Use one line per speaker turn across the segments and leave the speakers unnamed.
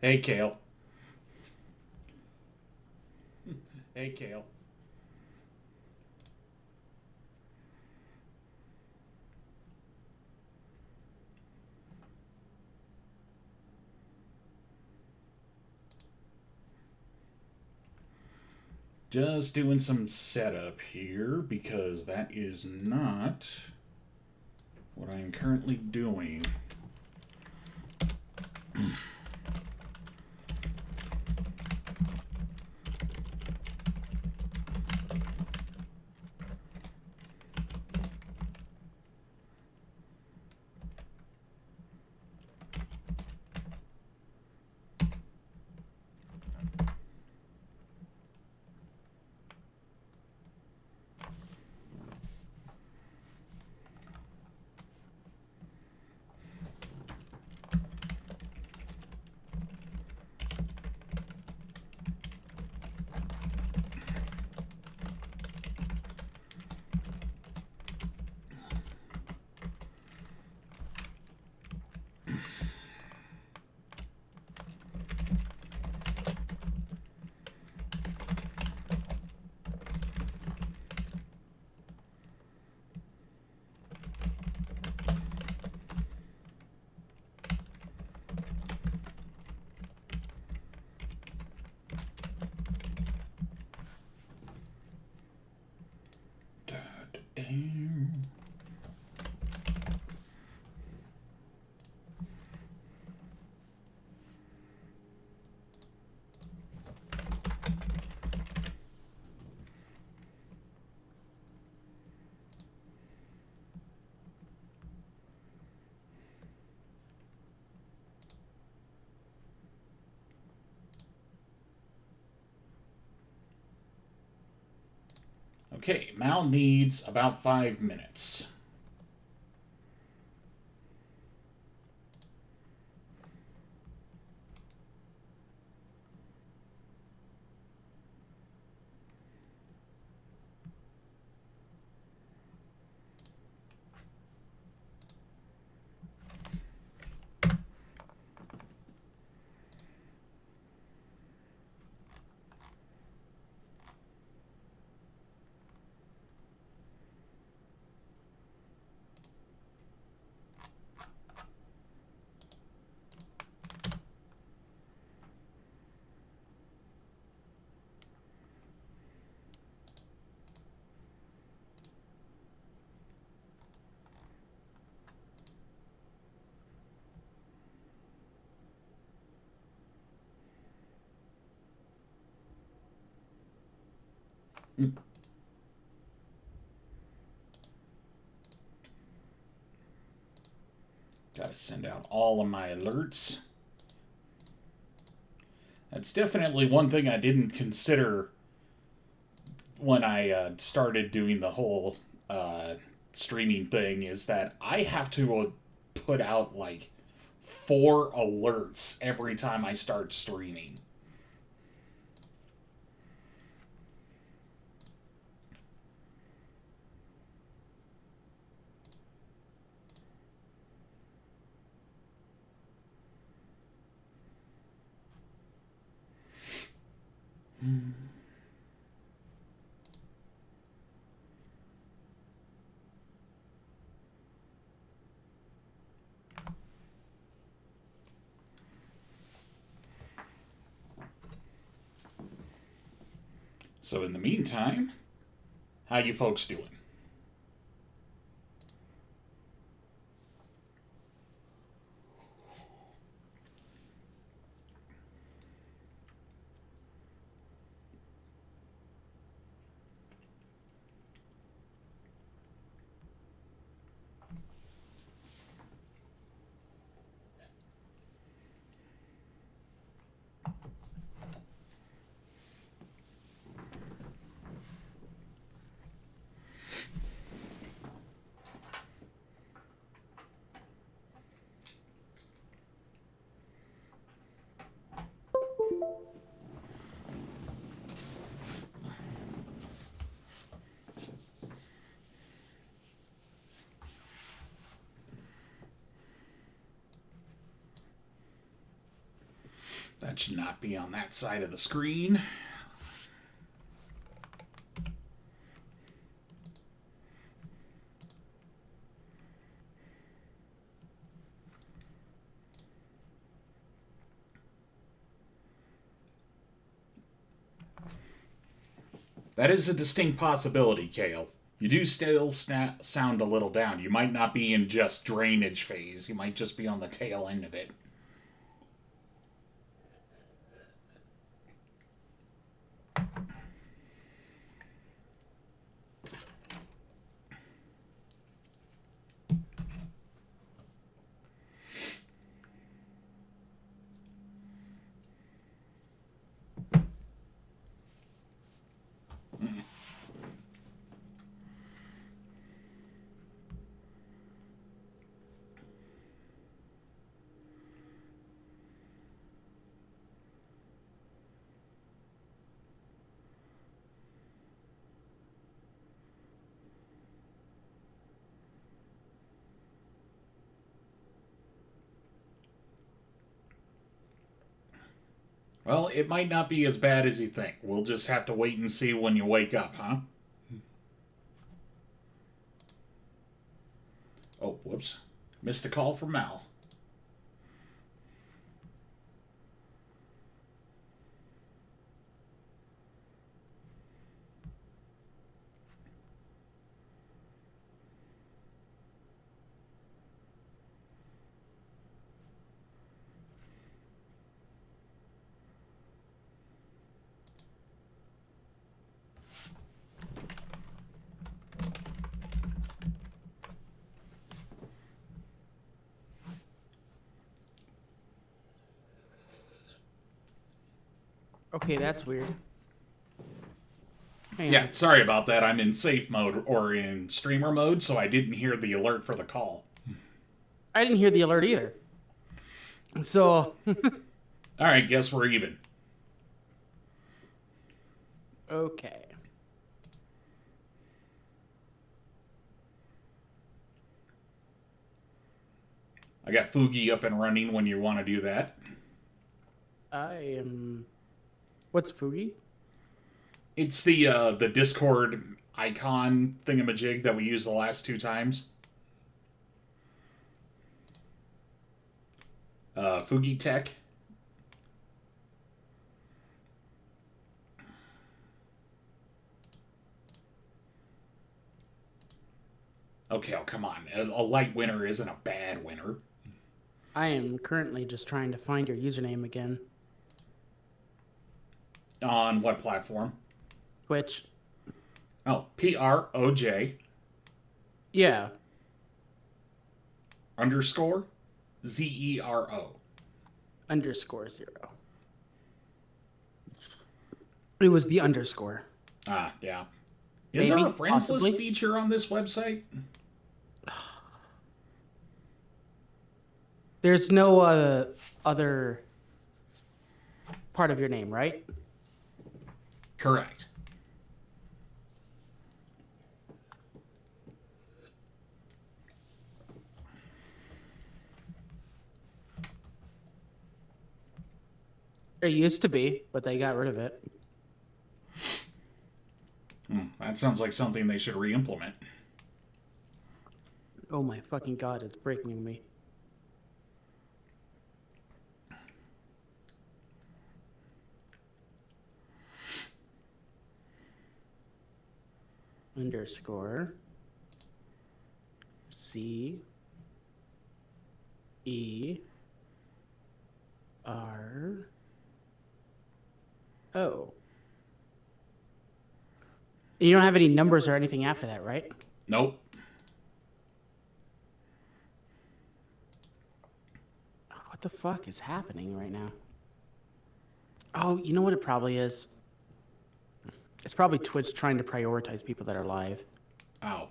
Hey, Kale. Hey, Kale. Just doing some setup here because that is not what I'm currently doing. Damn. Okay, Mal needs about 5 minutes. Gotta send out all of my alerts. That's definitely one thing I didn't consider when I started doing the whole streaming thing is that I have to put out like 4 alerts every time I start streaming. So in the meantime, how you folks doing? That should not be on that side of the screen. That is a distinct possibility, Kale. You do still sound a little down. You might not be in just drainage phase. You might just be on the tail end of it. Well, it might not be as bad as you think. We'll just have to wait and see when you wake up, huh? Oh, whoops. Missed a call from Mal.
Okay, that's weird.
Yeah, sorry about that. I'm in safe mode or in streamer mode, so I didn't hear the alert for the call.
I didn't hear the alert either. So...
Alright, guess we're even.
Okay.
I got Fugi up and running when you want to do that.
I am... What's Fugi?
It's the Discord icon thingamajig that we used the last 2 times. Fugi Tech. Okay, oh, come on. A light winner isn't a bad winner.
I am currently just trying to find your username again.
On what platform?
Twitch.
Oh, PROJ.
Yeah.
Underscore ZERO.
_0. It was the underscore.
Ah, yeah. Is there a friends list feature on this website?
There's no other part of your name, right?
Correct.
There used to be, but they got rid of it.
That sounds like something they should re-implement.
Oh my fucking god, it's breaking me. Underscore C E R O. You don't have any numbers or anything after that, right?
Nope.
What the fuck is happening right now? Oh, you know what it probably is? It's probably Twitch trying to prioritize people that are live.
Oh.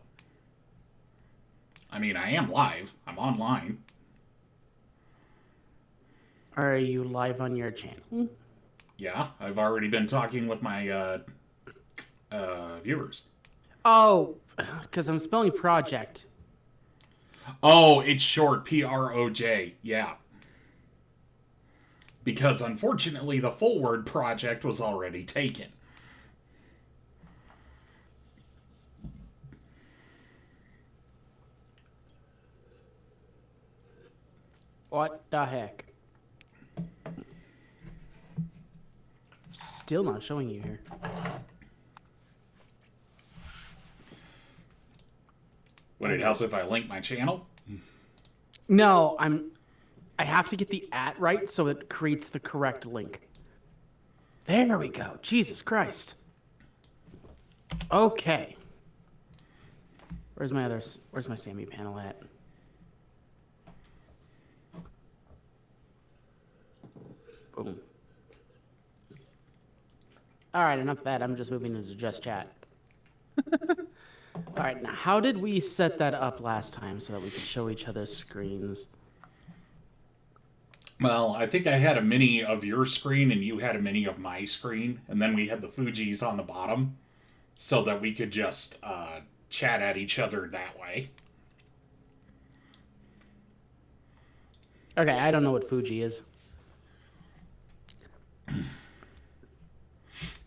I mean, I am live. I'm online.
Are you live on your channel?
Yeah, I've already been talking with my viewers.
Oh, because I'm spelling project.
Oh, it's short. PROJ. Yeah. because unfortunately the full word project was already taken.
What the heck? Still not showing you here.
Would it help if I link my channel?
No, I have to get the @ right so it creates the correct link. There we go. Jesus Christ. Okay. Where's my Sammy panel at? Boom. All right, enough of that. I'm just moving into just chat. All right, now how did we set that up last time so that we could show each other's screens?
Well, I think I had a mini of your screen and you had a mini of my screen, and then we had the Fuji's on the bottom so that we could just chat at each other that way.
Okay, I don't know what Fuji is.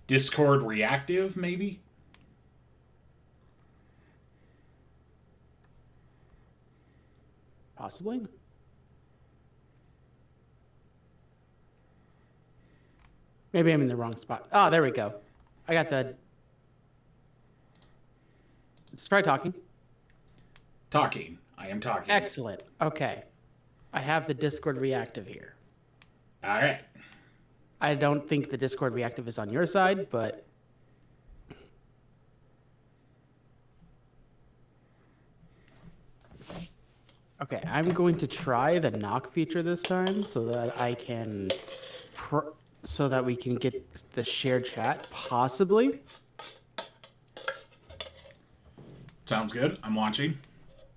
Discord reactive, maybe?
Possibly. Maybe I'm in the wrong spot. Oh, there we go. I got the... Let's try talking.
Talking. I am talking.
Excellent. Okay. I have the Discord reactive here.
All right.
I don't think the Discord reactive is on your side, but... Okay, I'm going to try the knock feature this time so that I can... so that we can get the shared chat, possibly.
Sounds good. I'm watching.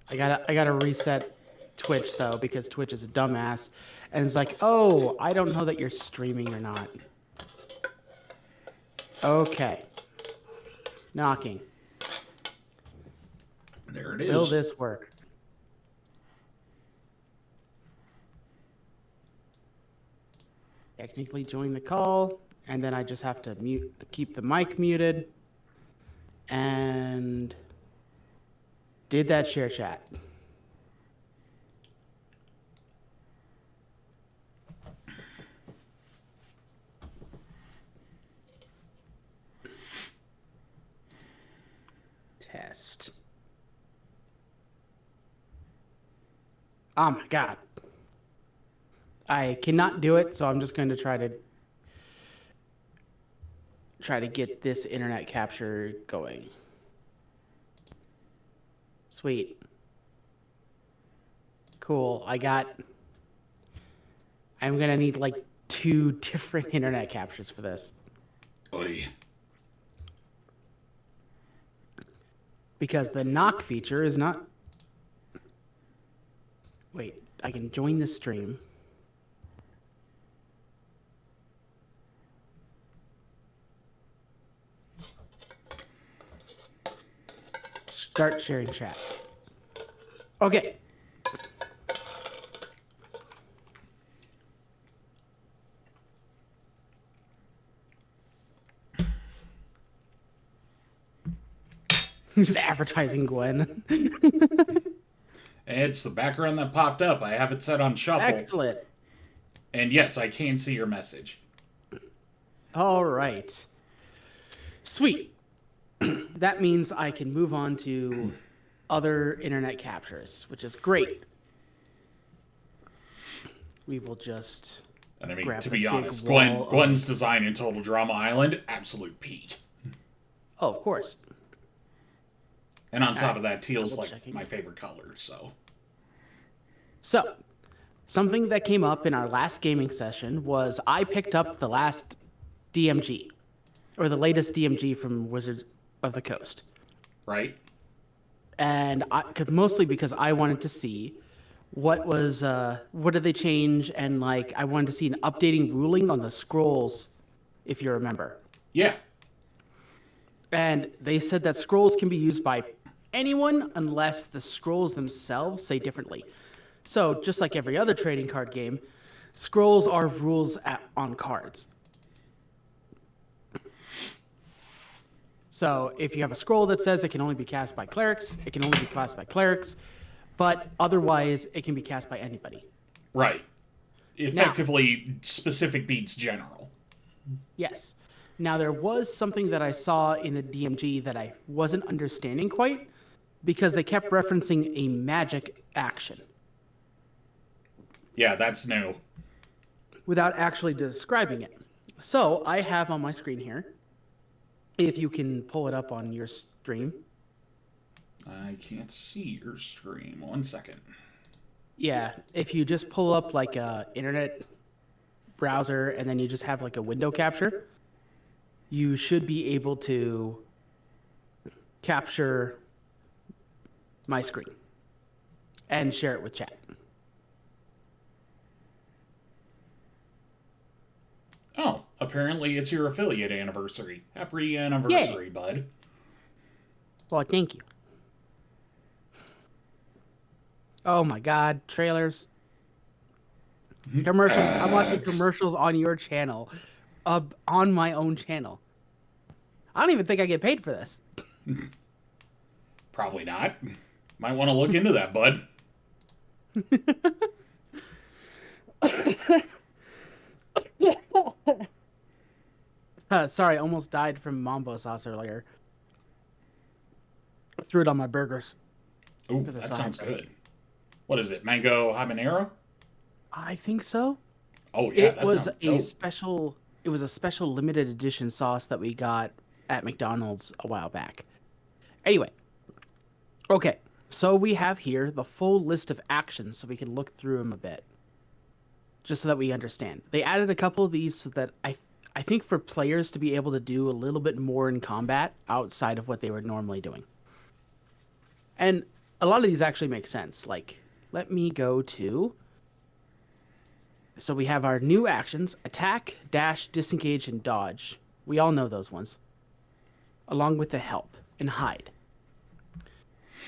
I gotta reset Twitch though, because Twitch is a dumbass, and it's like, oh, I don't know that you're streaming or not. Okay. Knocking.
There it is.
Will this work? Technically join the call, and then I just have to keep the mic muted, and did that share chat. Test. Oh my God. I cannot do it, so I'm just going to try to get this internet capture going. Sweet. Cool. I'm going to need like 2 different internet captures for this.
Oy.
Because the knock feature is not... Wait, I can join the stream. Start sharing chat. Okay. Just advertising Gwen.
It's the background that popped up. I have it set on shuffle.
Excellent.
And yes, I can see your message.
All right. Sweet. That means I can move on to other internet captures, which is great. We will just...
And I mean, to be honest, Gwen's design in Total Drama Island, absolute peak.
Oh, of course.
And on top of that, teal's like my favorite color, so.
So, something that came up in our last gaming session was I picked up the last DMG, or the latest DMG from Wizards of the Coast.
Right.
And mostly because I wanted to see what did they change, and like I wanted to see an updating ruling on the scrolls, if you remember.
Yeah.
And they said that scrolls can be used by anyone unless the scrolls themselves say differently. So just like every other trading card game, scrolls are rules on cards. So if you have a scroll that says it can only be cast by clerics, it can only be cast by clerics, but otherwise it can be cast by anybody.
Right.
Now,
Effectively, specific beats general.
yes. Now there was something that I saw in the DMG that I wasn't understanding quite because they kept referencing a magic action
Yeah, that's new.
without actually describing it. So I have on my screen here, if you can pull it up on your stream.
I can't see your stream. 1 second.
Yeah, if you just pull up like a internet browser and then you just have like a window capture, you should be able to capture my screen and share it with chat.
Oh, apparently it's your affiliate anniversary. Happy anniversary, bud.
Well, thank you. Oh my God, trailers. Commercials. I'm watching commercials on your channel, on my own channel. I don't even think I get paid for this.
Probably not. Might want to look into that, bud.
Sorry, I almost died from mambo sauce earlier. I threw it on my burgers.
Ooh, that sounds good. What is it? Mango habanero?
I think so.
Oh yeah,
It was
sounds
a
dope.
special. It was a special limited edition sauce that we got at McDonald's a while back. Anyway, okay. So we have here the full list of actions, so we can look through them a bit, just so that we understand. They added a couple of these so that I think for players to be able to do a little bit more in combat outside of what they were normally doing. And a lot of these actually make sense. Like, let me go to. So we have our new actions: attack, dash, disengage, and dodge. We all know those ones. Along with the help and hide.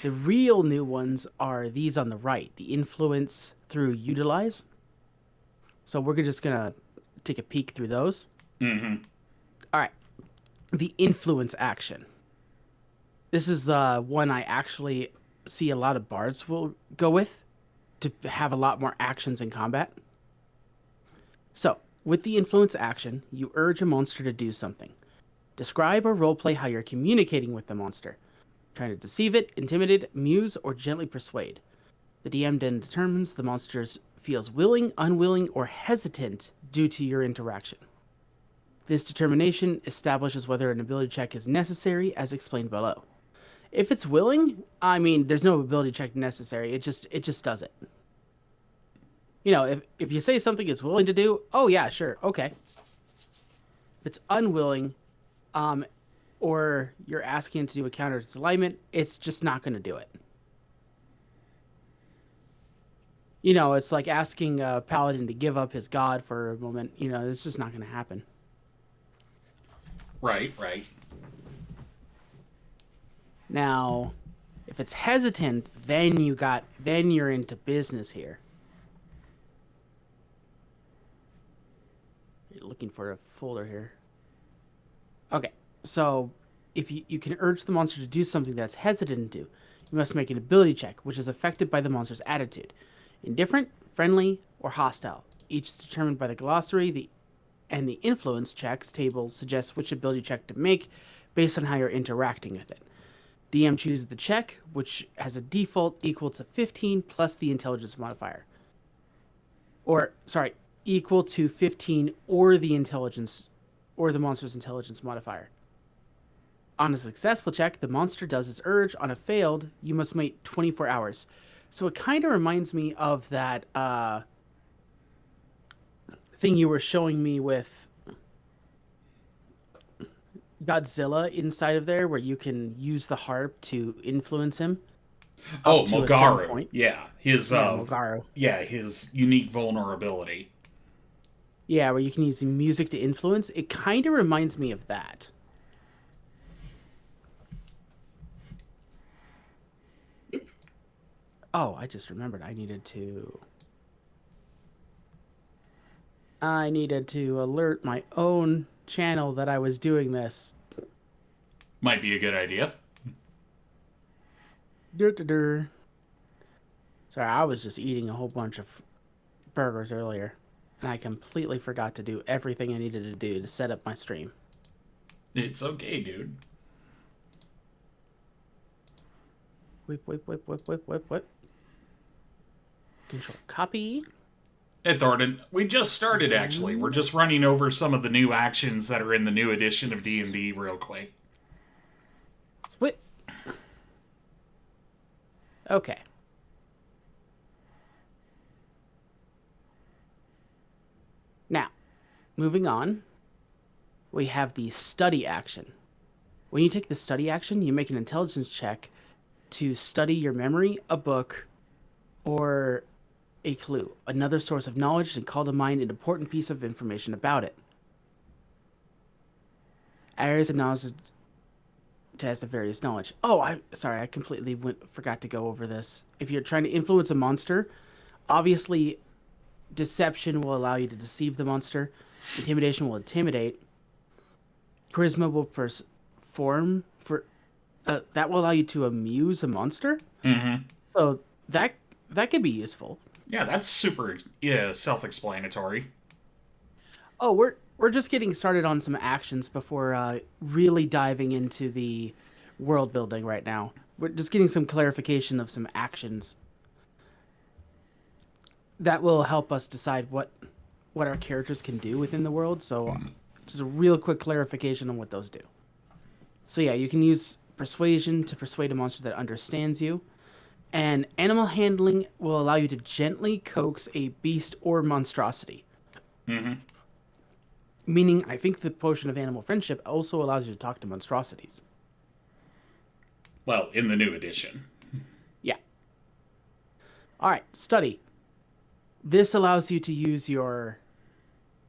The real new ones are these on the right: the influence through utilize. So we're just gonna take a peek through those.
Mm-hmm.
All right. The influence action. This is the one I actually see a lot of bards will go with to have a lot more actions in combat. So, with the influence action, you urge a monster to do something. Describe or roleplay how you're communicating with the monster, trying to deceive it, intimidate, muse, or gently persuade. The DM then determines the monster feels willing, unwilling, or hesitant due to your interaction. This determination establishes whether an ability check is necessary, as explained below. If it's willing, I mean, there's no ability check necessary. It just does it. You know, if you say something it's willing to do, oh yeah, sure, okay. If it's unwilling, or you're asking it to do a counter its alignment, it's just not going to do it. You know, it's like asking a paladin to give up his god for a moment. You know, it's just not going to happen.
Right, right.
Now, if it's hesitant, then you're into business here. You're looking for a folder here. Okay, so if you can urge the monster to do something that's hesitant to, you must make an ability check, which is affected by the monster's attitude. Indifferent, friendly, or hostile. Each is determined by the glossary, and the influence checks table suggests which ability check to make based on how you're interacting with it. DM chooses the check, which has a default equal to 15 plus the intelligence modifier. Equal to 15 or the intelligence, or the monster's intelligence modifier. On a successful check, the monster does its urge. On a failed, you must wait 24 hours. So it kind of reminds me of that thing you were showing me with Godzilla inside of there, where you can use the harp to influence him.
Oh, Mogaru. Yeah,
Mogaru.
Yeah, his unique vulnerability.
Yeah, where you can use music to influence. It kind of reminds me of that. Oh, I just remembered I needed to. I needed to alert my own channel that I was doing this.
Might be a good idea.
Dur. Sorry, I was just eating a whole bunch of burgers earlier, and I completely forgot to do everything I needed to do to set up my stream.
It's okay, dude.
Whip. Control copy.
Hey, Thornton, we just started, actually. We're just running over some of the new actions that are in the new edition of D&D real quick.
Split. Okay. Now, moving on, we have the study action. When you take the study action, you make an intelligence check to study your memory, a book, or a clue, another source of knowledge, and call to mind an important piece of information about it. Areas of knowledge test of various knowledge. Oh, I completely forgot to go over this. If you're trying to influence a monster, obviously deception will allow you to deceive the monster. Intimidation will intimidate. Charisma will form for that will allow you to amuse a monster.
Mm-hmm.
So that could be useful.
Yeah, that's super self-explanatory.
Oh, we're just getting started on some actions before really diving into the world building right now. We're just getting some clarification of some actions that will help us decide what our characters can do within the world. So just a real quick clarification on what those do. So yeah, you can use persuasion to persuade a monster that understands you. And animal handling will allow you to gently coax a beast or monstrosity.
Mm-hmm.
Meaning, I think the potion of animal friendship also allows you to talk to monstrosities.
Well, in the new edition.
Yeah. All right, study. This allows you to use your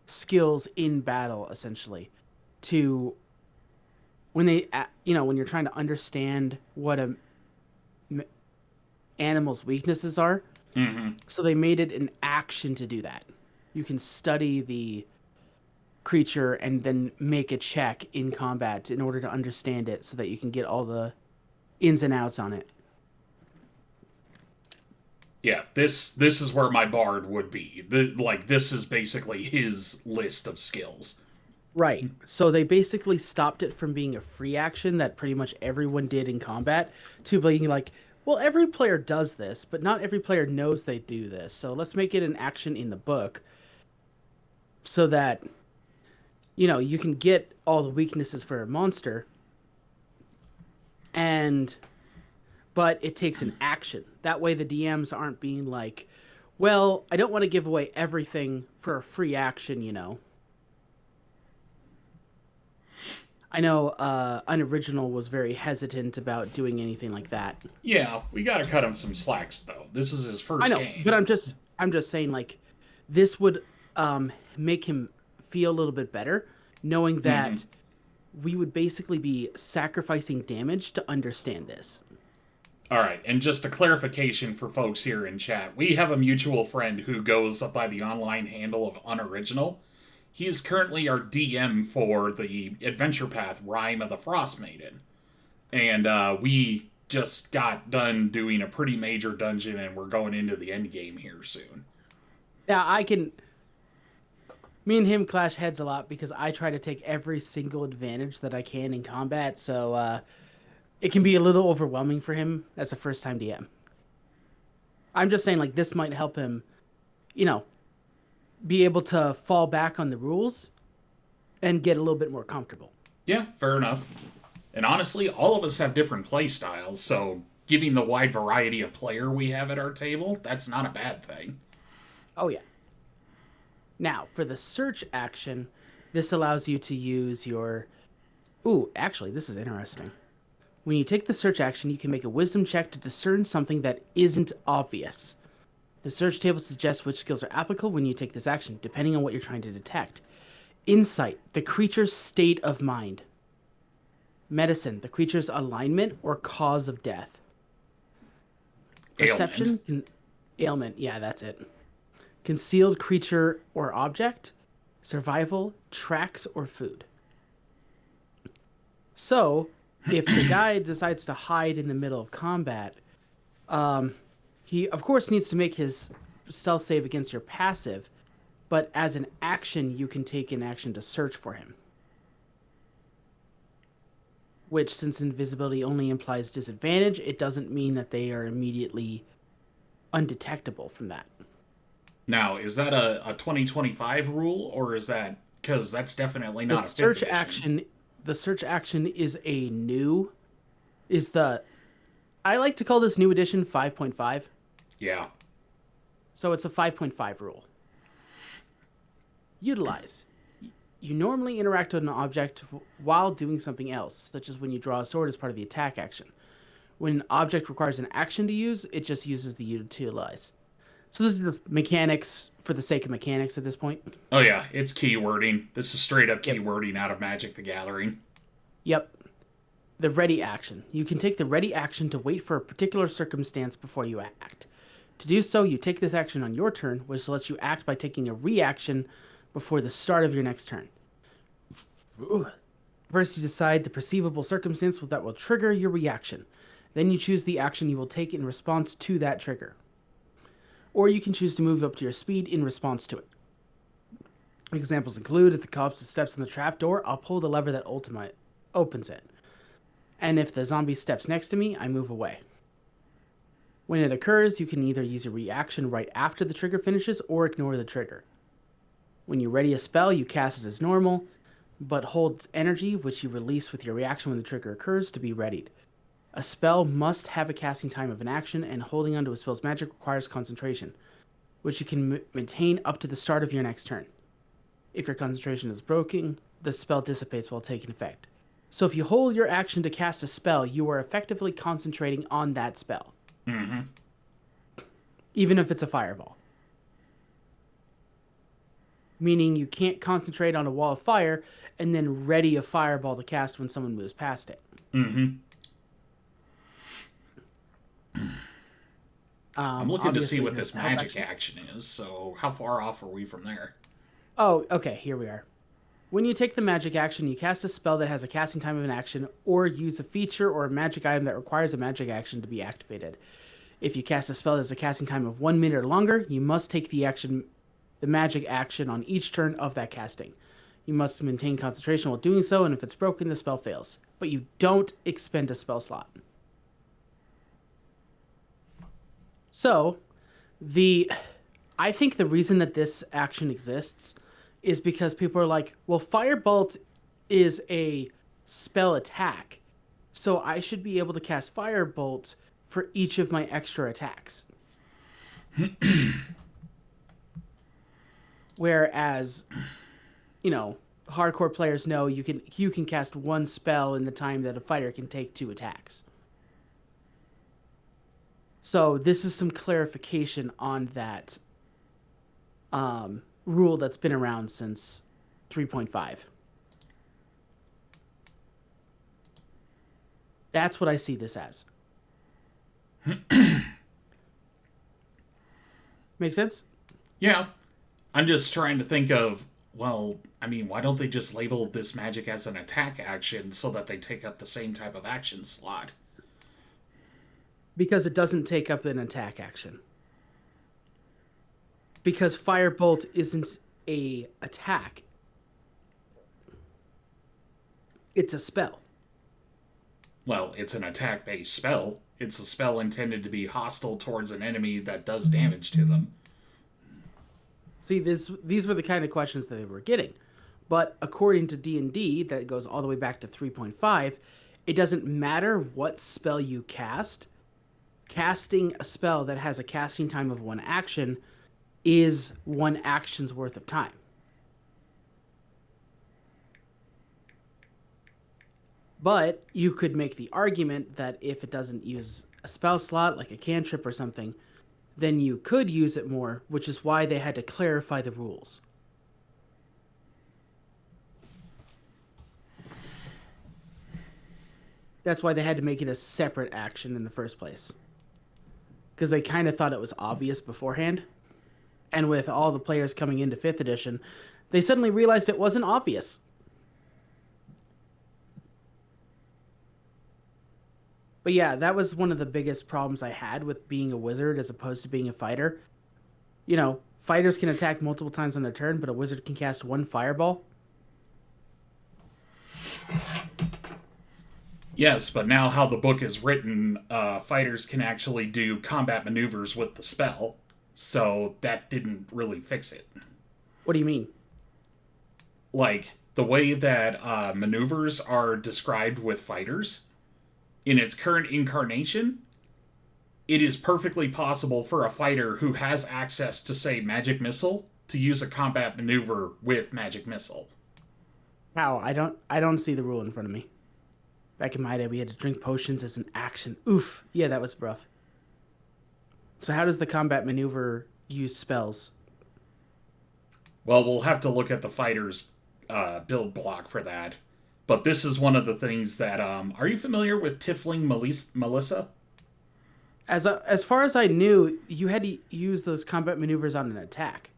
skills in battle, essentially, to when you're trying to understand what a animal's weaknesses are.
Mm-hmm.
So they made it an action to do that. You can study the creature and then make a check in combat in order to understand it so that you can get all the ins and outs on it.
Yeah, this is where my bard would be. This is basically his list of skills.
Right. So they basically stopped it from being a free action that pretty much everyone did in combat to being like, well, every player does this, but not every player knows they do this. So let's make it an action in the book so that you can get all the weaknesses for a monster but it takes an action. That way the DMs aren't being like, well, I don't want to give away everything for a free action, I know Unoriginal was very hesitant about doing anything like that.
Yeah, we gotta cut him some slacks, though. This is his first game.
But I'm just saying, like, this would make him feel a little bit better, knowing that we would basically be sacrificing damage to understand this.
All right, and just a clarification for folks here in chat. We have a mutual friend who goes by the online handle of Unoriginal. He is currently our DM for the Adventure Path Rime of the Frost Maiden. And we just got done doing a pretty major dungeon, and we're going into the end game here soon.
Now, me and him clash heads a lot because I try to take every single advantage that I can in combat, so it can be a little overwhelming for him as a first-time DM. I'm just saying, like, this might help him, be able to fall back on the rules and get a little bit more comfortable.
Yeah, fair enough. And honestly, all of us have different play styles, so giving the wide variety of player we have at our table, that's not a bad thing.
Oh, yeah. Now, for the search action, this allows you to use your... Ooh, actually, this is interesting. When you take the search action, you can make a wisdom check to discern something that isn't obvious. The search table suggests which skills are applicable when you take this action, depending on what you're trying to detect. Insight, the creature's state of mind. Medicine, the creature's alignment or cause of death. Perception, ailment, yeah, that's it. Concealed creature or object. survival, tracks, or food. So, if the guy decides to hide in the middle of combat, um, he of course needs to make his stealth save against your passive, but as an action, you can take an action to search for him. Which, since invisibility only implies disadvantage, it doesn't mean that they are immediately undetectable from that.
Now, is that a 2025 rule, or is that because that's definitely
The
not a fifth
search
edition?
action, the search action is a new, is the, I like to call this new edition 5.5.
Yeah.
So it's a 5.5 rule. Utilize. You normally interact with an object while doing something else, such as when you draw a sword as part of the attack action. When an object requires an action to use, it just uses the utilize. So this is just mechanics for the sake of mechanics at this point.
Oh yeah, it's keywording. This is straight up
Yep.
keywording out of Magic the Gathering.
Yep. The ready action. You can take the ready action to wait for a particular circumstance before you act. To do so, you take this action on your turn, which lets you act by taking a reaction before the start of your next turn. First, you decide the perceivable circumstance that will trigger your reaction. Then you choose the action you will take in response to that trigger. Or you can choose to move up to your speed in response to it. Examples include, if the corpse steps on the trapdoor, I'll pull the lever that opens it. And if the zombie steps next to me, I move away. When it occurs, you can either use a reaction right after the trigger finishes or ignore the trigger. When you ready a spell, you cast it as normal, but holds energy, which you release with your reaction when the trigger occurs, to be readied. A spell must have a casting time of an action, and holding onto a spell's magic requires concentration, which you can maintain up to the start of your next turn. If your concentration is broken, the spell dissipates while taking effect. So if you hold your action to cast a spell, you are effectively concentrating on that spell.
Mm-hmm.
Even if it's a fireball. Meaning you can't concentrate on a wall of fire and then ready a fireball to cast when someone moves past it.
Mm-hmm. I'm looking to see what this magic action is, so how far off are we from there?
Oh, okay, here we are. When you take the magic action, you cast a spell that has a casting time of an action, or use a feature or a magic item that requires a magic action to be activated. If you cast a spell that has a casting time of 1 minute or longer, you must take the magic action on each turn of that casting. You must maintain concentration while doing so, and if it's broken, the spell fails. But you don't expend a spell slot. So, I think the reason that this action exists is because people are like, well, Firebolt is a spell attack, so I should be able to cast Firebolt for each of my extra attacks. Whereas, hardcore players know you can cast one spell in the time that a fighter can take 2 attacks. So this is some clarification on that rule that's been around since 3.5. That's what I see this as. Make sense?
Yeah. I'm just trying to think of, well, I mean, why don't they just label this magic as an attack action so that they take up the same type of action slot?
Because it doesn't take up an attack action. Because Firebolt isn't a attack. It's a spell.
Well, it's an attack-based spell. It's a spell intended to be hostile towards an enemy that does damage to them.
See, these were the kind of questions that they were getting. But according to D&D, that goes all the way back to 3.5, it doesn't matter what spell you cast. Casting a spell that has a casting time of 1 action is 1 action's worth of time. But you could make the argument that if it doesn't use a spell slot, like a cantrip or something, then you could use it more, which is why they had to clarify the rules. That's why they had to make it a separate action in the first place. Because they kind of thought it was obvious beforehand. And with all the players coming into 5th edition, They suddenly realized it wasn't obvious. But yeah, that was one of the biggest problems I had with being a wizard as opposed to being a fighter. Fighters can attack multiple times on their turn, but a wizard can cast one fireball.
Yes, but now how the book is written, fighters can actually do combat maneuvers with the spell, so that didn't really fix it.
What do you mean?
Like, the way that maneuvers are described with fighters, in its current incarnation, it is perfectly possible for a fighter who has access to, say, Magic Missile to use a combat maneuver with Magic Missile.
How? I don't see the rule in front of me. Back in my day, we had to drink potions as an action. Oof. Yeah, that was rough. So how does the combat maneuver use spells?
Well, we'll have to look at the fighter's build block for that. But this is one of the things that. Are you familiar with Tifling Melissa?
As far as I knew, you had to use those combat maneuvers on an attack.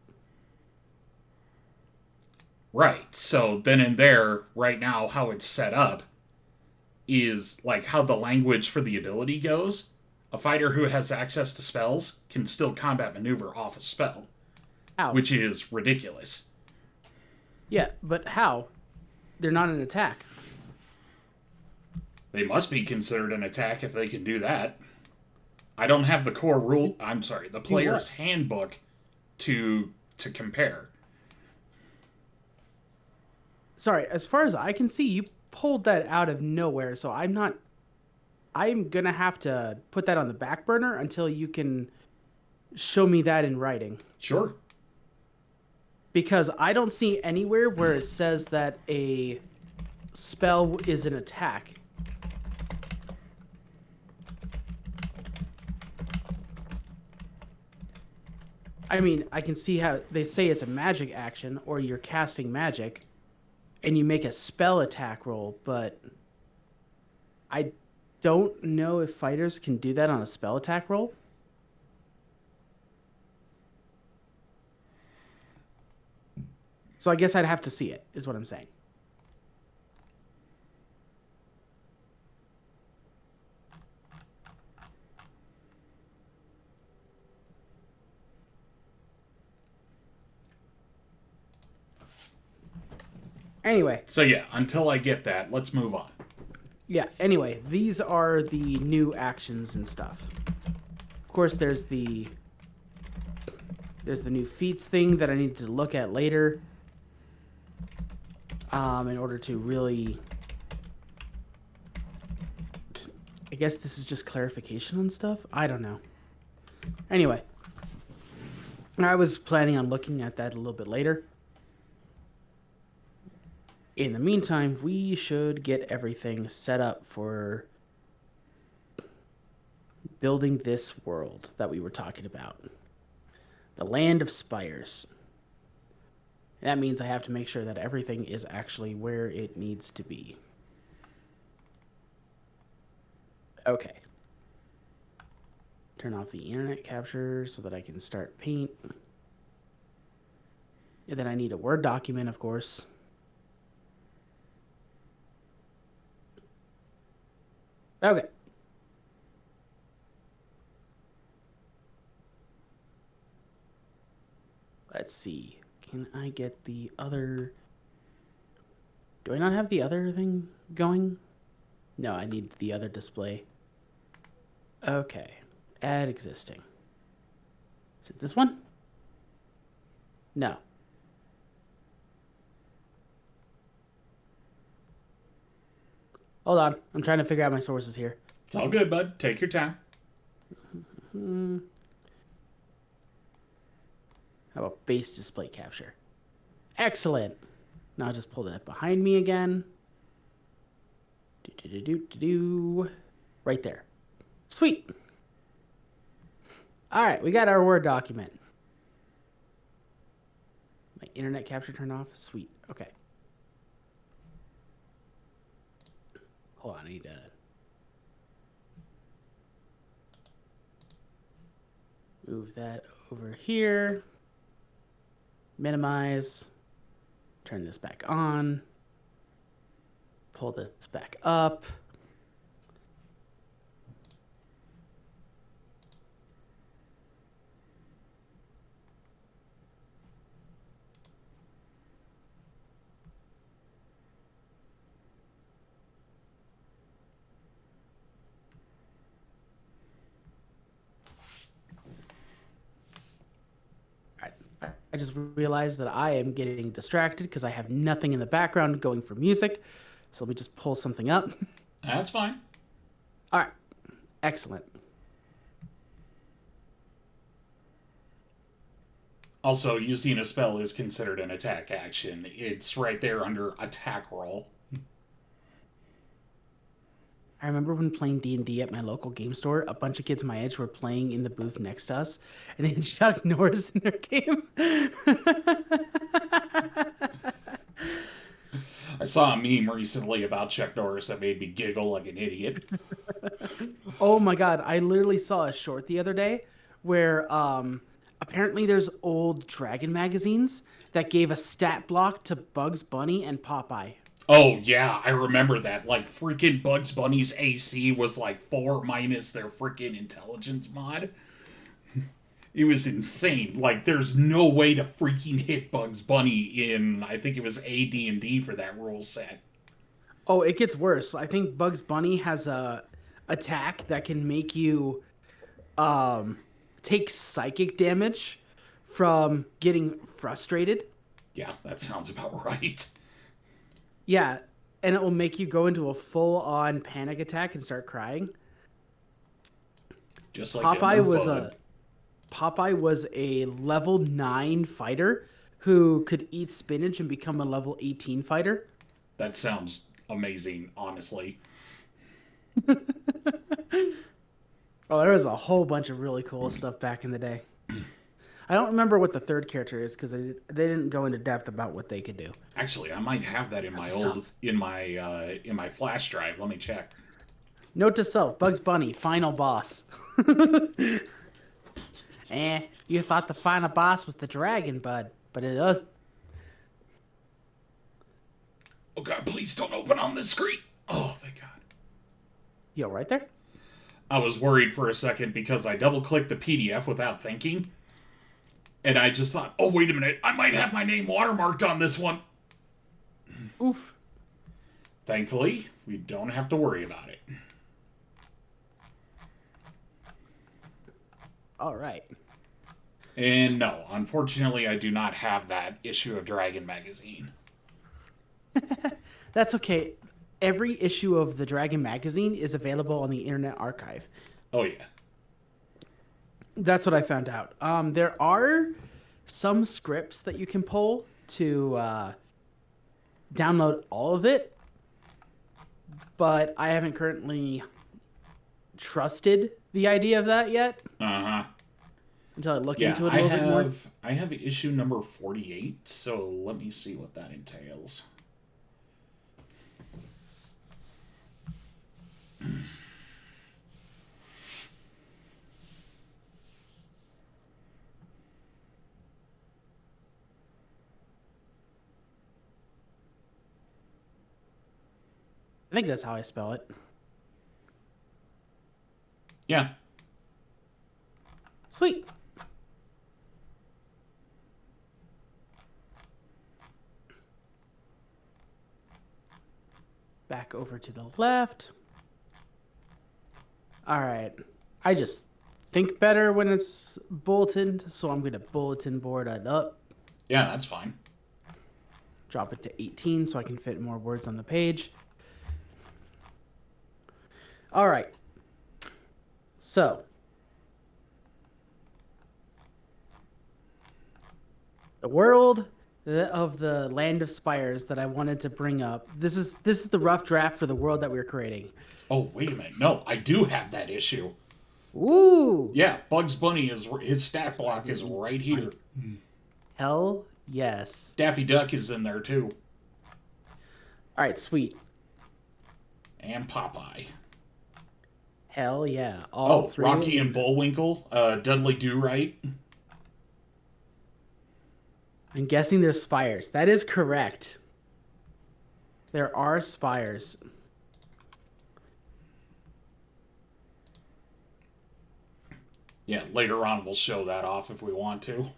Right. So then and there, right now, how it's set up is like how the language for the ability goes. A fighter who has access to spells can still combat maneuver off a spell,
How?
which is ridiculous.
Yeah, but how? They're not an attack.
They must be considered an attack if they can do that. I don't have the core rule. I'm sorry, the player's handbook to compare.
Sorry, as far as I can see, you pulled that out of nowhere, so I'm gonna have to put that on the back burner until you can show me that in writing.
Sure.
Because I don't see anywhere where it says that a spell is an attack. I mean, I can see how they say it's a magic action or you're casting magic and you make a spell attack roll, but I don't know if fighters can do that on a spell attack roll. So I guess I'd have to see it, is what I'm saying. Anyway.
So yeah, until I get that, let's move on.
Yeah, anyway, these are the new actions and stuff. Of course, there's the new feats thing that I need to look at later. In order to really... I guess this is just clarification on stuff? I don't know. Anyway. I was planning on looking at that a little bit later. In the meantime, we should get everything set up for building this world that we were talking about. The Land of Spires. That means I have to make sure that everything is actually where it needs to be. Okay. Turn off the internet capture so that I can start paint. And then I need a Word document, of course. Okay. Let's see. Can I get the other... Do I not have the other thing going? No, I need the other display. Okay. Add existing. Is it this one? No. Hold on. I'm trying to figure out my sources here.
It's all good, bud. Take your time.
How about base display capture? Excellent. Now I'll just pull that behind me again. Right there. Sweet. All right, we got our Word document. My internet capture turned off. Sweet. Okay. Hold on, I need to... move that over here. Minimize. Turn this back on. Pull this back up. I just realized that I am getting distracted because I have nothing in the background going for music. So let me just pull something up.
That's fine.
All right. Excellent.
Also, using a spell is considered an attack action. It's right there under attack roll.
I remember when playing D&D at my local game store, a bunch of kids my age were playing in the booth next to us, and they had Chuck Norris in their game.
I saw a meme recently about Chuck Norris that made me giggle like an idiot.
Oh my god, I literally saw a short the other day where apparently there's old Dragon magazines that gave a stat block to Bugs Bunny and Popeye.
Oh, yeah, I remember that. Like, freaking Bugs Bunny's AC was like 4 minus their freaking intelligence mod. It was insane. Like, there's no way to freaking hit Bugs Bunny in, I think it was AD&D for that rule set.
Oh, it gets worse. I think Bugs Bunny has a attack that can make you take psychic damage from getting frustrated.
Yeah, that sounds about right.
Yeah, and it will make you go into a full-on panic attack and start crying.
Just like Popeye
was a level 9 fighter who could eat spinach and become a level 18 fighter.
That sounds amazing, honestly.
Oh, there was a whole bunch of really cool stuff back in the day. I don't remember what the third character is because they didn't go into depth about what they could do.
Actually, I might have that in my in my flash drive. Let me check.
Note to self: Bugs Bunny, final boss. You thought the final boss was the dragon, bud, but it was.
Oh god, please don't open on the screen. Oh, thank god.
Yo, right there.
I was worried for a second because I double-clicked the PDF without thinking. And I just thought, oh, wait a minute, I might have my name watermarked on this one.
Oof.
Thankfully, we don't have to worry about it.
All right.
And no, unfortunately, I do not have that issue of Dragon magazine.
That's okay. Every issue of the Dragon magazine is available on the Internet Archive.
Oh, yeah.
That's what I found out. There are some scripts that you can pull to download all of it, but I haven't currently trusted the idea of that yet.
Uh-huh.
Until I look into it a little bit more.
I have issue number 48, so let me see what that entails.
I think that's how I spell it.
Yeah.
Sweet. Back over to the left. All right. I just think better when it's bulletined, so I'm going to bulletin board it up.
Yeah, that's fine.
Drop it to 18 so I can fit more words on the page. All right. So, the world of the Land of Spires that I wanted to bring up. This is the rough draft for the world that we're creating.
Oh, wait a minute. No, I do have that issue.
Ooh.
Yeah, Bugs Bunny his stat block is right here.
Hell yes.
Daffy Duck is in there too.
All right, sweet.
And Popeye.
Hell yeah. All three.
Rocky and Bullwinkle, Dudley Do-Right.
I'm guessing there's spires. That is correct. There are spires.
Yeah, later on we'll show that off if we want to.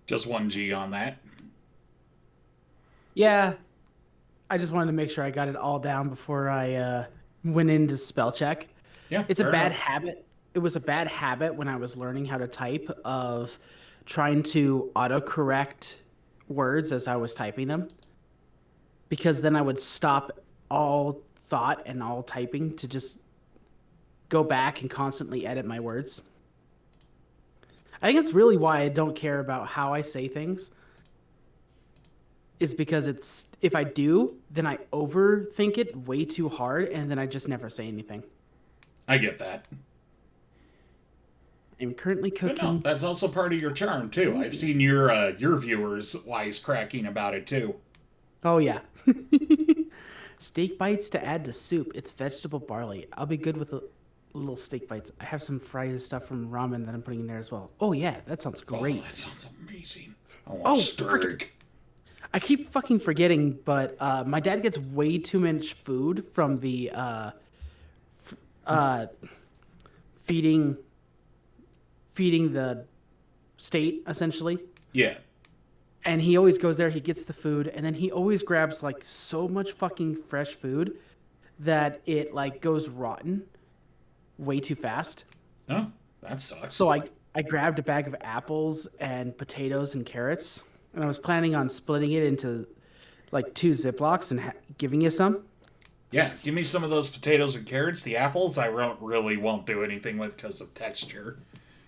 Just 1G on that.
Yeah, I just wanted to make sure I got it all down before I went into spell check.
Yeah,
It's a
fair
bad
enough.
habit. It was a bad habit when I was learning how to type of trying to autocorrect words as I was typing them, because then I would stop all thought and all typing to just go back and constantly edit my words. I think it's really why I don't care about how I say things, is because it's if I do, then I overthink it way too hard and then I just never say anything.
I get that.
I'm currently
But no,
cooking
that's also part of your charm too. I've
smoothie.
seen your viewers wisecracking about it too.
Oh yeah. Steak bites to add to soup. It's vegetable barley. I'll be good with a little steak bites. I have some fried stuff from ramen that I'm putting in there as well. Oh yeah, that sounds
Oh,
great.
that sounds amazing. I want
Oh, freaking
steak.
I keep fucking forgetting, but my dad gets way too much food from the uh feeding the state essentially.
Yeah.
And he always goes there, he gets the food, and then he always grabs like so much fucking fresh food that it like goes rotten way too fast.
Oh, that sucks.
So I grabbed a bag of apples and potatoes and carrots, and I was planning on splitting it into like two Ziplocs and giving you some.
Yeah, give me some of those potatoes and carrots. The apples I really won't do anything with because of texture.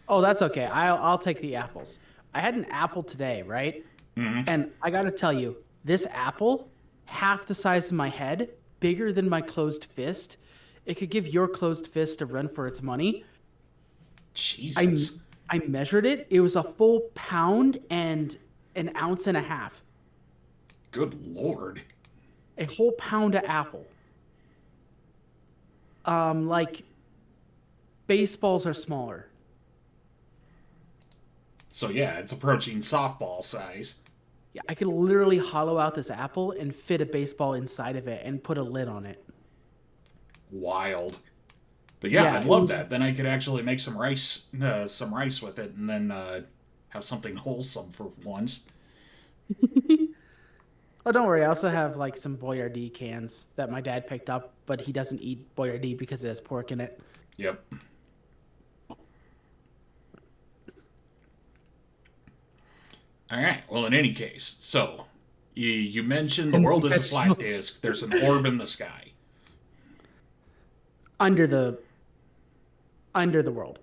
Oh, that's okay. I'll take the apples. I had an apple today, right? And I got to tell you, this apple, half the size of my head, bigger than my closed fist. It could give your closed fist a run for its money. I
Jesus.
I measured it. It was a full pound and an ounce and a half.
Good lord.
A whole pound of apple. Like baseballs are smaller.
So yeah, it's approaching softball size.
Yeah, I could literally hollow out this apple and fit a baseball inside of it and put a lid on it.
Wild. But yeah,
Yeah,
I'd
it
love
was.
that. Then I could actually make some rice with it, and then have something wholesome for once.
Oh, don't worry. I also have like some Boyardee cans that my dad picked up, but he doesn't eat Boyardee because it has pork in it.
Yep. All right. Well, in any case, so you mentioned the world is a flat
Professional.
disk. There's an orb in the sky.
Under the world,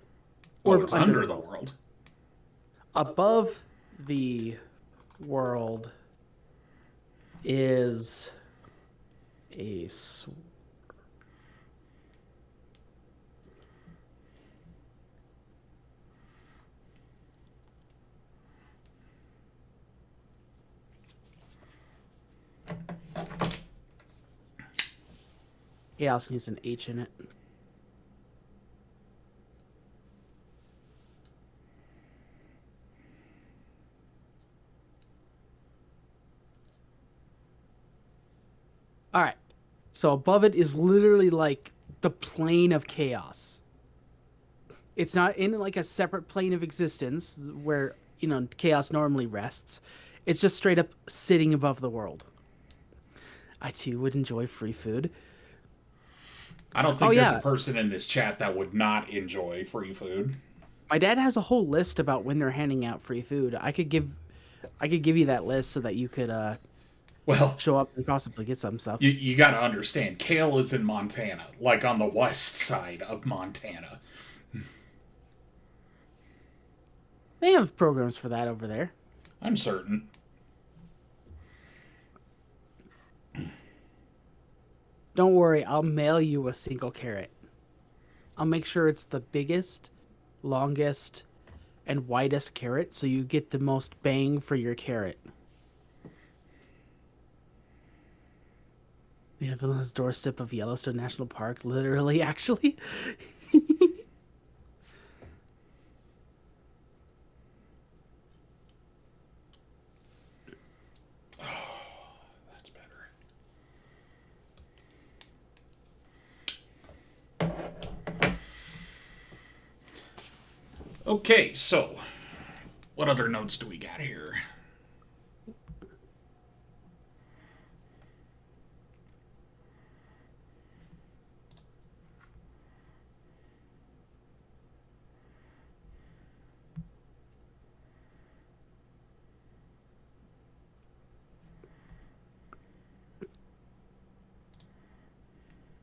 Oh,
or
it's
under the
under the
world.
world.
Above the world is a chaos needs an H in it. All right. So above it is literally like the plane of chaos. It's not in like a separate plane of existence where, chaos normally rests. It's just straight up sitting above the world. I too would enjoy free food.
I don't
Oh
think there's a
yeah,
person in this chat that would not enjoy free food.
my dad has a whole list about when they're handing out free food. I could give you that list so that you could
Well,
show up and possibly get some stuff.
you got to understand, kale is in Montana, like on the west side of Montana.
They have programs for that over there.
I'm certain.
Don't worry, I'll mail you a single carrot. I'll make sure it's the biggest, longest, and widest carrot so you get the most bang for your carrot. We have on this doorstep of Yellowstone National Park, literally, actually.
That's better. Okay, so what other notes do we got here?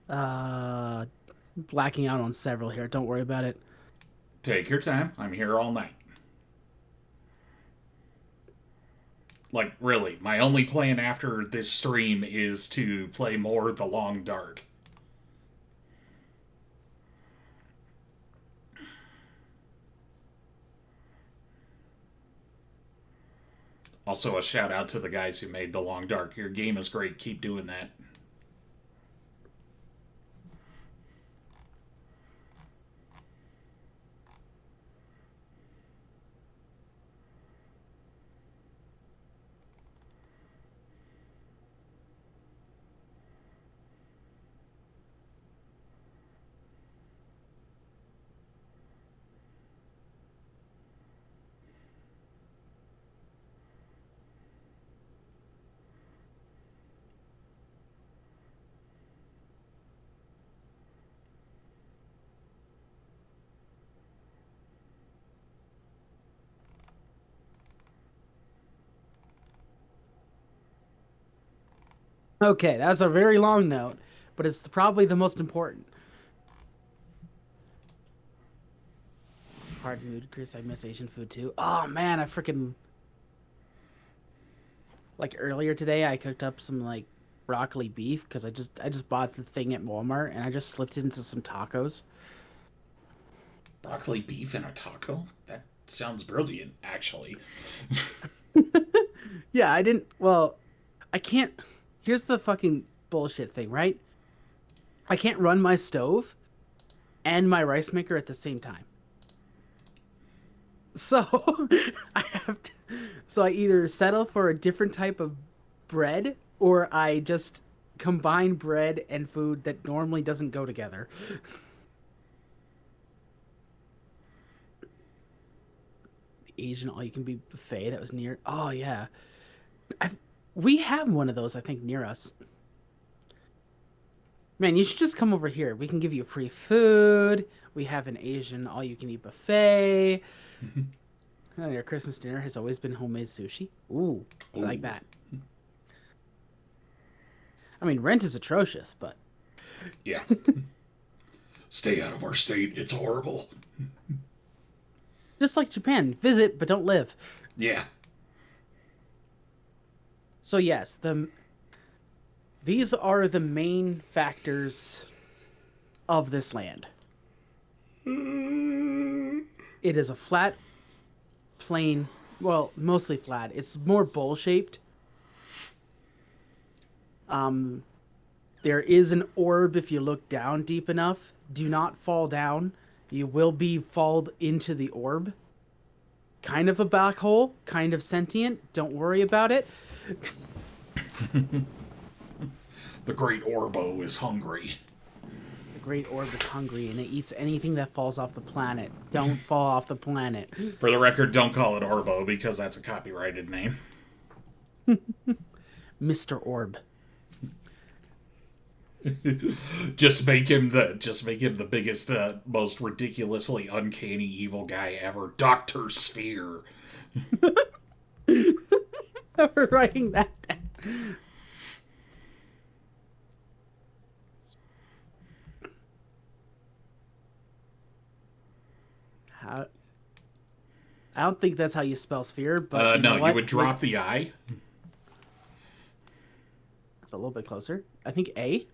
Uh, Blacking out on several here. Don't worry about it.
Take your time. I'm here all night. Like, really, my only plan after this stream is to play more The Long Dark. Also, a shout out to the guys who made The Long Dark. Your game is great. Keep doing that.
Okay, that's a very long note, but it's probably the most important. Hard mood, Chris. I miss Asian food too. Oh man, I freaking like earlier today. I cooked up some like broccoli beef because I just bought the thing at Walmart and I just slipped it into some tacos.
Broccoli beef in a taco? That sounds brilliant, actually.
Yeah, I didn't. Well, I can't. Here's the fucking bullshit thing, right? I can't run my stove and my rice maker at the same time. So I have to, so I either settle for a different type of bread or I just combine bread and food that normally doesn't go together. The Asian all you can be buffet that was near. Oh yeah. I We have one of those I think near us. Man, you should just come over here. We can give you free food. We have an Asian all you can eat buffet. Your Christmas dinner has always been homemade sushi. Ooh, I like
Ooh.
that. I mean, rent is atrocious, but
Yeah. Stay out of our state. It's horrible.
just like Japan, visit but don't live.
Yeah.
So yes, these are the main factors of this land. It is a flat, plain, well, mostly flat. It's more bowl shaped. There is an orb if you look down deep enough. Do not fall down. You will be falled into the orb. Kind of a black hole, kind of sentient. Don't worry about it.
The great Orbo is hungry.
The great orb is hungry and it eats anything that falls off the planet. Don't fall off the planet.
For the record, don't call it Orbo because that's a copyrighted name.
Mr. Orb.
Just make him the biggest, most ridiculously uncanny evil guy ever. Dr. Sphere.
We're writing that down. How? I don't think that's how you spell sphere, but you know
no,
what?
you would drop the I.
It's a little bit closer. I think A.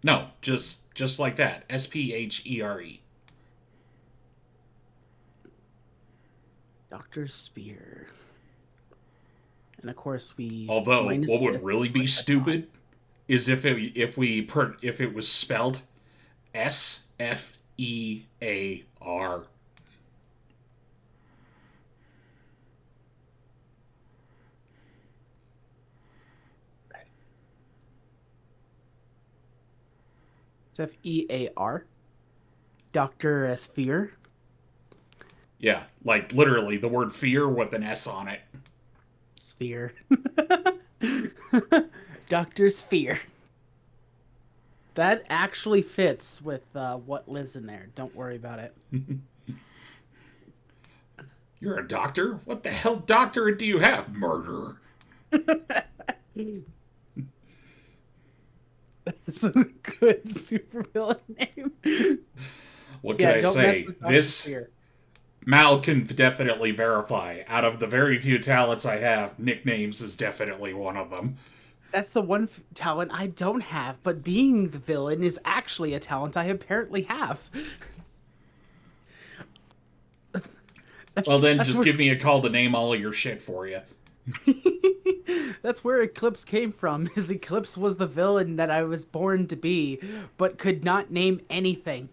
No, just like that. Sphere.
Dr. Spear. And of course we.
Although,
minus
what would
this,
really be
like,
stupid is if it was spelled SFEAR.
It's Fear. Dr. Sphere.
Yeah, like literally the word fear with an S on it.
Sphere. Dr. Sphere. That actually fits with what lives in there. Don't worry about it.
You're a doctor? What the hell doctorate do you have? Murder.
That's a good supervillain name.
What can I
don't
say?
mess with Dr.
This
Sphere.
Mal can definitely verify. Out of the very few talents I have, nicknames is definitely one of them.
That's the one talent I don't have, but being the villain is actually a talent I apparently have.
Well, then just give me a call to name all of your shit for you.
That's where Eclipse came from. Is Eclipse was the villain that I was born to be, but could not name anything.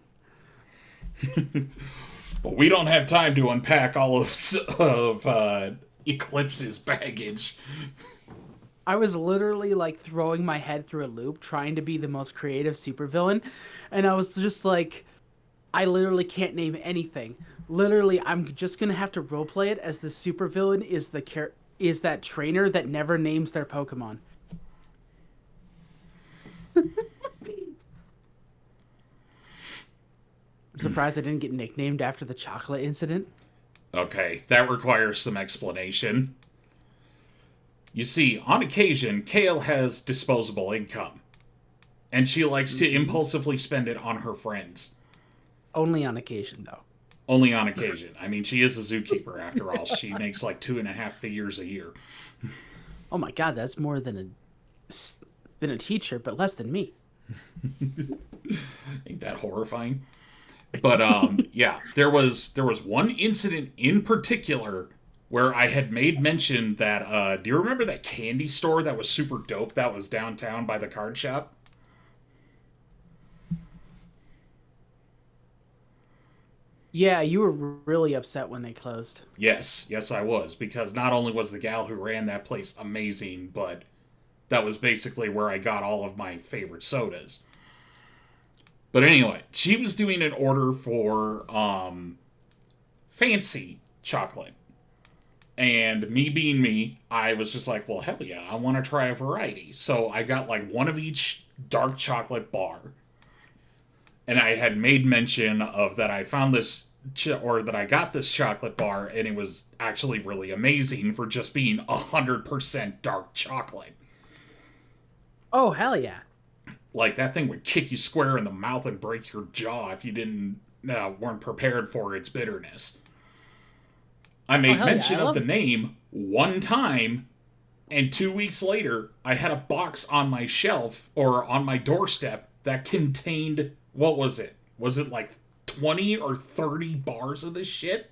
But we don't have time to unpack all of Eclipse's baggage.
I was literally like throwing my head through a loop trying to be the most creative supervillain, and I was just like, I literally can't name anything. Literally, I'm just gonna have to roleplay it as the supervillain is that trainer that never names their Pokemon. I'm surprised I didn't get nicknamed after the chocolate incident.
Okay, that requires some explanation. You see, on occasion, Kale has disposable income, and she likes to impulsively spend it on her friends.
Only on occasion, though.
Only on occasion. I mean, she is a zookeeper, after all. She makes like 2.5 figures a year.
Oh my god, that's more than a teacher, but less than me.
Ain't that horrifying? But yeah, there was one incident in particular where I had made mention that do you remember that candy store that was super dope that was downtown by the card shop?
Yeah, you were really upset when they closed.
Yes, I was, because not only was the gal who ran that place amazing, but that was basically where I got all of my favorite sodas. But anyway, she was doing an order for fancy chocolate. And me being me, I was just like, well, hell yeah, I want to try a variety. So I got like one of each dark chocolate bar. And I had made mention of that I found this, or that I got this chocolate bar, and it was actually really amazing for just being 100% dark chocolate.
Oh, hell yeah.
Like, that thing would kick you square in the mouth and break your jaw if you weren't prepared for its bitterness. I made mention of the name one time, and 2 weeks later, I had a box on my shelf, or on my doorstep, that contained, what was it? Was it like 20 or 30 bars of this shit?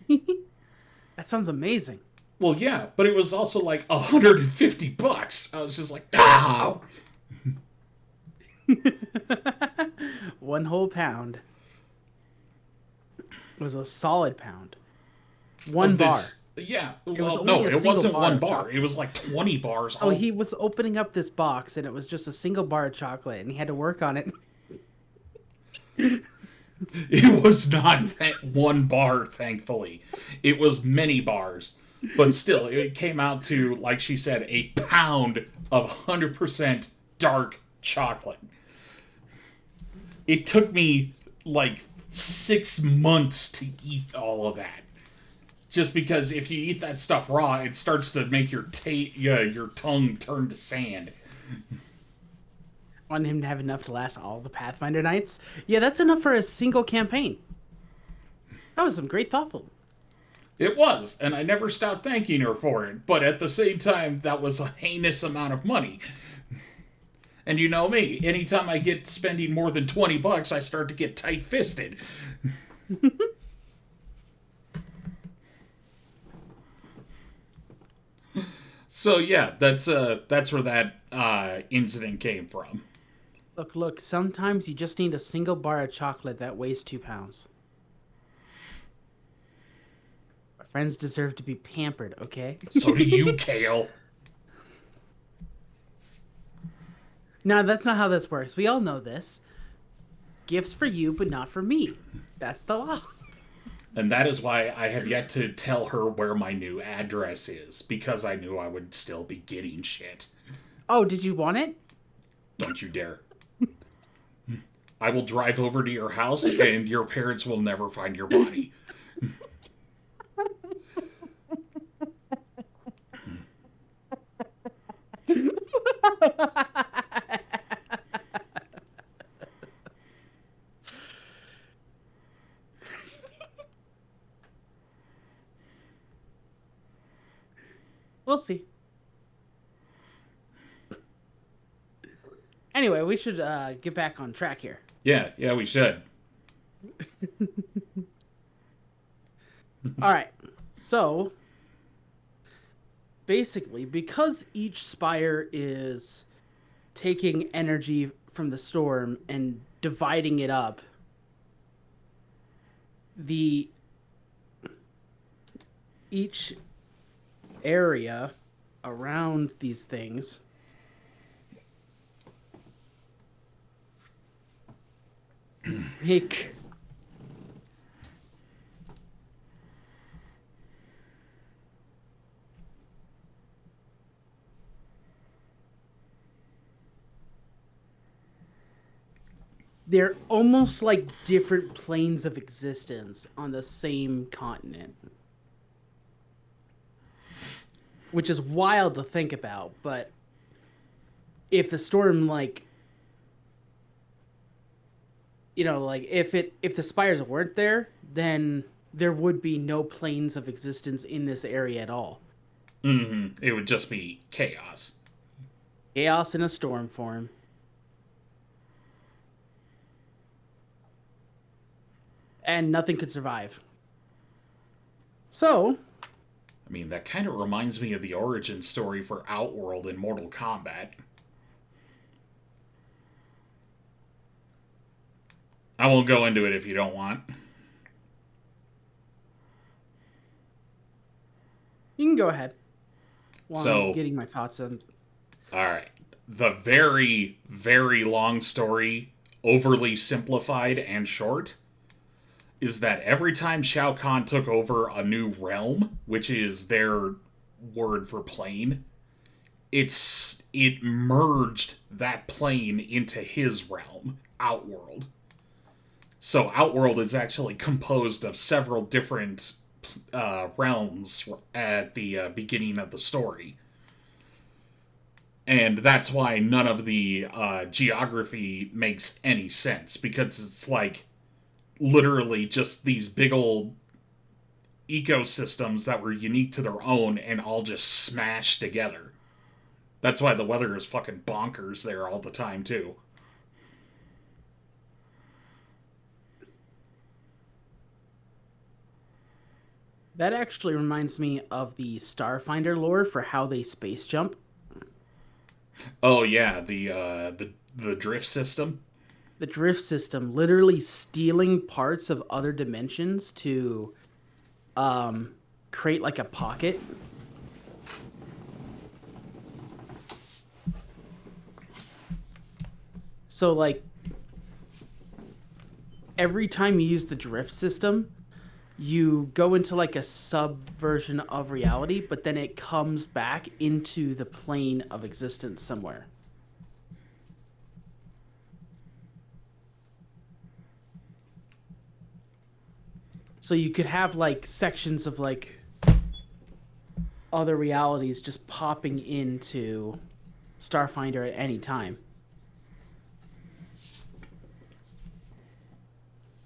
That sounds amazing.
Well, yeah, but it was also like $150. I was just like, no!
One whole pound. It was a solid pound. One bar.
Yeah,
It was
well,
only
no,
a
it
single
wasn't
bar
one
of
bar.
chocolate.
It was like 20 bars.
Oh,
All
he was opening up this box, and it was just a single bar of chocolate, and he had to work on it.
it was not that one bar, thankfully. It was many bars. But still, it came out to, like she said, a pound of 100% dark chocolate. It took me like 6 months to eat all of that. Just because if you eat that stuff raw, it starts to make your tongue turn to sand.
Want him to have enough to last all the Pathfinder nights. Yeah, that's enough for a single campaign. That was some great thoughtful.
It was, and I never stopped thanking her for it. But at the same time, that was a heinous amount of money. And you know me, anytime I get spending more than $20, I start to get tight-fisted. So yeah, that's where that incident came from.
Look, sometimes you just need a single bar of chocolate that weighs 2 pounds. Our friends deserve to be pampered, okay?
So do you, Kale.
No, that's not how this works. We all know this. Gifts for you, but not for me. That's the law.
And that is why I have yet to tell her where my new address is, because I knew I would still be getting shit.
Oh, did you want it?
Don't you dare. I will drive over to your house, and your parents will never find your body.
We'll see. Anyway, we should get back on track here.
Yeah, we should.
All right. So, basically, because each spire is taking energy from the storm and dividing it up, each area around these things make they're almost like different planes of existence on the same continent. Which is wild to think about, but if the storm if the spires weren't there, then there would be no planes of existence in this area at all.
Mm-hmm. It would just be chaos.
Chaos in a storm form. And nothing could survive. So,
I mean, that kind of reminds me of the origin story for Outworld in Mortal Kombat. I won't go into it if you don't want.
you can go ahead. While
So-
I'm getting my thoughts on.
Alright. The very, very long story, overly simplified and short, is that every time Shao Kahn took over a new realm, which is their word for plane, it merged that plane into his realm, Outworld. So Outworld is actually composed of several different realms at the beginning of the story. And that's why none of the geography makes any sense, because it's like literally just these big old ecosystems that were unique to their own and all just smashed together. That's why the weather is fucking bonkers there all the time, too.
That actually reminds me of the Starfinder lore for how they space jump.
Oh yeah, the drift system.
The drift system, literally stealing parts of other dimensions to create like a pocket. So like every time you use the drift system, you go into like a subversion of reality, but then it comes back into the plane of existence somewhere. So you could have like sections of like other realities just popping into Starfinder at any time.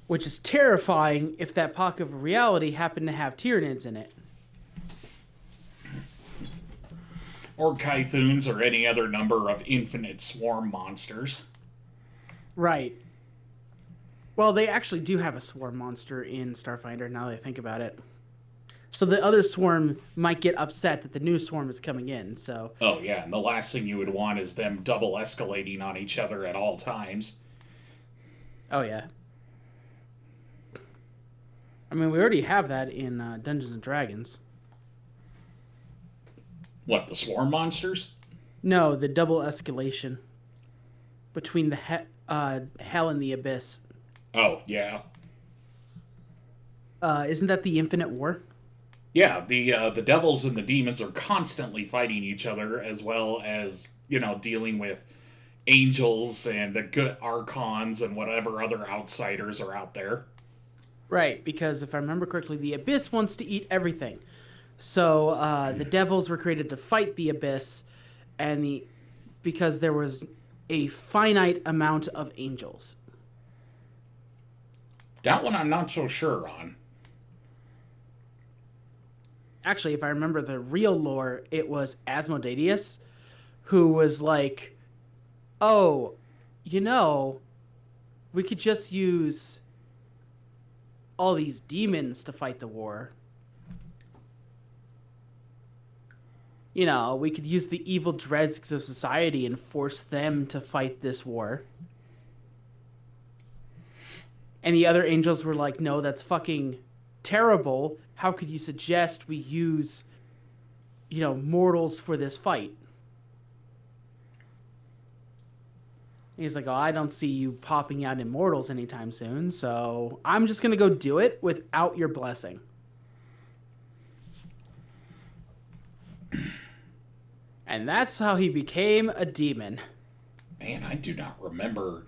Which is terrifying if that pocket of reality happened to have Tyranids in it.
Or Kythoons, or any other number of infinite swarm monsters.
Right. Well, they actually do have a swarm monster in Starfinder now that I think about it. So the other swarm might get upset that the new swarm is coming in, so...
Oh, yeah, and the last thing you would want is them double escalating on each other at all times.
Oh, yeah. I mean, we already have that in Dungeons and Dragons.
What, the swarm monsters?
No, the double escalation between the hell and the abyss.
Oh, yeah.
Isn't that the Infinite War?
Yeah, the devils and the demons are constantly fighting each other, as well as, dealing with angels and the good archons and whatever other outsiders are out there.
Right, because if I remember correctly, the abyss wants to eat everything. So the devils were created to fight the abyss, and because there was a finite amount of angels.
That one I'm not so sure on.
Actually, if I remember the real lore, it was Asmodeus, who was like, "Oh, we could just use all these demons to fight the war. We could use the evil dregs of society and force them to fight this war." And the other angels were like, "No, that's fucking terrible. How could you suggest we use, mortals for this fight?" And he's like, "Oh, I don't see you popping out immortals anytime soon, so I'm just going to go do it without your blessing." And that's how he became a demon.
Man, I do not remember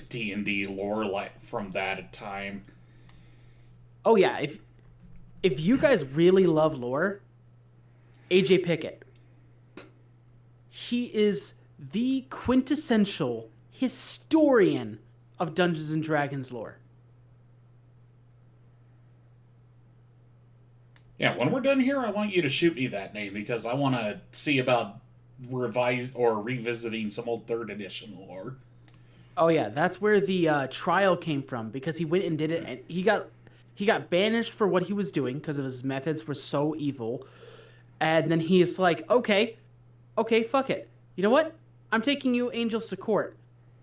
D&D lore from that time.
Oh yeah, if you guys really love lore, AJ Pickett. He is the quintessential historian of Dungeons and Dragons lore.
Yeah, when we're done here, I want you to shoot me that name because I want to see about revisiting some old 3rd edition lore.
Oh yeah, that's where the trial came from, because he went and did it, and he got banished for what he was doing because of his methods were so evil. And then he's like, okay, fuck it. You know what? I'm taking you angels to court.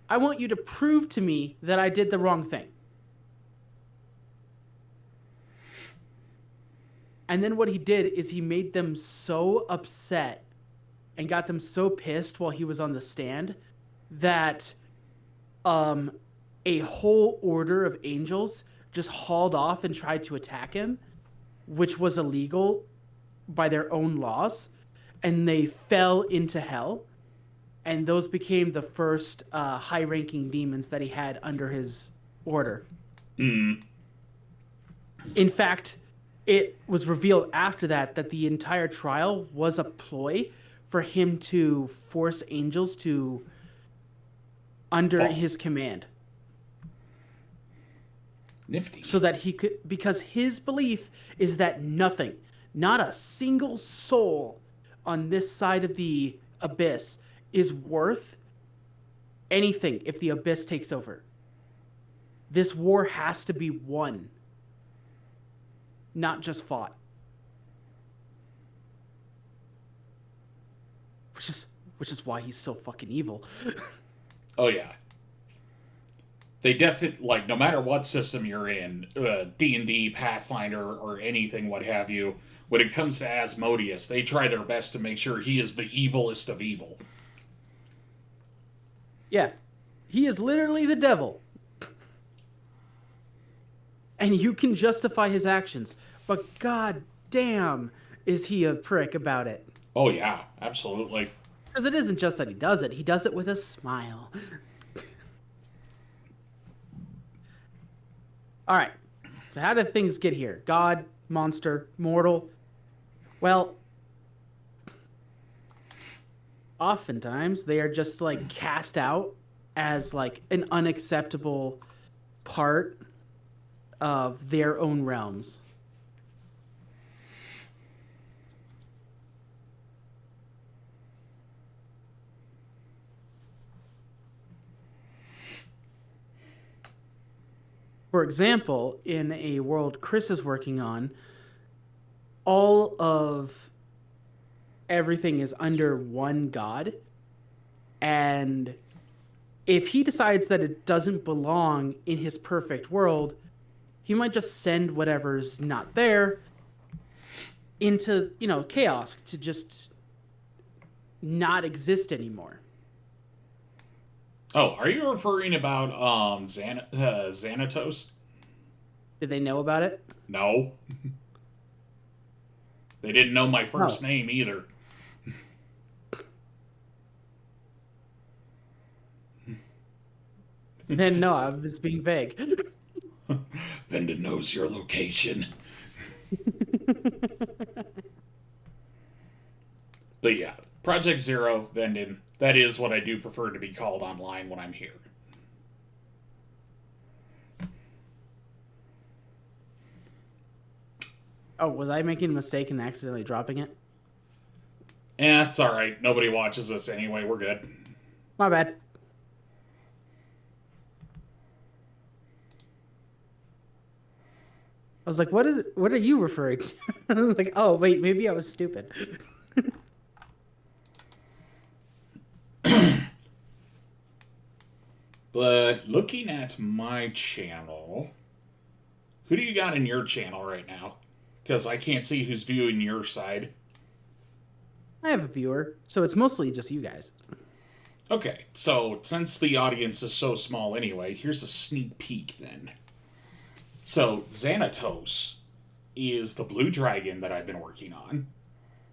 I want you to prove to me that I did the wrong thing. And then what he did is he made them so upset and got them so pissed while he was on the stand that a whole order of angels just hauled off and tried to attack him, which was illegal by their own laws, and they fell into hell, and those became the first high-ranking demons that he had under his order.
Mm.
In fact, it was revealed after that the entire trial was a ploy for him to force angels to under his command.
Nifty.
So that he could, because his belief is that nothing, not a single soul on this side of the abyss is worth anything if the abyss takes over. This war has to be won, not just fought. Which is why he's so fucking evil.
Oh, yeah. They definitely, like, no matter what system you're in, D&D, Pathfinder, or anything what have you, when it comes to Asmodeus, they try their best to make sure he is the evilest of evil.
Yeah. He is literally the devil. And you can justify his actions, but god damn is he a prick about it.
Oh, yeah, absolutely.
Because it isn't just that he does it with a smile. All right. So how did things get here? God, monster, mortal? Well, oftentimes they are just like cast out as like an unacceptable part of their own realms. For example, in a world Chris is working on, all of everything is under one god. And if he decides that it doesn't belong in his perfect world, he might just send whatever's not there into, chaos to just not exist anymore.
Oh, are you referring about Xanatos?
Did they know about it?
No. They didn't know my first
No.
name either.
Then no, I was being vague.
Venda knows your location. But yeah, Project Zero, Vendon, that is what I do prefer to be called online when I'm here.
Oh, was I making a mistake and accidentally dropping it?
It's alright. Nobody watches us anyway. We're good.
My bad. I was like, what are you referring to? I was like, oh, wait, maybe I was stupid.
But looking at my channel, who do you got in your channel right now? Because I can't see who's viewing your side.
I have a viewer, so it's mostly just you guys.
Okay, so since the audience is so small anyway, here's a sneak peek then. So, Xanatos is the blue dragon that I've been working on.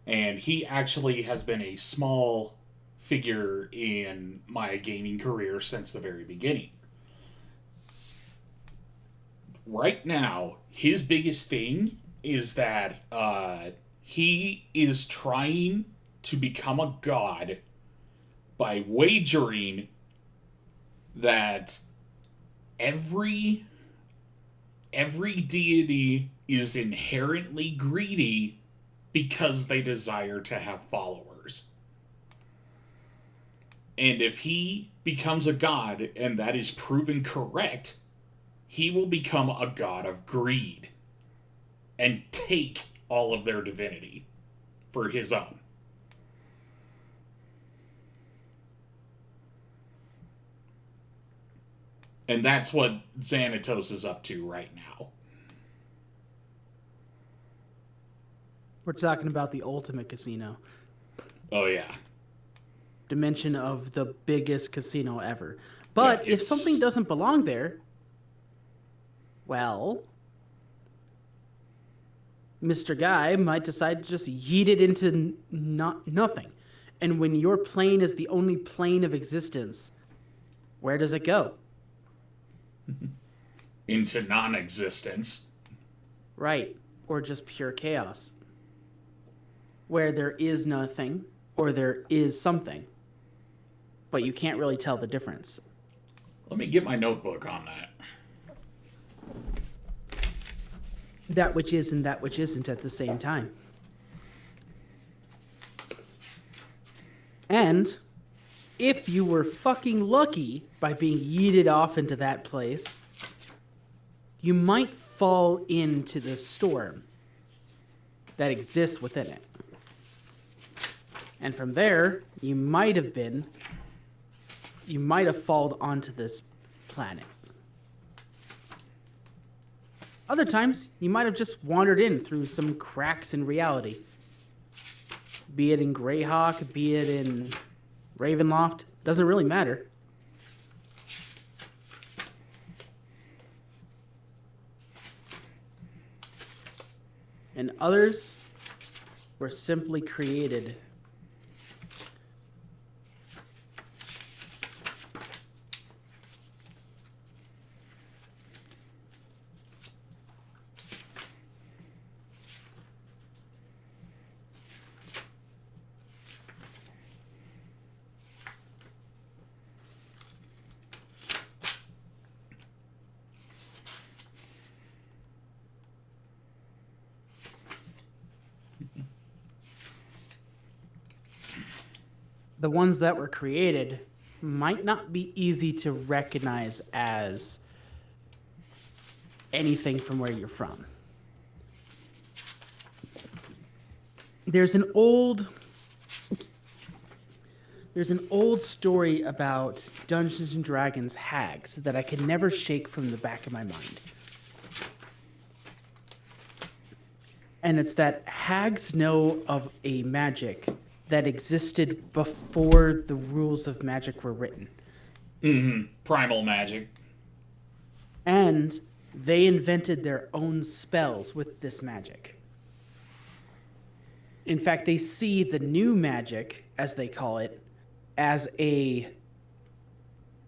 And he actually has been a small figure in my gaming career since the very beginning. Right now, his biggest thing is that he is trying to become a god by wagering that every deity is inherently greedy because they desire to have followers. And if he becomes a god and that is proven correct, he will become a god of greed and take all of their divinity for his own. And that's what Xanatos is up to right now.
We're talking about the ultimate casino.
Oh, yeah.
Dimension of the biggest casino ever. But
Yeah,
if something doesn't belong there, well, Mr. Guy might decide to just yeet it into nothing. And when your plane is the only plane of existence, where does it go?
Into non-existence.
Right. Or just pure chaos. Where there is nothing, or there is something. But you can't really tell the difference.
Let me get my notebook on that.
That which is and that which isn't at the same time. And if you were fucking lucky by being yeeted off into that place, you might fall into the storm that exists within it. And from there, you might have fallen onto this planet. Other times, you might have just wandered in through some cracks in reality. Be it in Greyhawk, be it in Ravenloft, doesn't really matter. And others were simply created the ones that were created might not be easy to recognize as anything from where you're from. There's an old story about Dungeons and Dragons hags that I could never shake from the back of my mind. And it's that hags know of a magic that existed before the rules of magic were written.
Primal magic.
And they invented their own spells with this magic. In fact, they see the new magic, as they call it, as a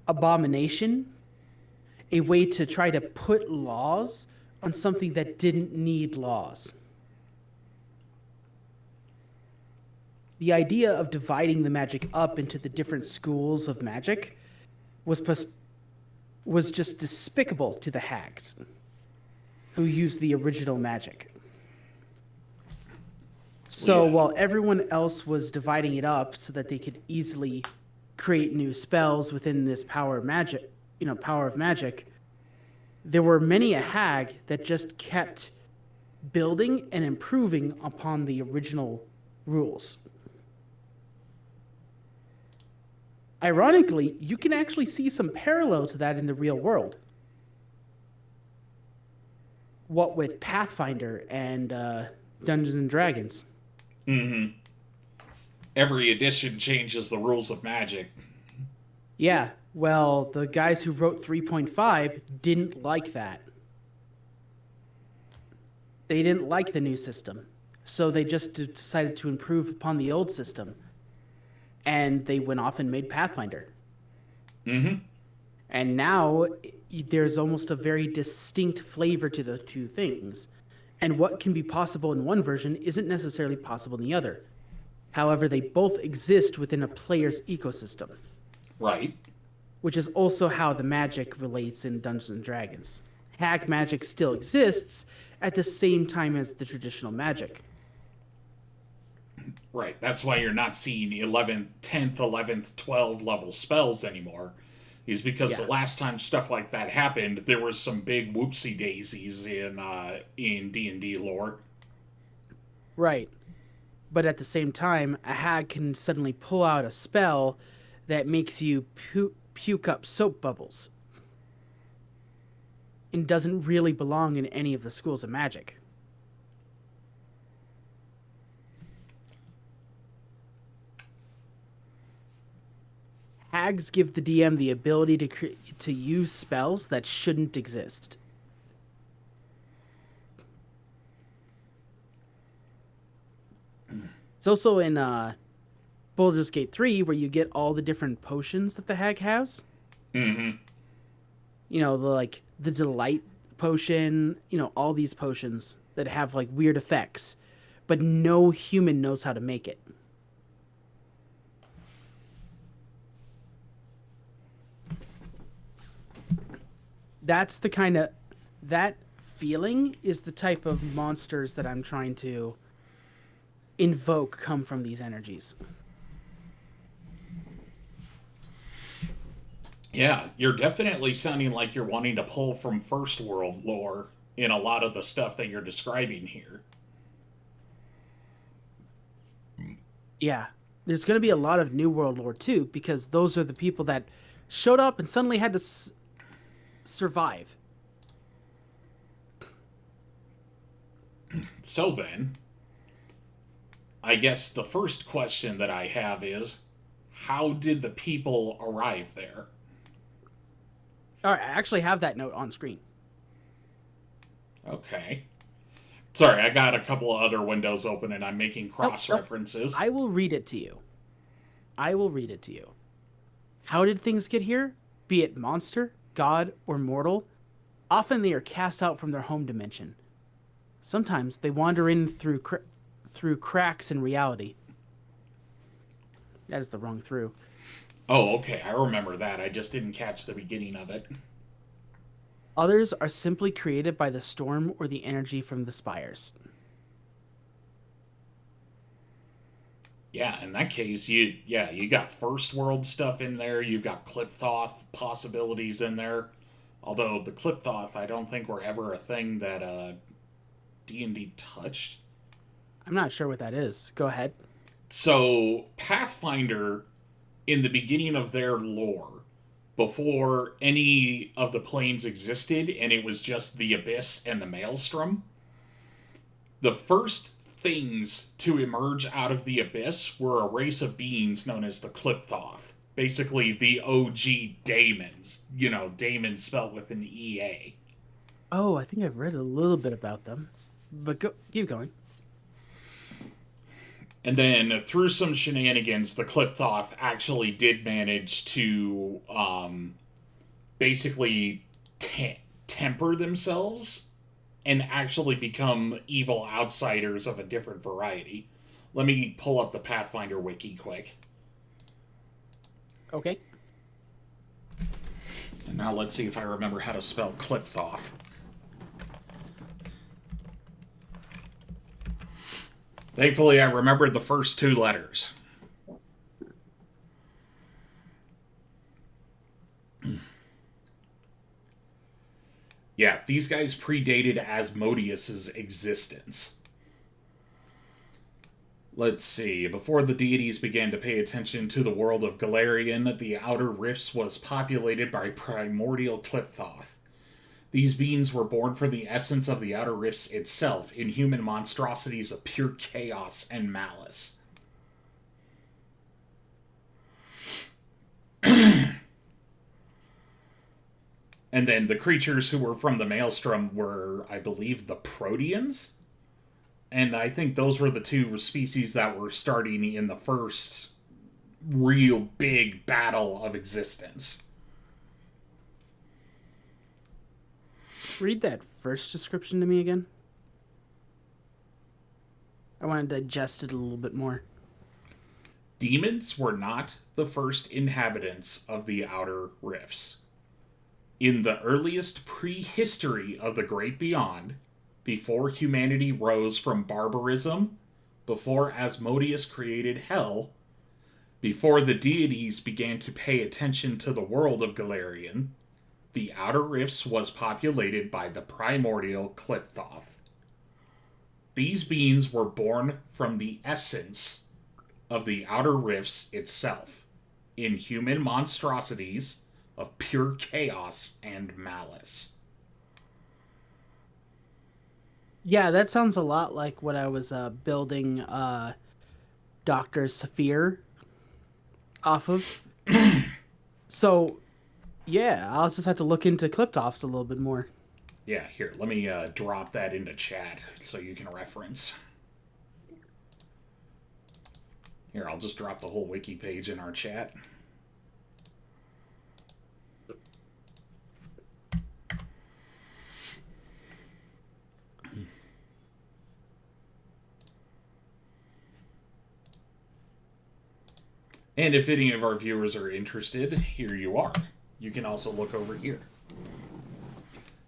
abomination, a way to try to put laws on something that didn't need laws. The idea of dividing the magic up into the different schools of magic was just despicable to the hags who used the original magic. So while everyone else was dividing it up so that they could easily create new spells within this power of magic, there were many a hag that just kept building and improving upon the original rules. Ironically, you can actually see some parallel to that in the real world. What with Pathfinder and Dungeons and Dragons.
Every edition changes the rules of magic.
Yeah, well, the guys who wrote 3.5 didn't like that. They didn't like the new system. So they just decided to improve upon the old system. And they went off and made Pathfinder. And now there's almost a very distinct flavor to the two things. And what can be possible in one version isn't necessarily possible in the other. However, they both exist within a player's ecosystem.
Right.
Which is also how the magic relates in Dungeons and Dragons. Hag magic still exists at the same time as the traditional magic.
Right. That's why you're not seeing 10th, 11th, 12 level spells anymore. Is because the last time stuff like that happened, there was some big whoopsie daisies in D&D lore.
Right. But at the same time, a hag can suddenly pull out a spell that makes you puke up soap bubbles. And doesn't really belong in any of the schools of magic. Hags give the DM the ability to use spells that shouldn't exist. It's also in Baldur's Gate 3 where you get all the different potions that the hag has. You know, the delight potion, all these potions that have like weird effects, but no human knows how to make it. That's that feeling is the type of monsters that I'm trying to invoke come from these energies.
Yeah, you're definitely sounding like you're wanting to pull from First World lore in a lot of the stuff that you're describing here.
Yeah, there's going to be a lot of New World lore too, because those are the people that showed up and suddenly had to survive.
So then, I guess the first question that I have is, how did the people arrive there?
All right, I actually have that note on screen.
Okay. Sorry, I got a couple of other windows open and I'm making
Nope,
cross
nope.
references.
I will read it to you. I will read it to you. How did things get here? Be it monster, god, or mortal, often they are cast out from their home dimension. Sometimes they wander in through cracks in reality. That is the wrong through.
Oh, okay, I remember that. I just didn't catch the beginning of it.
Others are simply created by the storm or the energy from the spires.
Yeah, in that case, you got first world stuff in there. You've got Clipthoth possibilities in there. Although the Clipthoth, I don't think were ever a thing that D&D touched.
I'm not sure what that is. Go ahead.
So Pathfinder, in the beginning of their lore, before any of the planes existed, and it was just the abyss and the maelstrom, the first things to emerge out of the abyss were a race of beings known as the Clipthoth. Basically, the OG daemons. You know, daemons spelled with an EA.
Oh, I think I've read a little bit about them. But keep going.
And then, through some shenanigans, the Clipthoth actually did manage to basically temper themselves and actually become evil outsiders of a different variety. Let me pull up the Pathfinder wiki quick.
Okay.
And now let's see if I remember how to spell Clipthoth. Thankfully, I remembered the first two letters. Yeah, these guys predated Asmodeus's existence. Let's see. Before the deities began to pay attention to the world of Galarian, the Outer Rifts was populated by primordial Clipthoth. These beings were born from the essence of the Outer Rifts itself, inhuman monstrosities of pure chaos and malice. And then the creatures who were from the Maelstrom were, I believe, the Proteans? And I think those were the two species that were starting in the first real big battle of existence.
Read that first description to me again. I want to digest it a little bit more.
Demons were not the first inhabitants of the Outer Rifts. In the earliest prehistory of the Great Beyond, before humanity rose from barbarism, before Asmodeus created Hell, before the deities began to pay attention to the world of Galarian, the Outer Rifts was populated by the primordial Clipthoth. These beings were born from the essence of the Outer Rifts itself, inhuman monstrosities of pure chaos and malice.
Yeah, that sounds a lot like what I was building Dr. Saphir off of. So, yeah, I'll just have to look into Cliptophs a little bit more.
Yeah, here, let me drop that into chat so you can reference. Here, I'll just drop the whole wiki page in our chat. And if any of our viewers are interested, here you are. You can also look over here.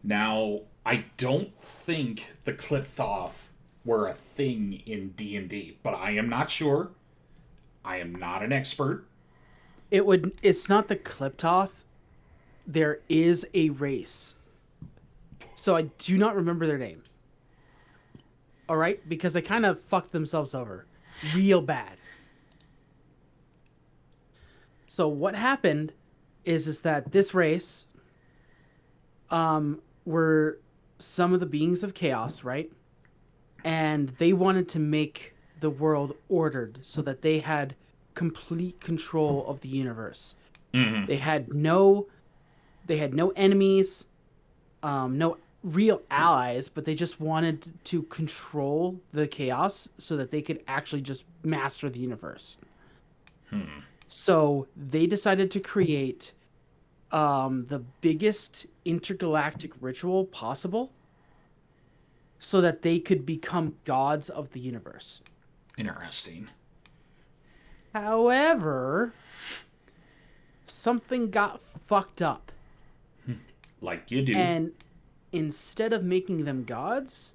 Now, I don't think the Clipthoth were a thing in D&D, but I am not sure. I am not an expert.
It's not the Cliptoph. There is a race. So I do not remember their name. All right? Because they kind of fucked themselves over real bad. So what happened is that this race were some of the beings of chaos, right? and they wanted to make the world ordered so that they had complete control of the universe.
Mm-hmm.
They had no enemies, no real allies, but they just wanted to control the chaos so that they could actually just master the universe. So they decided to create the biggest intergalactic ritual possible so that they could become gods of the universe.
Interesting.
However, something got fucked up.
Like you do.
And instead of making them gods,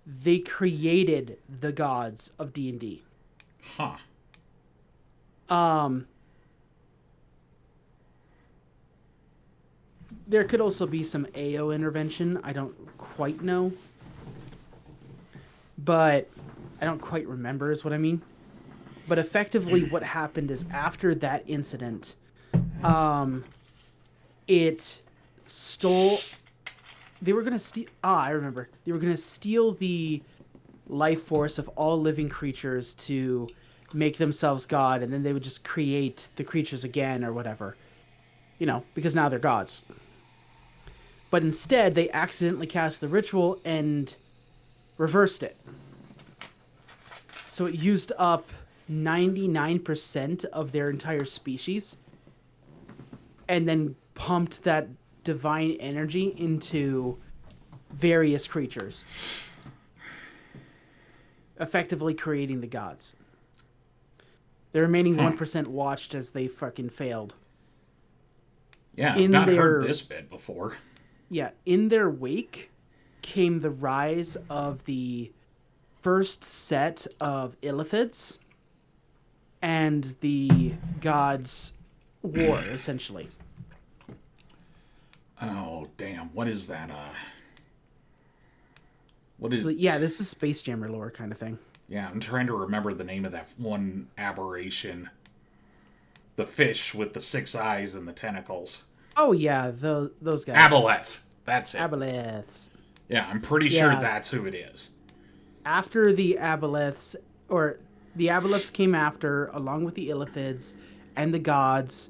they created the gods of D&D.
Huh.
There could also be some AO intervention. I don't quite know. But I don't quite remember is what I mean. But effectively what happened is after that incident, it stole... They were going to steal... I remember. They were going to steal the life force of all living creatures to make themselves god, and then they would just create the creatures again or whatever. You know, because now they're gods. But instead, they accidentally cast the ritual and reversed it. So it used up 99% of their entire species and then pumped that divine energy into various creatures, effectively creating the gods. The remaining 1% watched as they fucking failed.
Yeah, I've not heard this bit before.
Yeah, in their wake came the rise of the first set of illithids and the gods' war, essentially.
Oh, damn. What is that? What is...
So, yeah, this is Space Jammer lore kind of thing.
Yeah, I'm trying to remember the name of that one aberration. The fish with the 6 eyes and the tentacles.
Oh, yeah, those guys.
Aboleth. That's it.
Aboleths.
Yeah, I'm pretty sure that's who it is.
After the Aboleths, or the Aboleths came after, along with the illithids and the gods,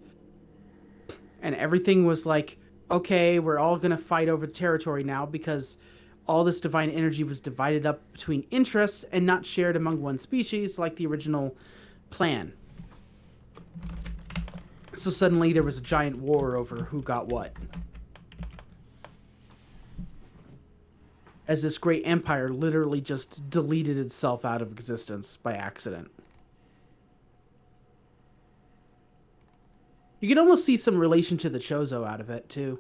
and everything was like, okay, we're all going to fight over territory now because all this divine energy was divided up between interests and not shared among one species like the original plan. So suddenly there was a giant war over who got what. As this great empire literally just deleted itself out of existence by accident. You can almost see some relation to the Chozo out of it, too.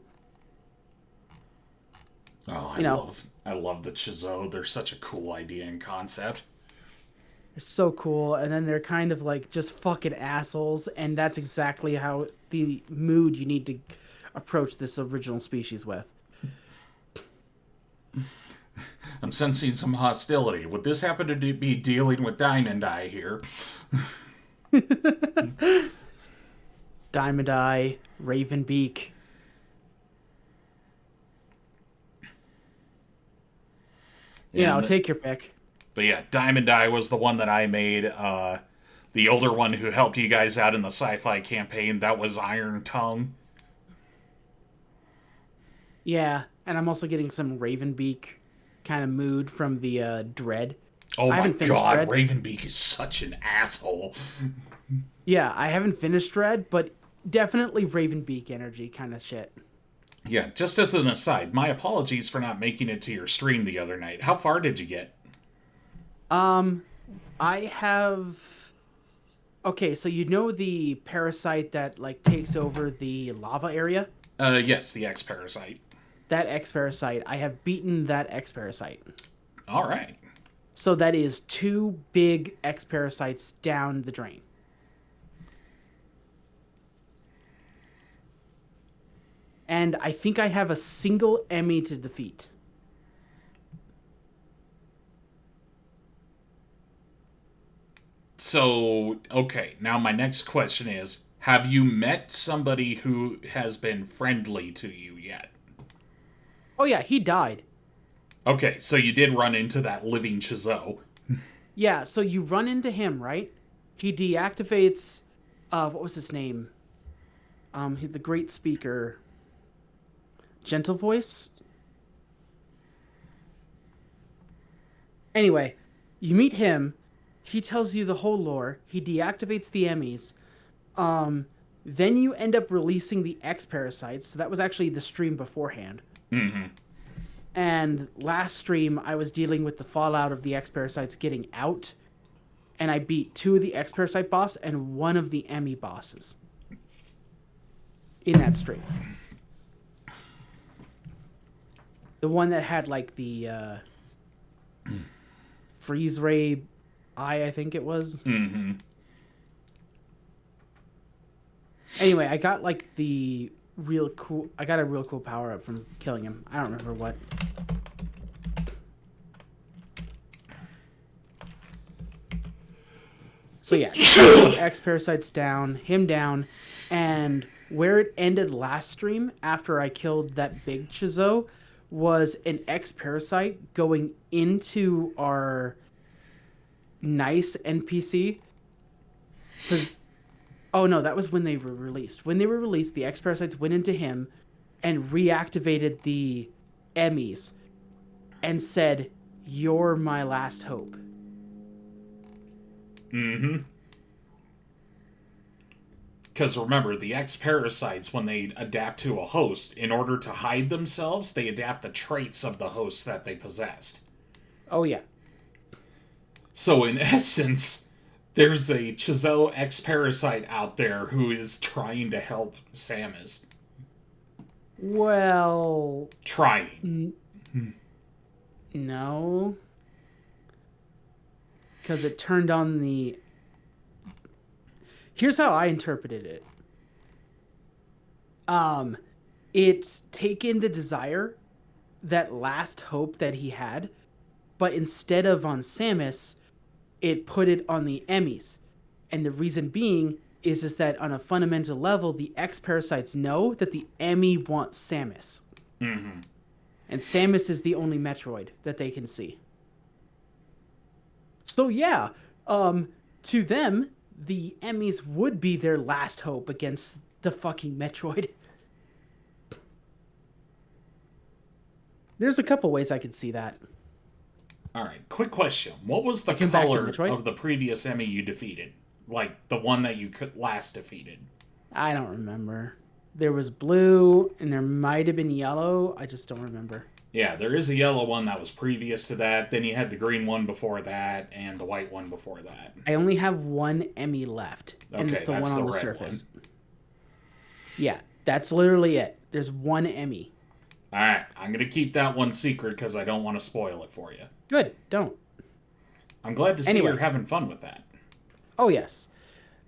Oh, I love the Chizo. They're such a cool idea and concept.
They're so cool, and then they're kind of like just fucking assholes, and that's exactly how the mood you need to approach this original species with.
I'm sensing some hostility. Would this happen to be dealing with Diamond Eye here?
Diamond Eye, Ravenbeak. Take your pick.
But yeah, Diamond Eye was the one that I made. The older one who helped you guys out in the sci-fi campaign, that was Iron Tongue.
Yeah, and I'm also getting some Ravenbeak kind of mood from the Dread.
Oh my god, Dread. Ravenbeak is such an asshole.
Yeah, I haven't finished Dread, but definitely Ravenbeak energy kind of shit.
Yeah, just as an aside, my apologies for not making it to your stream the other night. How far did you get?
I have... Okay, so you know the parasite that, like, takes over the lava area?
Yes, the X-Parasite.
That X-Parasite. I have beaten that X-Parasite.
Alright.
So that is 2 big X-Parasites down the drain. And I think I have a single Emmy to defeat.
So, okay, now my next question is, have you met somebody who has been friendly to you yet?
Oh yeah, he died.
Okay, so you did run into that living Chizou.
Yeah, so you run into him, right? He deactivates what was his name? The great speaker, Gentle Voice. Anyway, you meet him. He tells you the whole lore. He deactivates the Emmys. Um, then you end up releasing the X parasites. So that was actually the stream beforehand.
Mm-hmm.
And last stream, I was dealing with the fallout of the X parasites getting out, and I beat 2 of the X parasite boss and 1 of the Emmy bosses in that stream. The one that had like the freeze ray eye, I think it was.
Mm-hmm.
Anyway, I got like the real cool. I got a real cool power up from killing him. I don't remember what. So yeah, X parasites down, him down, and where it ended last stream after I killed that big Chizou was an X parasite going into our nice NPC. Oh no, that was when they were released. When they were released, the X parasites went into him and reactivated the Emmys and said, "You're my last hope."
Mm-hmm. Because remember, the X-Parasites, when they adapt to a host, in order to hide themselves, they adapt the traits of the host that they possessed.
Oh, yeah.
So, in essence, there's a Chizou X-Parasite out there who is trying to help Samus.
Well...
Trying.
No. Because it turned on the... Here's how I interpreted it. It's taken the desire, that last hope that he had, but instead of on Samus, it put it on the Emmys. And the reason being is that on a fundamental level, the X-Parasites know that the Emmy wants Samus.
Mm-hmm.
And Samus is the only Metroid that they can see. So yeah, to them, the Emmys would be their last hope against the fucking Metroid. There's a couple ways I could see that.
Alright, quick question. What was the color of the previous Emmy you defeated? Like, the one that you last defeated?
I don't remember. There was blue, and there might have been yellow. I just don't remember.
Yeah, there is a yellow one that was previous to that. Then you had the green one before that, and the white one before that.
I only have one Emmy left, and it's the one on the surface. One. Yeah, that's literally it. There's one Emmy.
Alright, I'm going to keep that one secret because I don't want to spoil it for you.
Good, don't.
I'm glad to see you're having fun with that.
Oh, yes.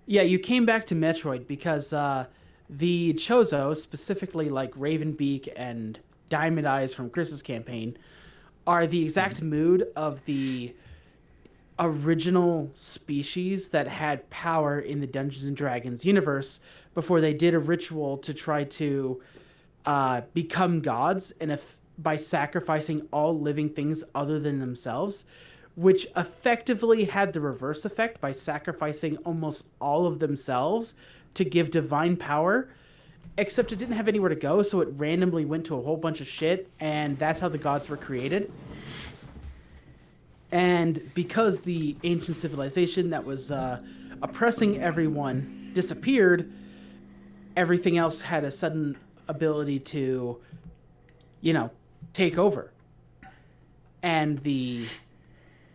Yeah, you came back to Metroid because the Chozo, specifically like Ravenbeak and Diamond Eyes from Chris's campaign, are the exact mood of the original species that had power in the Dungeons and Dragons universe before they did a ritual to try to become gods, and by sacrificing all living things other than themselves, which effectively had the reverse effect by sacrificing almost all of themselves to give divine power, except it didn't have anywhere to go, so it randomly went to a whole bunch of shit, and that's how the gods were created. And because the ancient civilization that was oppressing everyone disappeared, everything else had a sudden ability to, take over. And the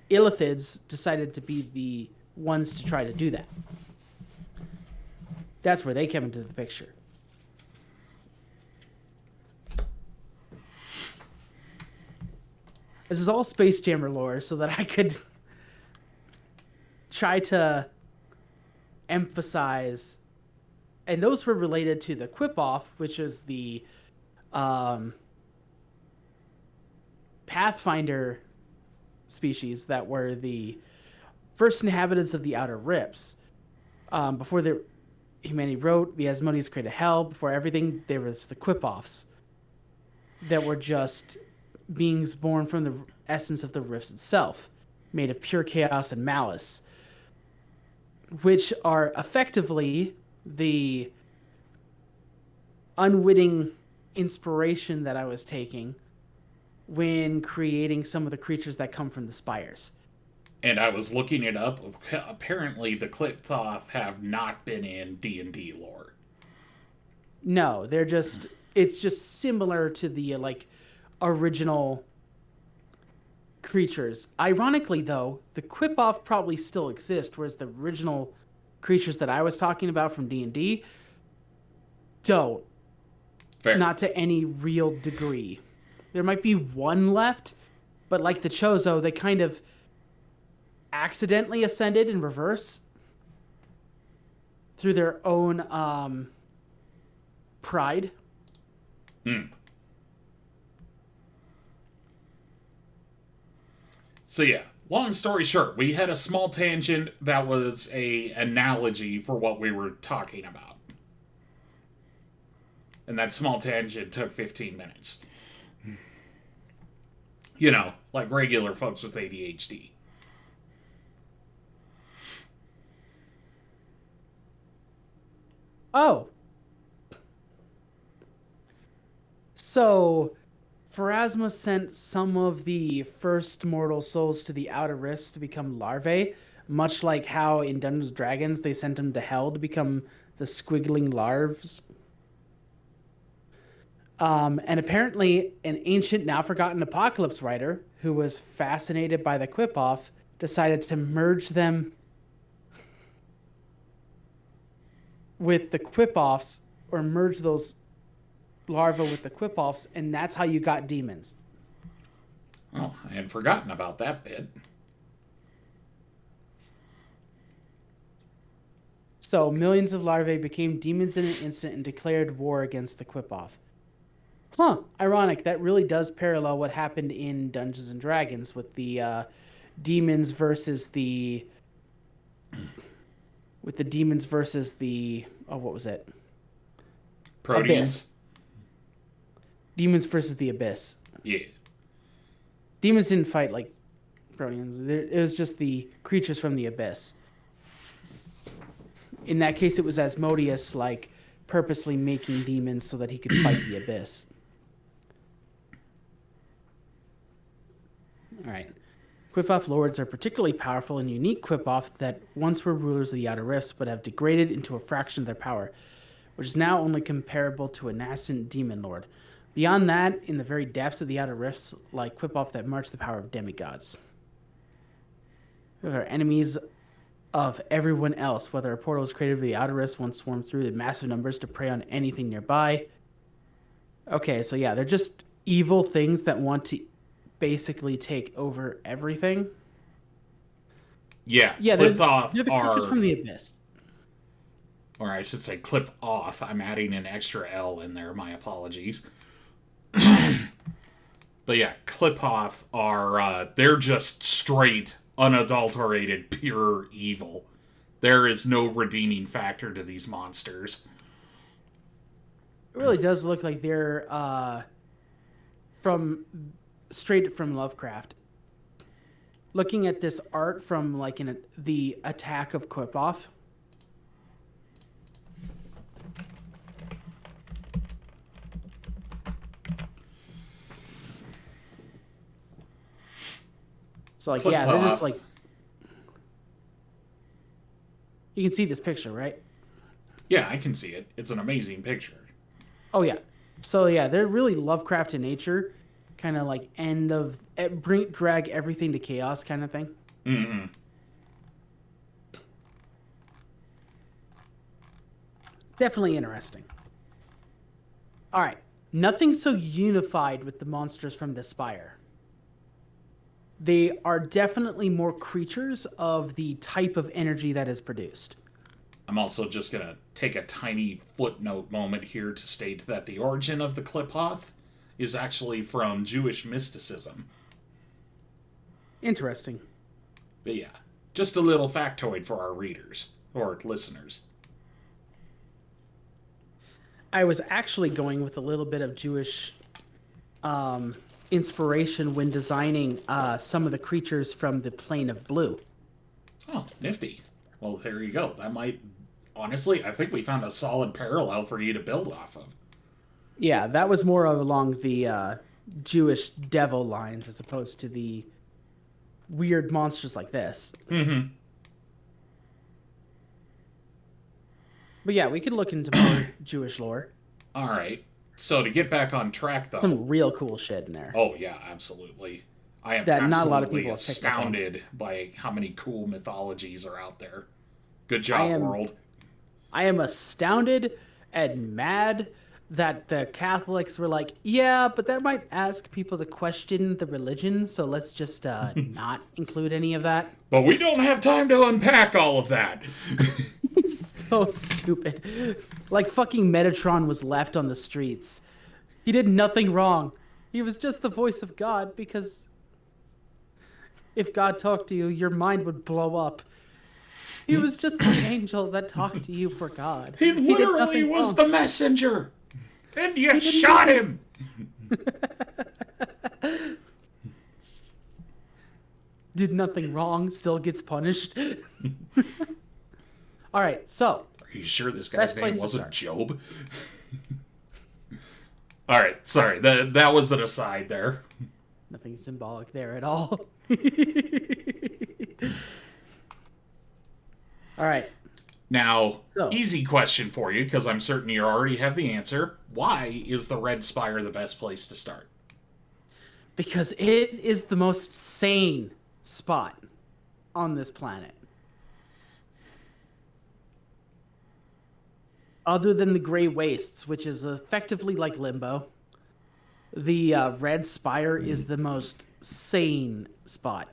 Illithids decided to be the ones to try to do that. That's where they came into the picture. This is all Space Jammer lore so that I could try to emphasize, and those were related to the Quip-Off, which is the Pathfinder species that were the first inhabitants of the Outer Rips. Before humanity wrote, the Asmodeus created hell. Before everything, there was the Quip-Offs that were just beings born from the essence of the rifts itself, made of pure chaos and malice, which are effectively the unwitting inspiration that I was taking when creating some of the creatures that come from the spires.
And I was looking it up. Apparently, the Kliptoth have not been in D&D lore.
No, they're just it's just similar to the original creatures. Ironically though, the Quipoff probably still exist, whereas the original creatures that I was talking about from D&D don't.
Fair.
Not to any real degree. There might be one left, but like the Chozo, they kind of accidentally ascended in reverse through their own pride.
So yeah, long story short, we had a small tangent that was a analogy for what we were talking about. And that small tangent took 15 minutes. You know, like regular folks with ADHD.
Oh. So, Pharasma sent some of the first mortal souls to the outer rifts to become larvae, much like how in Dungeons and Dragons they sent them to hell to become the squiggling larves. And apparently, an ancient, now forgotten apocalypse writer who was fascinated by the Quipoff decided to merge them with the Quipoffs, or merge those larvae with the Quipoffs, and that's how you got demons.
Oh, I had forgotten about that bit.
So millions of larvae became demons in an instant and declared war against the Quipoff. Huh, ironic. That really does parallel what happened in Dungeons and Dragons with the demons versus the... With the demons versus the... Oh, what was it?
Proteans?
Demons versus the Abyss.
Yeah.
Demons didn't fight like Proteans. It was just the creatures from the Abyss. In that case, it was Asmodeus, like, purposely making demons so that he could fight the Abyss. All right. Quipoff lords are particularly powerful and unique Quipoff that once were rulers of the Outer Rifts but have degraded into a fraction of their power, which is now only comparable to a nascent demon lord. Beyond that, in the very depths of the Outer Rifts, like Quipoff that march the power of demigods. They are enemies of everyone else, whether a portal is created for the Outer Rifts once swarmed through in massive numbers to prey on anything nearby. Okay, so yeah, they're just evil things that want to basically take over everything.
Yeah,
they're the creatures from the Abyss.
Or I should say clip off. I'm adding an extra L in there, my apologies. But yeah, clip off are, they're just straight, unadulterated, pure evil. There is no redeeming factor to these monsters.
It really does look like they're straight from Lovecraft. Looking at this art from like the Attack of Quipoff. So like, yeah, they're just like, you can see this picture, right?
Yeah, I can see it. It's an amazing picture.
Oh yeah. So yeah, they're really Lovecraft in nature, kind of like drag everything to chaos kind of thing.
Mm-hmm.
Definitely interesting. All right, nothing so unified with the monsters from the Spire. They are definitely more creatures of the type of energy that is produced.
I'm also just going to take a tiny footnote moment here to state that the origin of the Qliphoth is actually from Jewish mysticism.
Interesting.
But yeah, just a little factoid for our readers, or listeners.
I was actually going with a little bit of Jewish inspiration when designing some of the creatures from the plane of blue.
Oh, nifty. Well, there you go. That might. Honestly, I think we found a solid parallel for you to build off of.
Yeah, that was more along the Jewish devil lines as opposed to the weird monsters like this.
Mm-hmm.
But yeah, we could look into more Jewish lore.
All right. So to get back on track, though.
Some real cool shit in there.
Oh yeah, absolutely. I am
That not a lot of
absolutely
people have picked up on.
astounded by how many cool mythologies are out there. Good job, world.
I am astounded and mad that the Catholics were like, yeah, but that might ask people to question the religion, so let's just not include any of that.
But we don't have time to unpack all of that.
So stupid. Like fucking Metatron was left on the streets. He did nothing wrong. He was just the voice of God because if God talked to you, your mind would blow up. He was just the angel that talked to you for God.
He literally was the messenger. And you shot him.
Did nothing wrong, still gets punished. All right, so.
Are you sure this guy's name wasn't Job? All right, sorry. That was an aside there.
Nothing symbolic there at all. All right.
Now, easy question for you, because I'm certain you already have the answer. Why is the Red Spire the best place to start?
Because it is the most sane spot on this planet. Other than the Gray Wastes, which is effectively like Limbo, the Red Spire is the most sane spot.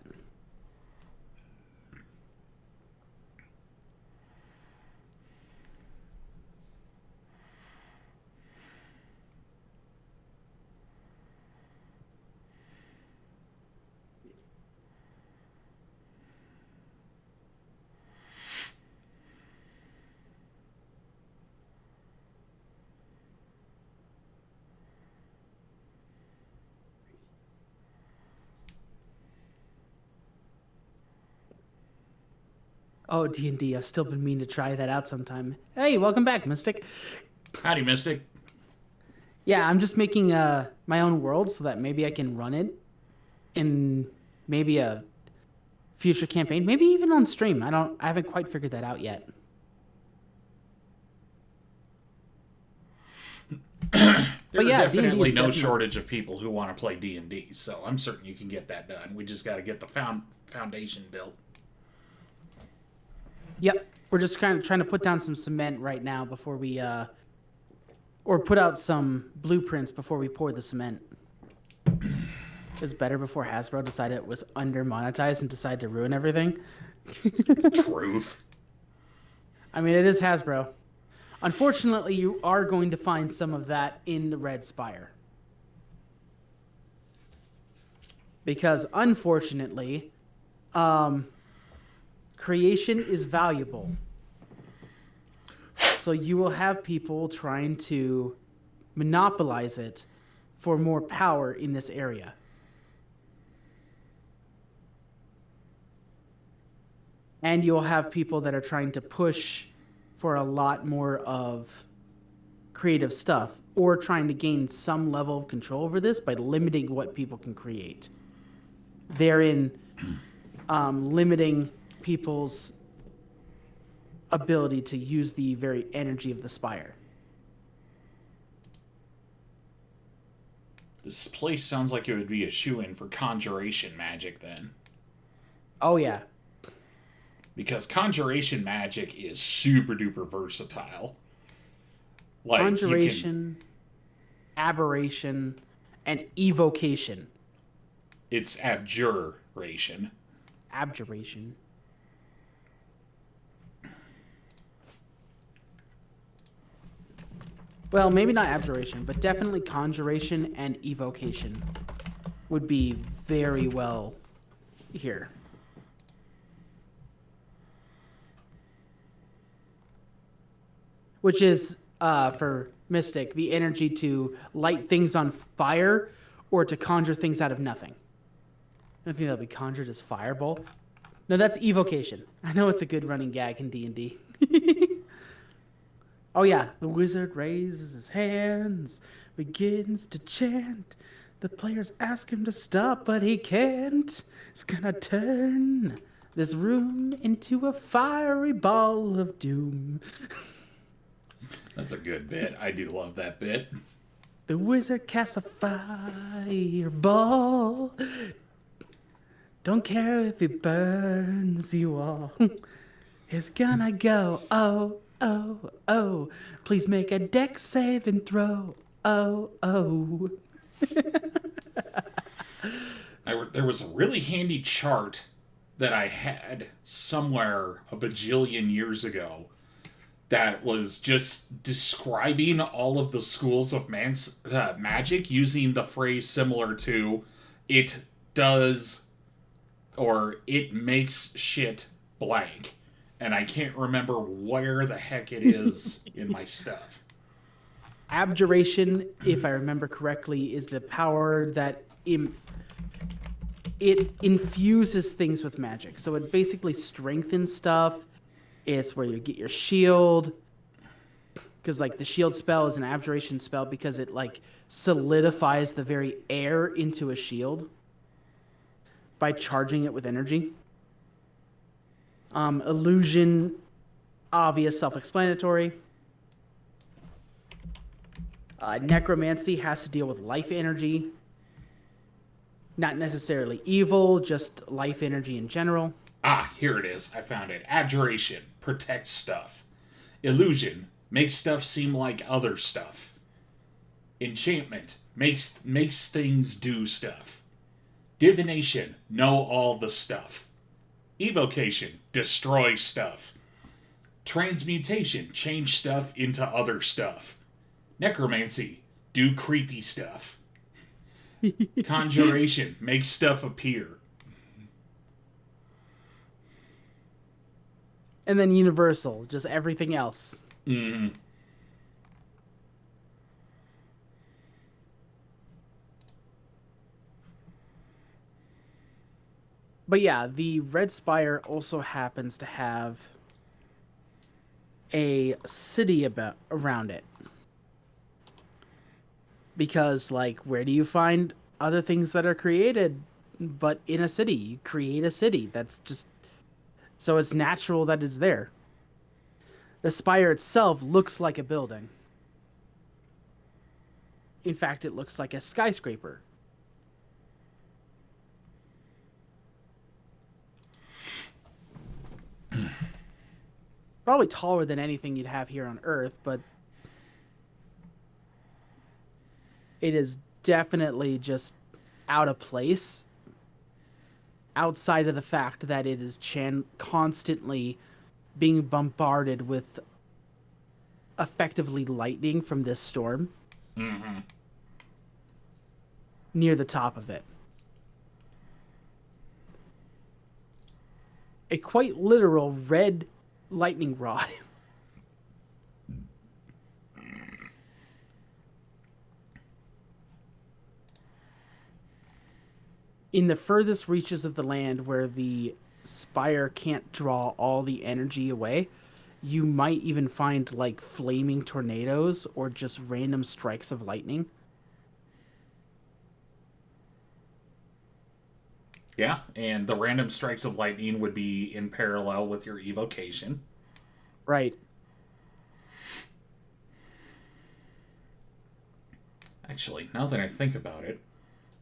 Oh, D&D. I've still been meaning to try that out sometime. Hey, welcome back, Mystic.
Howdy, Mystic.
Yeah, I'm just making my own world so that maybe I can run it in maybe a future campaign, maybe even on stream. I haven't quite figured that out yet.
There are definitely no shortage of people who want to play D&D, so I'm certain you can get that done. We just got to get the foundation built.
Yep, we're just kind of trying to put down some cement right now before we, or put out some blueprints before we pour the cement. It was better before Hasbro decided it was under-monetized and decided to ruin everything.
Truth.
I mean, it is Hasbro. Unfortunately, you are going to find some of that in the Red Spire. Because, unfortunately, creation is valuable. So you will have people trying to monopolize it for more power in this area. And you'll have people that are trying to push for a lot more of creative stuff, or trying to gain some level of control over this by limiting what people can create. Therein, limiting people's ability to use the very energy of the spire.
This place sounds like it would be a shoo-in for conjuration magic, then.
Oh, yeah.
Because conjuration magic is super-duper versatile. Like,
conjuration, aberration, and evocation.
It's abjuration.
Abjuration. Well, maybe not abjuration, but definitely conjuration and evocation would be very well here. Which is, for Mystic, the energy to light things on fire or to conjure things out of nothing. I don't think that'll be conjured as fireball. No, that's evocation. I know it's a good running gag in D&D. Oh yeah, the wizard raises his hands, begins to chant. The players ask him to stop, but he can't. It's gonna turn this room into a fiery ball of doom.
That's a good bit. I do love that bit.
The wizard casts a fireball. Don't care if it burns you all. It's gonna go, oh, oh, oh. Please make a dex save and throw, oh, oh.
There was a really handy chart that I had somewhere a bajillion years ago that was just describing all of the schools of magic using the phrase similar to it does or it makes shit blank. And I can't remember where the heck it is in my stuff.
Abjuration, if I remember correctly, is the power that it infuses things with magic. So it basically strengthens stuff. It's where you get your shield. Because like the shield spell is an abjuration spell because it like solidifies the very air into a shield by charging it with energy. Illusion, obvious, self-explanatory. Necromancy has to deal with life energy. Not necessarily evil, just life energy in general.
Ah, here it is. I found it. Abjuration protects stuff. Illusion makes stuff seem like other stuff. Enchantment makes things do stuff. Divination know all the stuff. Evocation destroy stuff. Transmutation change stuff into other stuff. Necromancy do creepy stuff. Conjuration makes stuff appear.
And then universal, just everything else.
Mm-hmm.
But yeah, the Red Spire also happens to have a city around it. Because, like, where do you find other things that are created but in a city? You create a city. That's just... So it's natural that it's there. The spire itself looks like a building. In fact, it looks like a skyscraper. Probably taller than anything you'd have here on Earth, but it is definitely just out of place outside of the fact that it is constantly being bombarded with effectively lightning from this storm near the top of it. A quite literal red lightning rod. In the furthest reaches of the land where the spire can't draw all the energy away, you might even find like flaming tornadoes or just random strikes of lightning.
Yeah, and the random strikes of lightning would be in parallel with your evocation.
Right.
Actually, now that I think about it,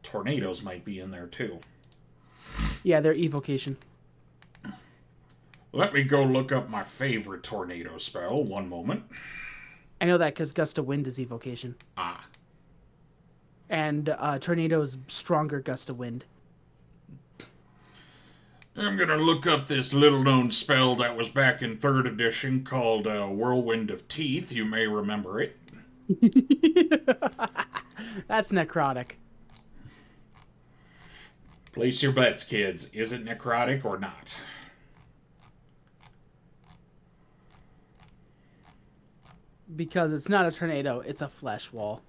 tornadoes might be in there too.
Yeah, they're evocation.
Let me go look up my favorite tornado spell. One moment.
I know that because gust of wind is evocation.
Ah.
And tornadoes stronger gust of wind.
I'm gonna look up this little-known spell that was back in 3rd edition called Whirlwind of Teeth. You may remember it.
That's necrotic.
Place your bets, kids. Is it necrotic or not?
Because it's not a tornado, it's a flesh wall.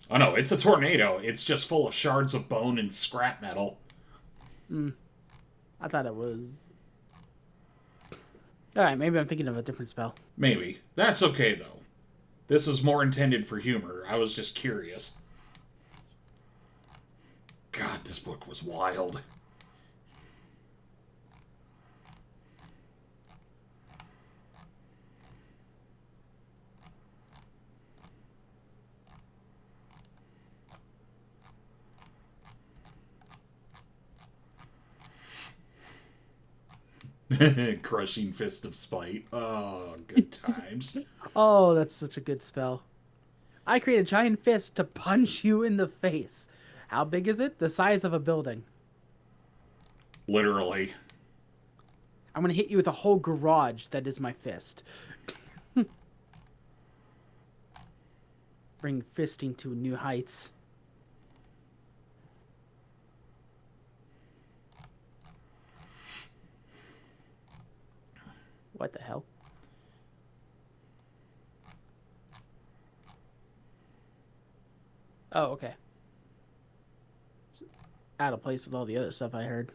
Oh no, it's a tornado. It's just full of shards of bone and scrap metal.
I thought it was. All right, maybe I'm thinking of a different spell.
Maybe. That's okay, though. This is more intended for humor. I was just curious. God, this book was wild. Crushing Fist of Spite. Oh, good times.
Oh, that's such a good spell. I create a giant fist to punch you in the face. How big is it? The size of a building.
Literally.
I'm gonna hit you with a whole garage that is my fist. Bring fisting to new heights. What the hell? Oh, okay. Out of place with all the other stuff I heard.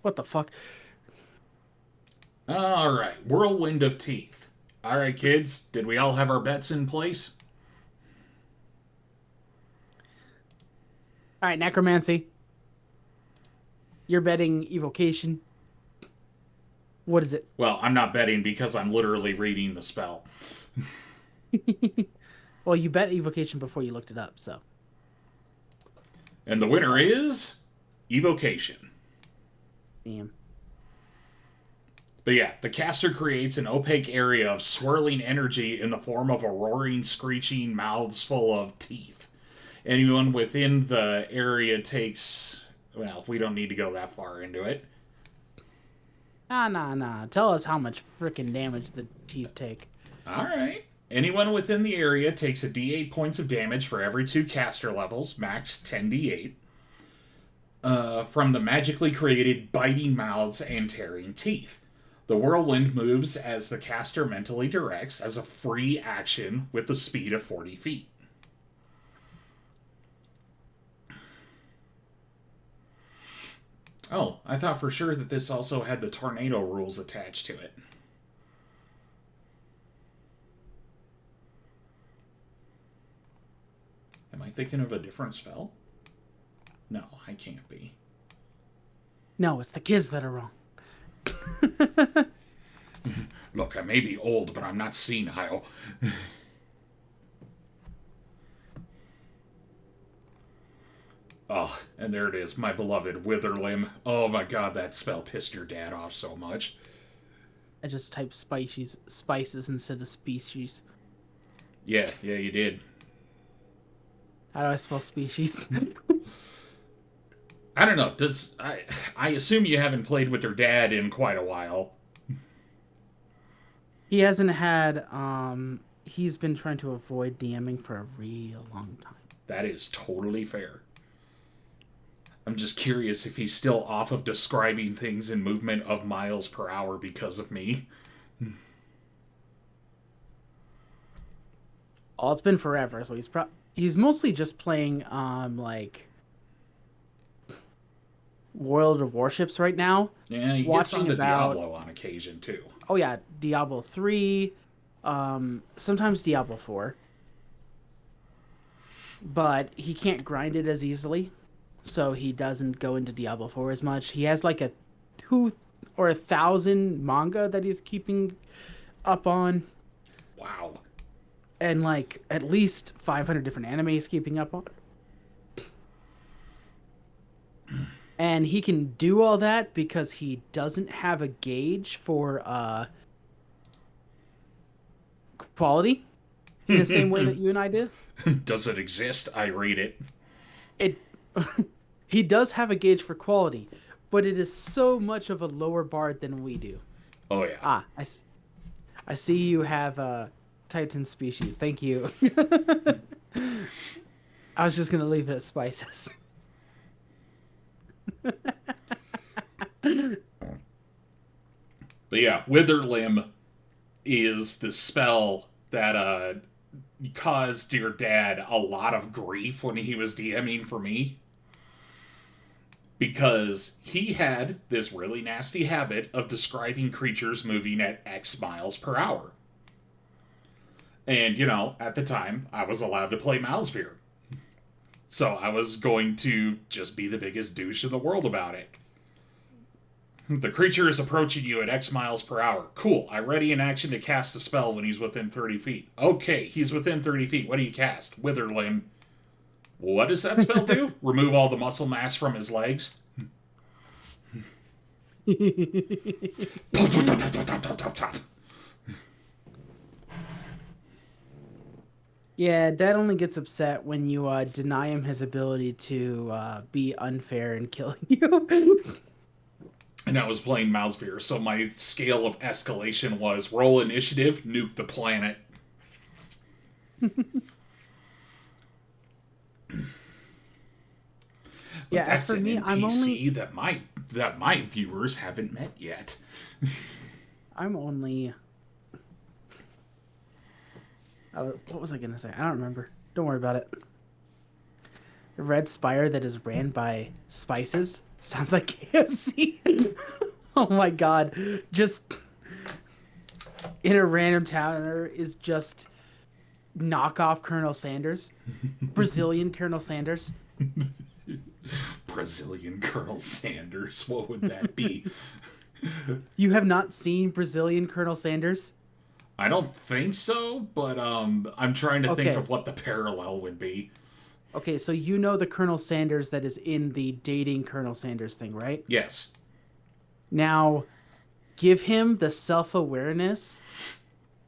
What the fuck?
Alright, Whirlwind of Teeth. Alright, kids, did we all have our bets in place?
Alright, necromancy. You're betting evocation. What is it?
Well, I'm not betting because I'm literally reading the spell.
Well, you bet evocation before you looked it up, so.
And the winner is Evocation.
Damn.
But yeah, the caster creates an opaque area of swirling energy in the form of a roaring, screeching mouths full of teeth. Anyone within the area takes... Well, we don't need to go that far into it.
Nah. Tell us how much freaking damage the teeth take.
Alright. Anyone within the area takes a d8 points of damage for every 2 caster levels, max 10d8, from the magically created biting mouths and tearing teeth. The whirlwind moves as the caster mentally directs as a free action with the speed of 40 feet. Oh, I thought for sure that this also had the tornado rules attached to it. Am I thinking of a different spell? No, I can't be.
No, it's the kids that are wrong.
Look, I may be old, but I'm not senile. Oh, and there it is, my beloved Witherlimb. Oh my god, that spell pissed your dad off so much.
I just typed spices instead of species.
Yeah, you did.
How do I spell species?
I don't know, I assume you haven't played with your dad in quite a while.
He hasn't had, he's been trying to avoid DMing for a real long time.
That is totally fair. I'm just curious if he's still off of describing things in movement of miles per hour because of me.
Oh, it's been forever, so he's mostly just playing, like, World of Warships right now.
Yeah, he gets onto Diablo on occasion, too.
Oh, yeah, Diablo 3, sometimes Diablo 4. But he can't grind it as easily, so he doesn't go into Diablo 4 as much. He has, like, 2,000 or 1,000 manga that he's keeping up on.
Wow.
And, like, at least 500 different animes keeping up on. And he can do all that because he doesn't have a gauge for quality in the same way that you and I do.
Does it exist? I read it.
He does have a gauge for quality, but it is so much of a lower bar than we do.
Oh, yeah.
I see you have Titan species. Thank you. I was just going to leave it at spices.
But yeah, Witherlimb is the spell that caused your dad a lot of grief when he was DMing for me. Because he had this really nasty habit of describing creatures moving at X miles per hour. And, at the time, I was allowed to play Malsphere. So I was going to just be the biggest douche in the world about it. The creature is approaching you at X miles per hour. Cool, I ready in action to cast a spell when he's within 30 feet. Okay, he's within 30 feet. What do you cast? Wither Limb. What does that spell do? Remove all the muscle mass from his legs.
Yeah, Dad only gets upset when you deny him his ability to be unfair in killing you.
And I was playing Malsphere, so my scale of escalation was roll initiative, nuke the planet.
Yeah, as for me, I'm only
that my viewers haven't met yet.
I'm only. What was I gonna say? I don't remember. Don't worry about it. The red spire that is ran by spices sounds like KFC. Oh my god! Just in a random town, there is just knockoff Colonel Sanders, Brazilian Colonel Sanders.
Brazilian Colonel Sanders. What would that be?
You have not seen Brazilian Colonel Sanders?
I don't think so, but I'm trying to think
Okay.
of what the parallel would be.
Okay, so you know the Colonel Sanders that is in the dating Colonel Sanders thing, right?
Yes.
Now, give him the self-awareness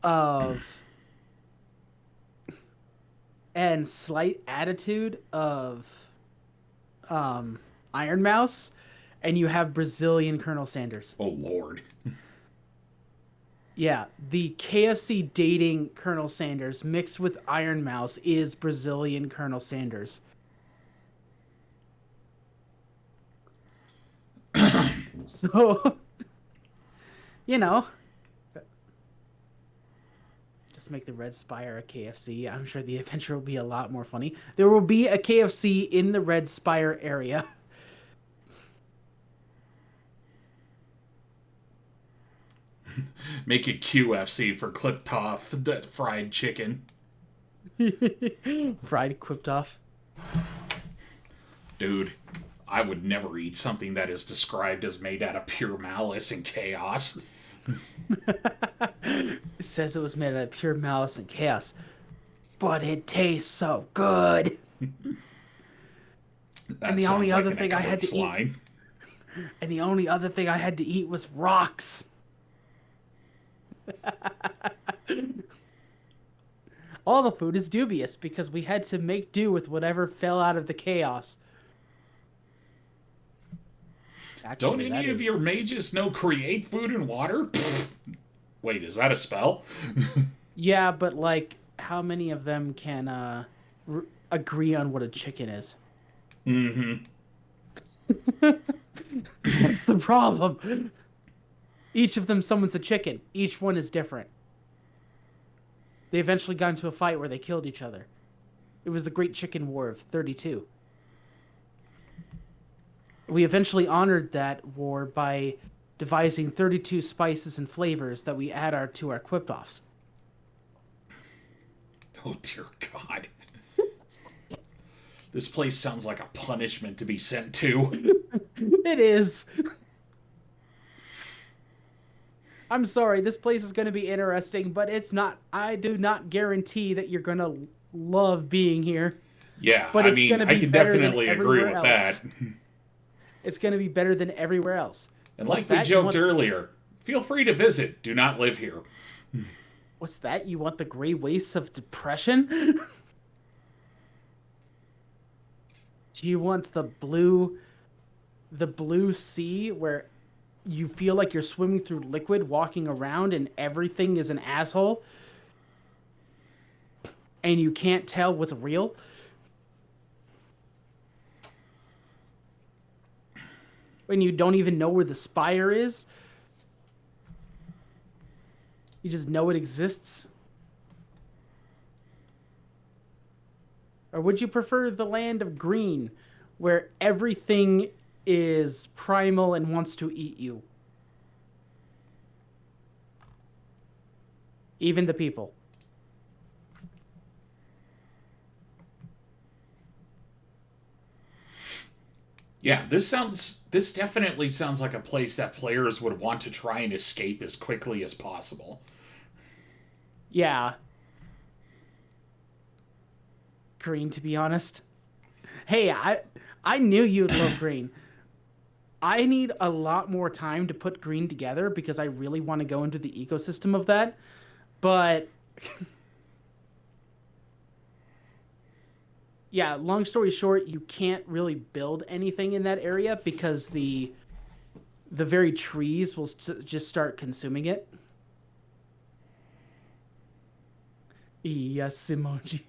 of and slight attitude of Iron Mouse, and you have Brazilian Colonel Sanders.
Oh, Lord.
Yeah, the KFC dating Colonel Sanders mixed with Iron Mouse is Brazilian Colonel Sanders. So, just make the Red Spire a KFC. I'm sure the adventure will be a lot more funny. There will be a KFC in the Red Spire area.
Make it QFC for clipped off fried chicken.
Fried quipped off.
Dude, I would never eat something that is described as made out of pure malice and chaos.
It says it was made out of pure malice and chaos, but it tastes so good.
And
the only other thing I had to eat, and the only other thing I had to eat was rocks. All the food is dubious because we had to make do with whatever fell out of the chaos.
Don't
Actually,
any of your mages know create food and water? Wait, is that a spell?
Yeah, but like, how many of them can agree on what a chicken is?
Mm-hmm.
That's the problem. Each of them summons a chicken. Each one is different. They eventually got into a fight where they killed each other. It was the Great Chicken War of 32. We eventually honored that war by devising 32 spices and flavors that we add to our quip-offs.
Oh, dear God. This place sounds like a punishment to be sent to.
It is. I'm sorry, this place is going to be interesting, but it's not. I do not guarantee that you're going to love being here.
Yeah,
But
I
it's
mean,
gonna
I
be
can
better than
definitely agree
everywhere
with that.
else. It's going to be better than everywhere else.
And
What's
like we
that?
joked earlier, feel free to visit. Do not live here.
What's that? You want the gray wastes of depression? Do you want the blue sea where you feel like you're swimming through liquid, walking around, and everything is an asshole? And you can't tell what's real? When you don't even know where the spire is? You just know it exists? Or would you prefer the land of green, where everything is primal and wants to eat you? Even the people.
Yeah, this definitely sounds like a place that players would want to try and escape as quickly as possible.
Yeah. Green, to be honest. Hey, I knew you'd love green. I need a lot more time to put green together because I really want to go into the ecosystem of that. But yeah, long story short, you can't really build anything in that area because the very trees will just start consuming it. Yes, emoji.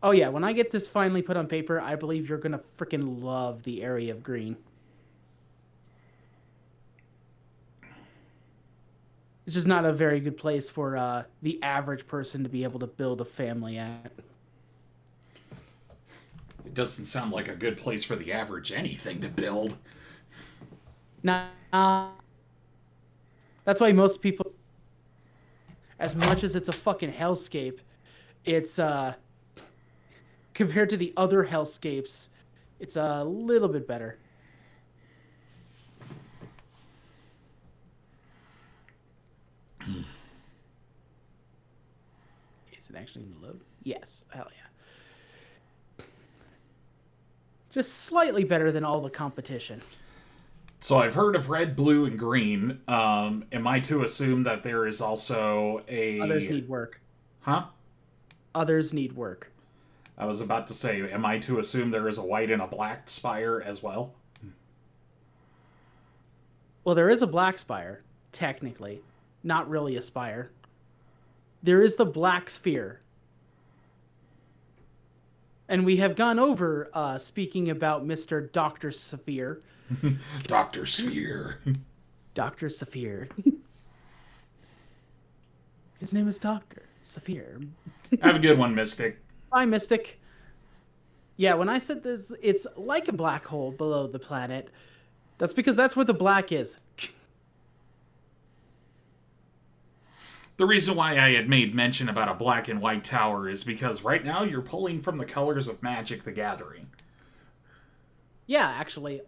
Oh yeah, when I get this finally put on paper, I believe you're gonna freaking love the area of green. It's just not a very good place for the average person to be able to build a family at.
It doesn't sound like a good place for the average anything to build.
Now, that's why most people, as much as it's a fucking hellscape, it's compared to the other hellscapes, it's a little bit better. Is it actually going to load? Yes. Hell yeah. Just slightly better than all the competition.
So I've heard of red, blue, and green. Am I to assume that there is also a...
Others need work.
Huh?
Others need work.
I was about to say, am I to assume there is a white and a black spire as well?
Well, there is a black spire, technically. Not really a spire. There is the black sphere. And we have gone over speaking about Mr. Dr. Saphir.
Dr. Sphere.
Dr. Saphir. His name is Dr. Saphir.
Have a good one, Mystic.
Bye, Mystic. Yeah, when I said this, it's like a black hole below the planet. That's because that's where the black is.
The reason why I had made mention about a black and white tower is because right now you're pulling from the colors of Magic the Gathering.
Yeah, actually.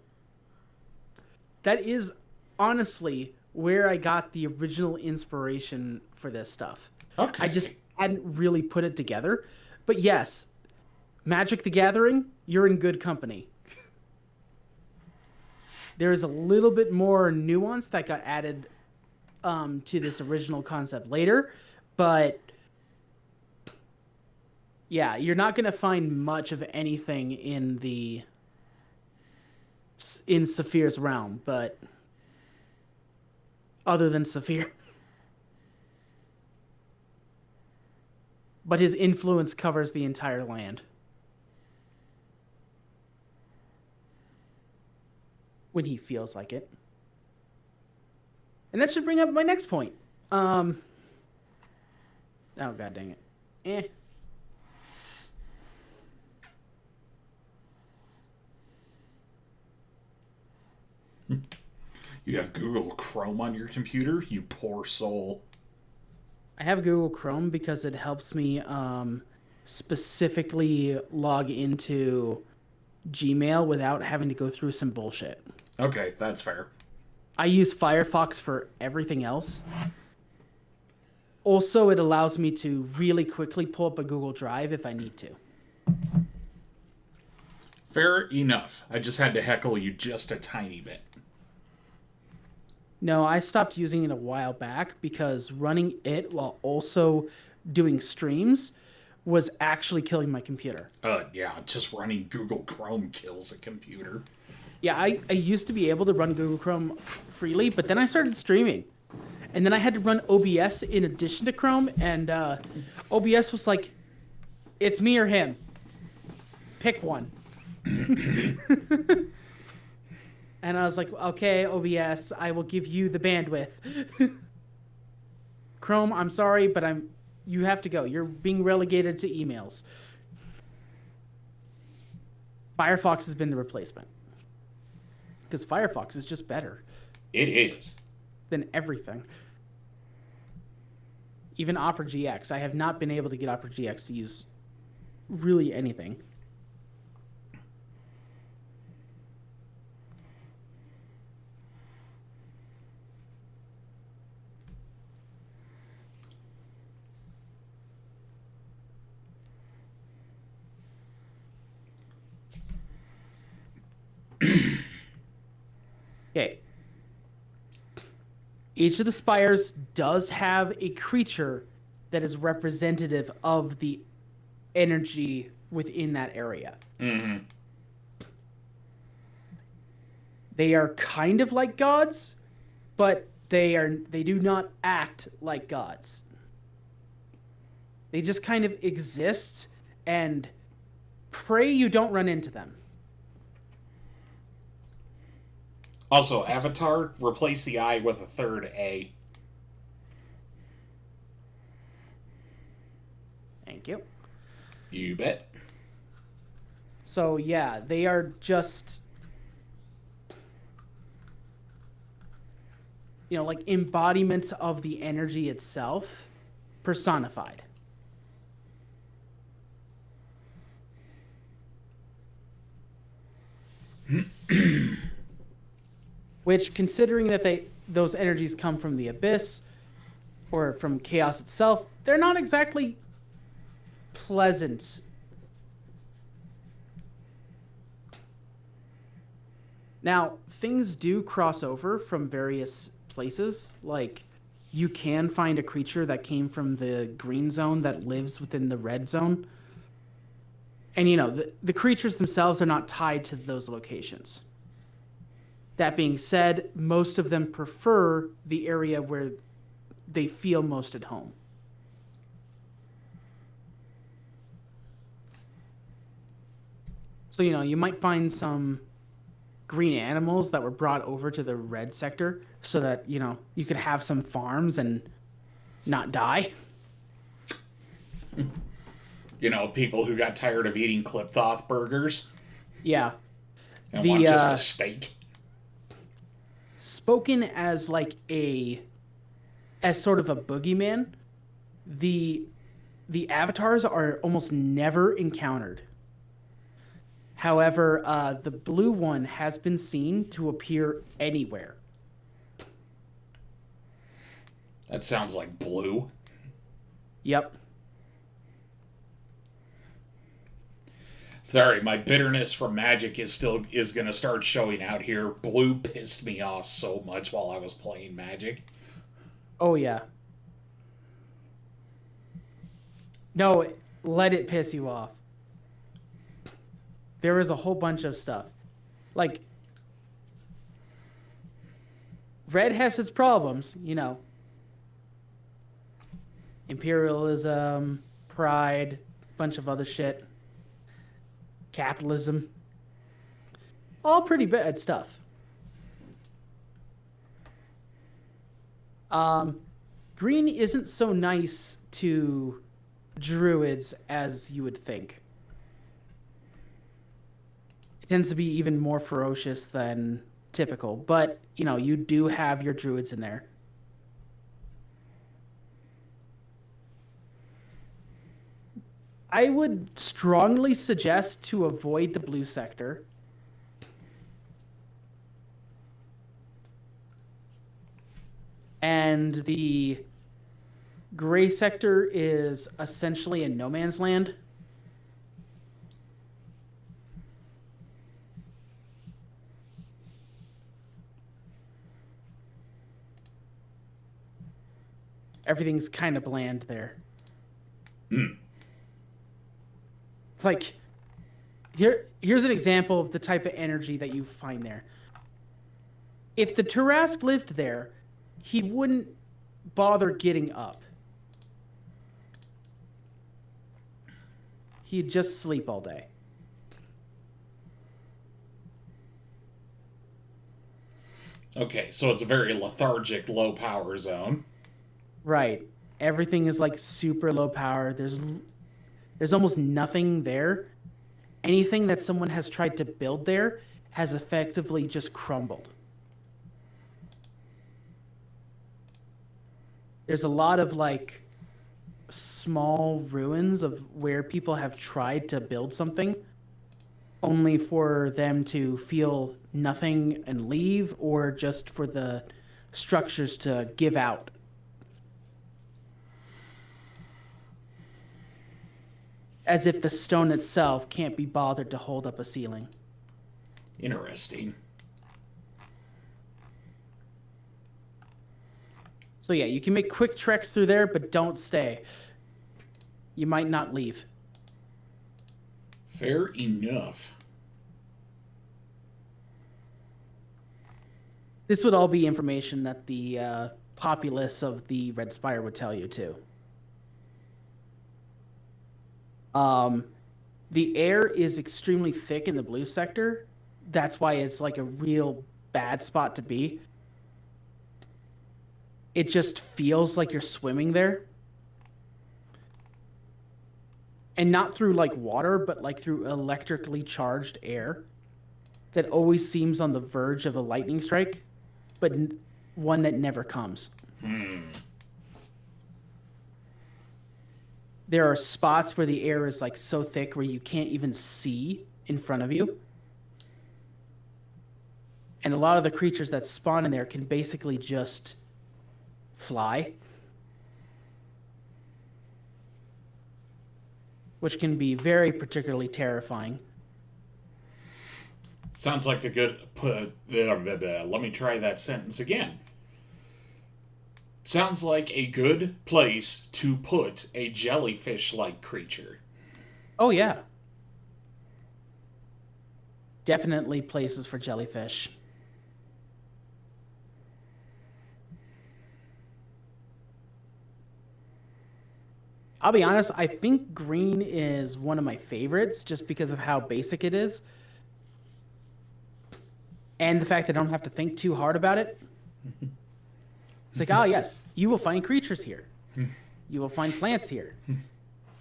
That is honestly where I got the original inspiration for this stuff.
Okay.
I just hadn't really put it together. But yes, Magic the Gathering, you're in good company. There is a little bit more nuance that got added to this original concept later, but yeah, you're not going to find much of anything in Saphir's realm, but other than Saphir. But his influence covers the entire land. When he feels like it. And that should bring up my next point. Oh, god dang it.
You have Google Chrome on your computer? You poor soul.
I have Google Chrome because it helps me specifically log into Gmail without having to go through some bullshit.
Okay, that's fair.
I use Firefox for everything else. Also, it allows me to really quickly pull up a Google Drive if I need to.
Fair enough. I just had to heckle you just a tiny bit.
No, I stopped using it a while back because running it while also doing streams was actually killing my computer.
Yeah, just running Google Chrome kills a computer.
Yeah, I used to be able to run Google Chrome freely, but then I started streaming. And then I had to run OBS in addition to Chrome, and OBS was like, it's me or him. Pick one. And I was like, okay, OBS, I will give you the bandwidth. Chrome, I'm sorry, but You have to go. You're being relegated to emails. Firefox has been the replacement. Because Firefox is just better
It is.
than everything. Even Opera GX. I have not been able to get Opera GX to use really anything. Okay. Each of the spires does have a creature that is representative of the energy within that area.
Mm-hmm.
They are kind of like gods, but they do not act like gods. They just kind of exist, and pray you don't run into them.
Also, Avatar, replace the I with a third A.
Thank you.
You bet.
So yeah, they are just, like embodiments of the energy itself, personified. Which, considering that those energies come from the abyss or from chaos itself, they're not exactly pleasant. Now, things do cross over from various places. Like, you can find a creature that came from the green zone that lives within the red zone. And, the creatures themselves are not tied to those locations. That being said, most of them prefer the area where they feel most at home. So, you might find some green animals that were brought over to the red sector so that, you could have some farms and not die.
People who got tired of eating Clipthoth burgers.
Yeah.
And want just a steak.
Spoken as as sort of a boogeyman, the avatars are almost never encountered. However, the blue one has been seen to appear anywhere.
That sounds like blue.
Yep.
Sorry, my bitterness from Magic is going to start showing out here. Blue pissed me off so much while I was playing Magic.
Oh yeah. No, let it piss you off. There is a whole bunch of stuff. Like, red has its problems, Imperialism, pride, bunch of other shit. Capitalism. All pretty bad stuff. Green isn't so nice to druids as you would think. It tends to be even more ferocious than typical, but you do have your druids in there. I would strongly suggest to avoid the blue sector. And the gray sector is essentially a no man's land. Everything's kind of bland there. Like, here's an example of the type of energy that you find there. If the Tarask lived there, he wouldn't bother getting up. He'd just sleep all day.
Okay, so it's a very lethargic, low power zone.
Right. everything is like super low power. There's almost nothing there. Anything that someone has tried to build there has effectively just crumbled. There's a lot of like small ruins of where people have tried to build something only for them to feel nothing and leave, or just for the structures to give out. As if the stone itself can't be bothered to hold up a ceiling.
Interesting.
So yeah, you can make quick treks through there, but don't stay. You might not leave.
Fair enough.
This would all be information that the populace of the Red Spire would tell you too. The air is extremely thick in the blue sector. That's why it's like a real bad spot to be. It just feels like you're swimming there. And not through like water, but like through electrically charged air that always seems on the verge of a lightning strike, but one that never comes. There are spots where the air is like so thick where you can't even see in front of you. And a lot of the creatures that spawn in there can basically just fly, which can be very particularly terrifying.
Sounds like a good... let me try that sentence again. Sounds like a good place to put a jellyfish-like creature.
Oh, yeah. Definitely places for jellyfish. I'll be honest, I think green is one of my favorites just because of how basic it is. And the fact that I don't have to think too hard about it. It's like, oh yes, you will find creatures here. You will find plants here.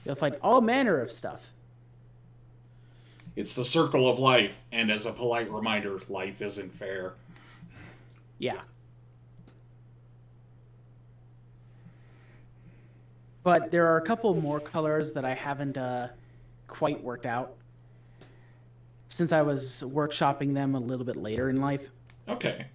You'll find all manner of stuff.
It's the circle of life, and as a polite reminder, life isn't fair.
Yeah. But there are a couple more colors that I haven't quite worked out, since I was workshopping them a little bit later in life.
Okay.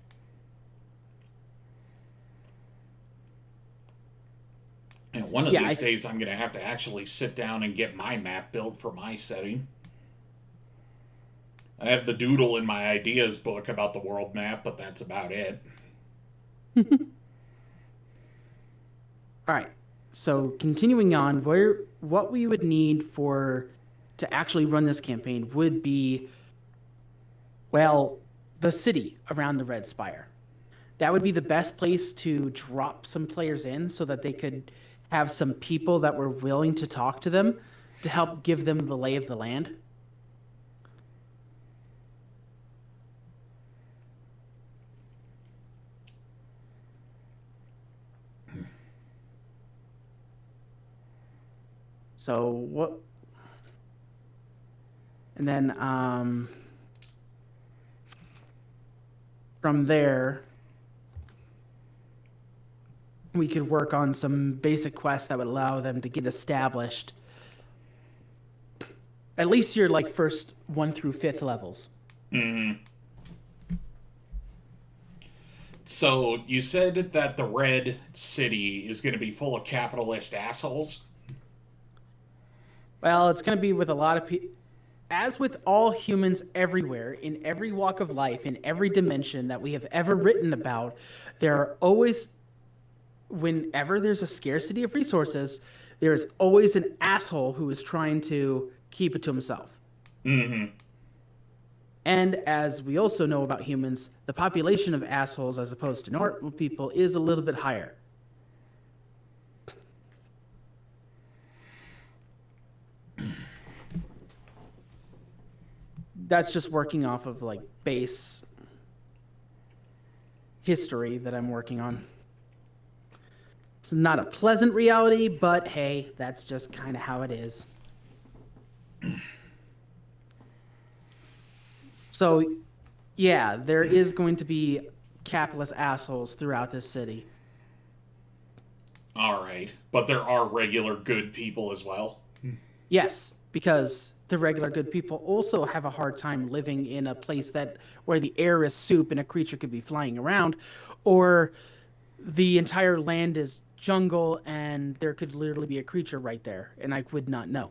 And one of these days, I'm going to have to actually sit down and get my map built for my setting. I have the doodle in my ideas book about the world map, but that's about it.
All right. So continuing on, what we would need to actually run this campaign would be, well, the city around the Red Spire. That would be the best place to drop some players in so that they could have some people that were willing to talk to them to help give them the lay of the land. So what? And then from there, we could work on some basic quests that would allow them to get established. At least your like first 1 through 5th levels.
Mm-hmm. So you said that the Red City is going to be full of capitalist assholes?
Well, it's going to be with a lot of people. As with all humans everywhere, in every walk of life, in every dimension that we have ever written about, there are always, whenever there's a scarcity of resources, there is always an asshole who is trying to keep it to himself.
Mm-hmm.
And as we also know about humans, the population of assholes as opposed to normal people is a little bit higher. That's just working off of like base history that I'm working on. It's not a pleasant reality, but hey, that's just kind of how it is. So, yeah, there is going to be capitalist assholes throughout this city.
All right, but there are regular good people as well.
Yes, because the regular good people also have a hard time living in a place that where the air is soup and a creature could be flying around, or the entire land is jungle and there could literally be a creature right there, and I would not know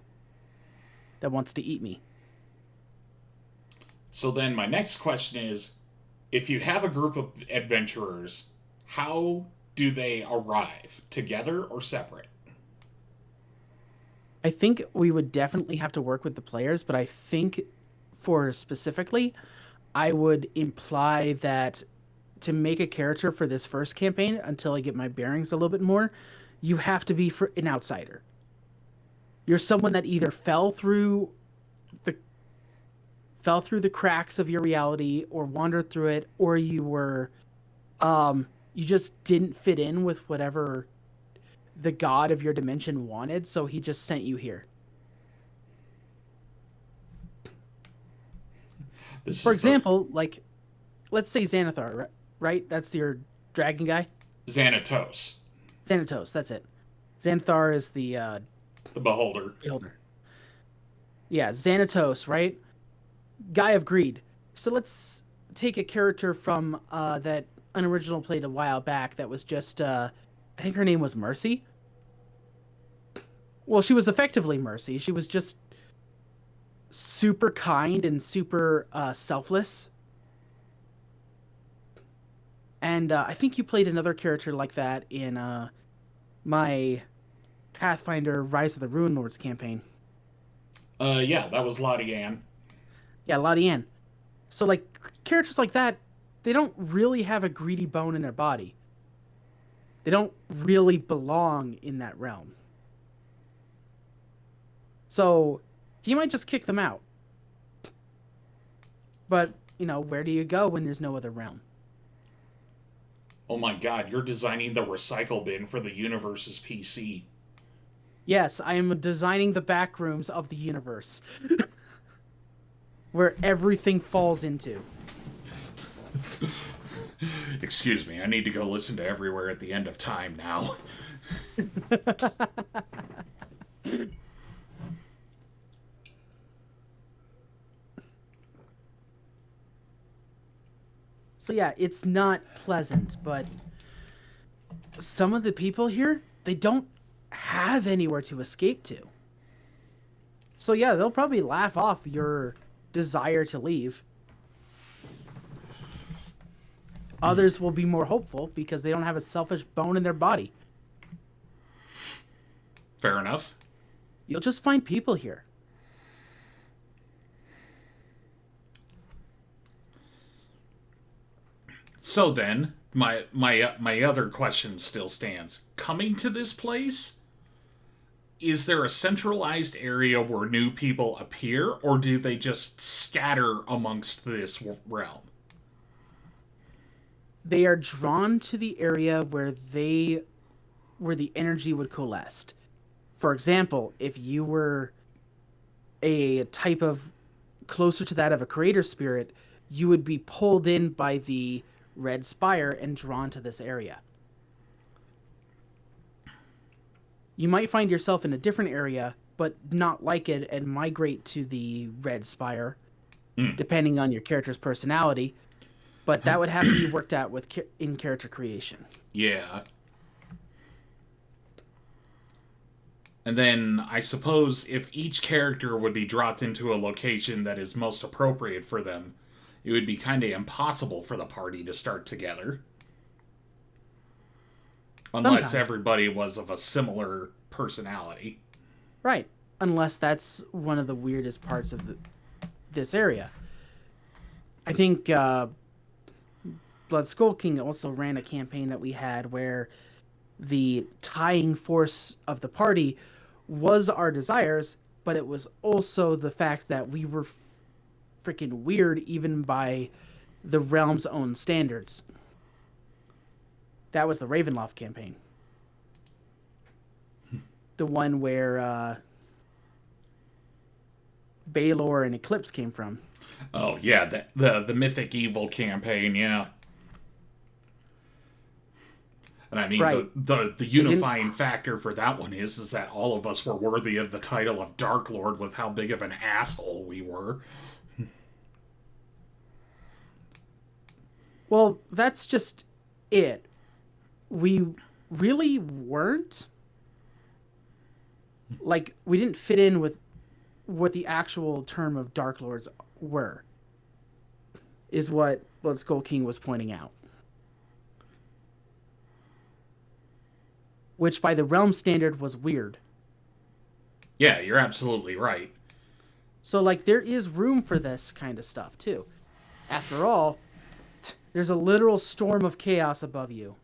that wants to eat me.
So then my next question is, if you have a group of adventurers, how do they arrive? Together or separate?
I think we would definitely have to work with the players, but I think for specifically, I would imply that to make a character for this first campaign until I get my bearings a little bit more, you have to be for an outsider. You're someone that either the fell through the cracks of your reality or wandered through it, or you just didn't fit in with whatever the god of your dimension wanted, so he just sent you here.
This
For
is the
example, like let's say Xanathar, right? That's your dragon guy.
Xanatos,
Xanatos, that's it. Xanathar is the
the beholder.
beholder. Yeah, Xanatos, right? Guy of Greed. So let's take a character from that unoriginal played a while back that was just I think her name was Mercy. Well, she was effectively Mercy. She was just super kind and super selfless. And I think you played another character like that in my Pathfinder Rise of the Rune Lords campaign.
Yeah, that was Lottie Ann.
Yeah, Lottie. So like characters like that, they don't really have a greedy bone in their body. They don't really belong in that realm. So he might just kick them out. But, where do you go when there's no other realm?
Oh my god, you're designing the recycle bin for the universe's PC.
Yes, I am designing the back rooms of the universe where everything falls into.
Excuse me, I need to go listen to Everywhere at the End of Time now.
So yeah, it's not pleasant, but some of the people here, they don't have anywhere to escape to. So yeah, they'll probably laugh off your desire to leave. Others will be more hopeful because they don't have a selfish bone in their body.
Fair enough.
You'll just find people here.
So then, my other question still stands. Coming to this place, is there a centralized area where new people appear, or do they just scatter amongst this realm?
They are drawn to the area where the energy would coalesce. For example, if you were a type of closer to that of a creator spirit, you would be pulled in by the red spire and drawn to this area. You might find yourself in a different area, but not like it and migrate to the red spire, depending on your character's personality. But that would have to be worked out with in character creation.
Yeah. And then I suppose if each character would be dropped into a location that is most appropriate for them, it would be kind of impossible for the party to start together. Unless
Sometimes.
everybody was of a similar personality.
Right. Unless that's one of the weirdest parts of this area. I think Blood Skull King also ran a campaign that we had where the tying force of the party was our desires, but it was also the fact that we were freaking weird even by the realm's own standards. That was the Ravenloft campaign. the one where Baylor and Eclipse came from.
Oh yeah, the Mythic Evil campaign, yeah. And I mean
Right.
the
They didn't.
unifying factor for that one is that all of us were worthy of the title of Dark Lord with how big of an asshole we were.
Well, that's just it. We really weren't like we didn't fit in with what the actual term of Dark Lords were. Is what Skull King was pointing out. Which by the realm standard was weird.
Yeah, you're absolutely right.
So like there is room for this kind of stuff too. After all, there's a literal storm of chaos above you.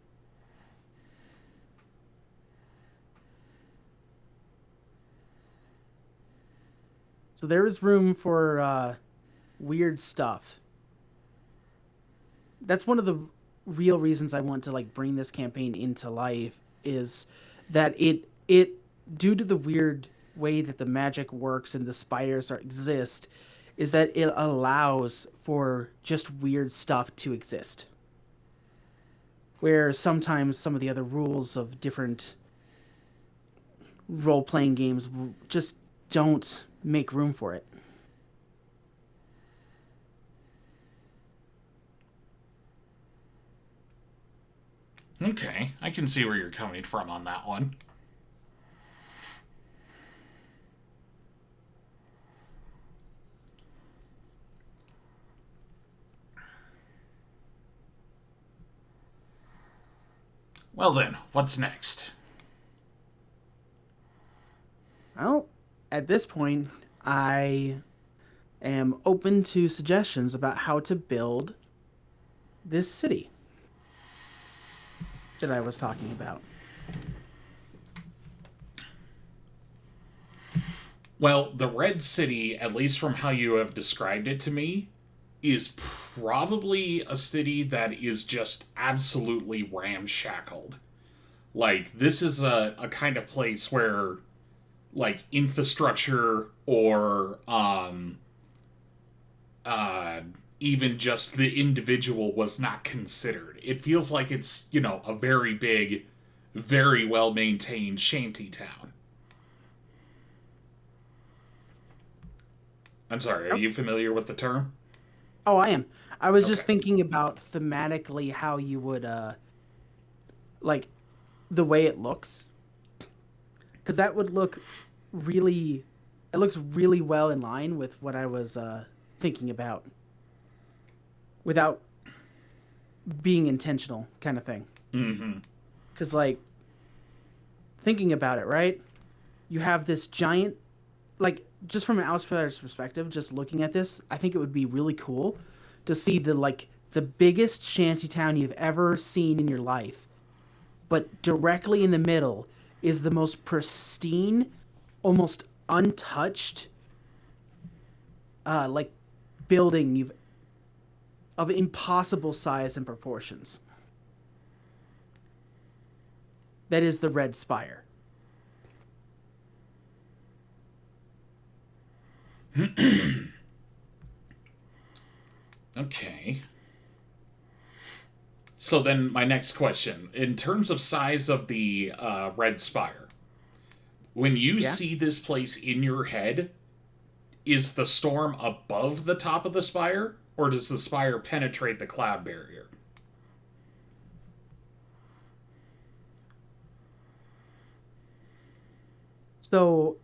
So there is room for weird stuff. That's one of the real reasons I want to like bring this campaign into life is that it due to the weird way that the magic works and the spires exist is that it allows for just weird stuff to exist. Where sometimes some of the other rules of different role playing games just don't make room for it.
Okay, I can see where you're coming from on that one. Well then, what's next?
Well, at this point, I am open to suggestions about how to build this city that I was talking about.
Well, the Red City, at least from how you have described it to me, is probably a city that is just absolutely ramshackled. Like, this is a kind of place where, like, infrastructure or, uh, even just the individual was not considered. It feels like it's, a very big, very well maintained shanty town. I'm sorry, are
Yep.
you familiar with the term?
Oh, I am. I was just
Okay.
thinking about thematically how you would like the way it looks cuz that would look really it looks really well in line with what I was thinking about without being intentional kind of thing.
Mm-hmm.
Cuz like thinking about it, right? You have this giant like just from an outsider's perspective, just looking at this, I think it would be really cool to see the biggest shanty town you've ever seen in your life, but directly in the middle is the most pristine, almost untouched, like building you've of impossible size and proportions. That is the Red Spire.
Okay. So then, my next question: in terms of size of the Red Spire, when you
Yeah.
see this place in your head, is the storm above the top of the spire, or does the spire penetrate the cloud barrier?
So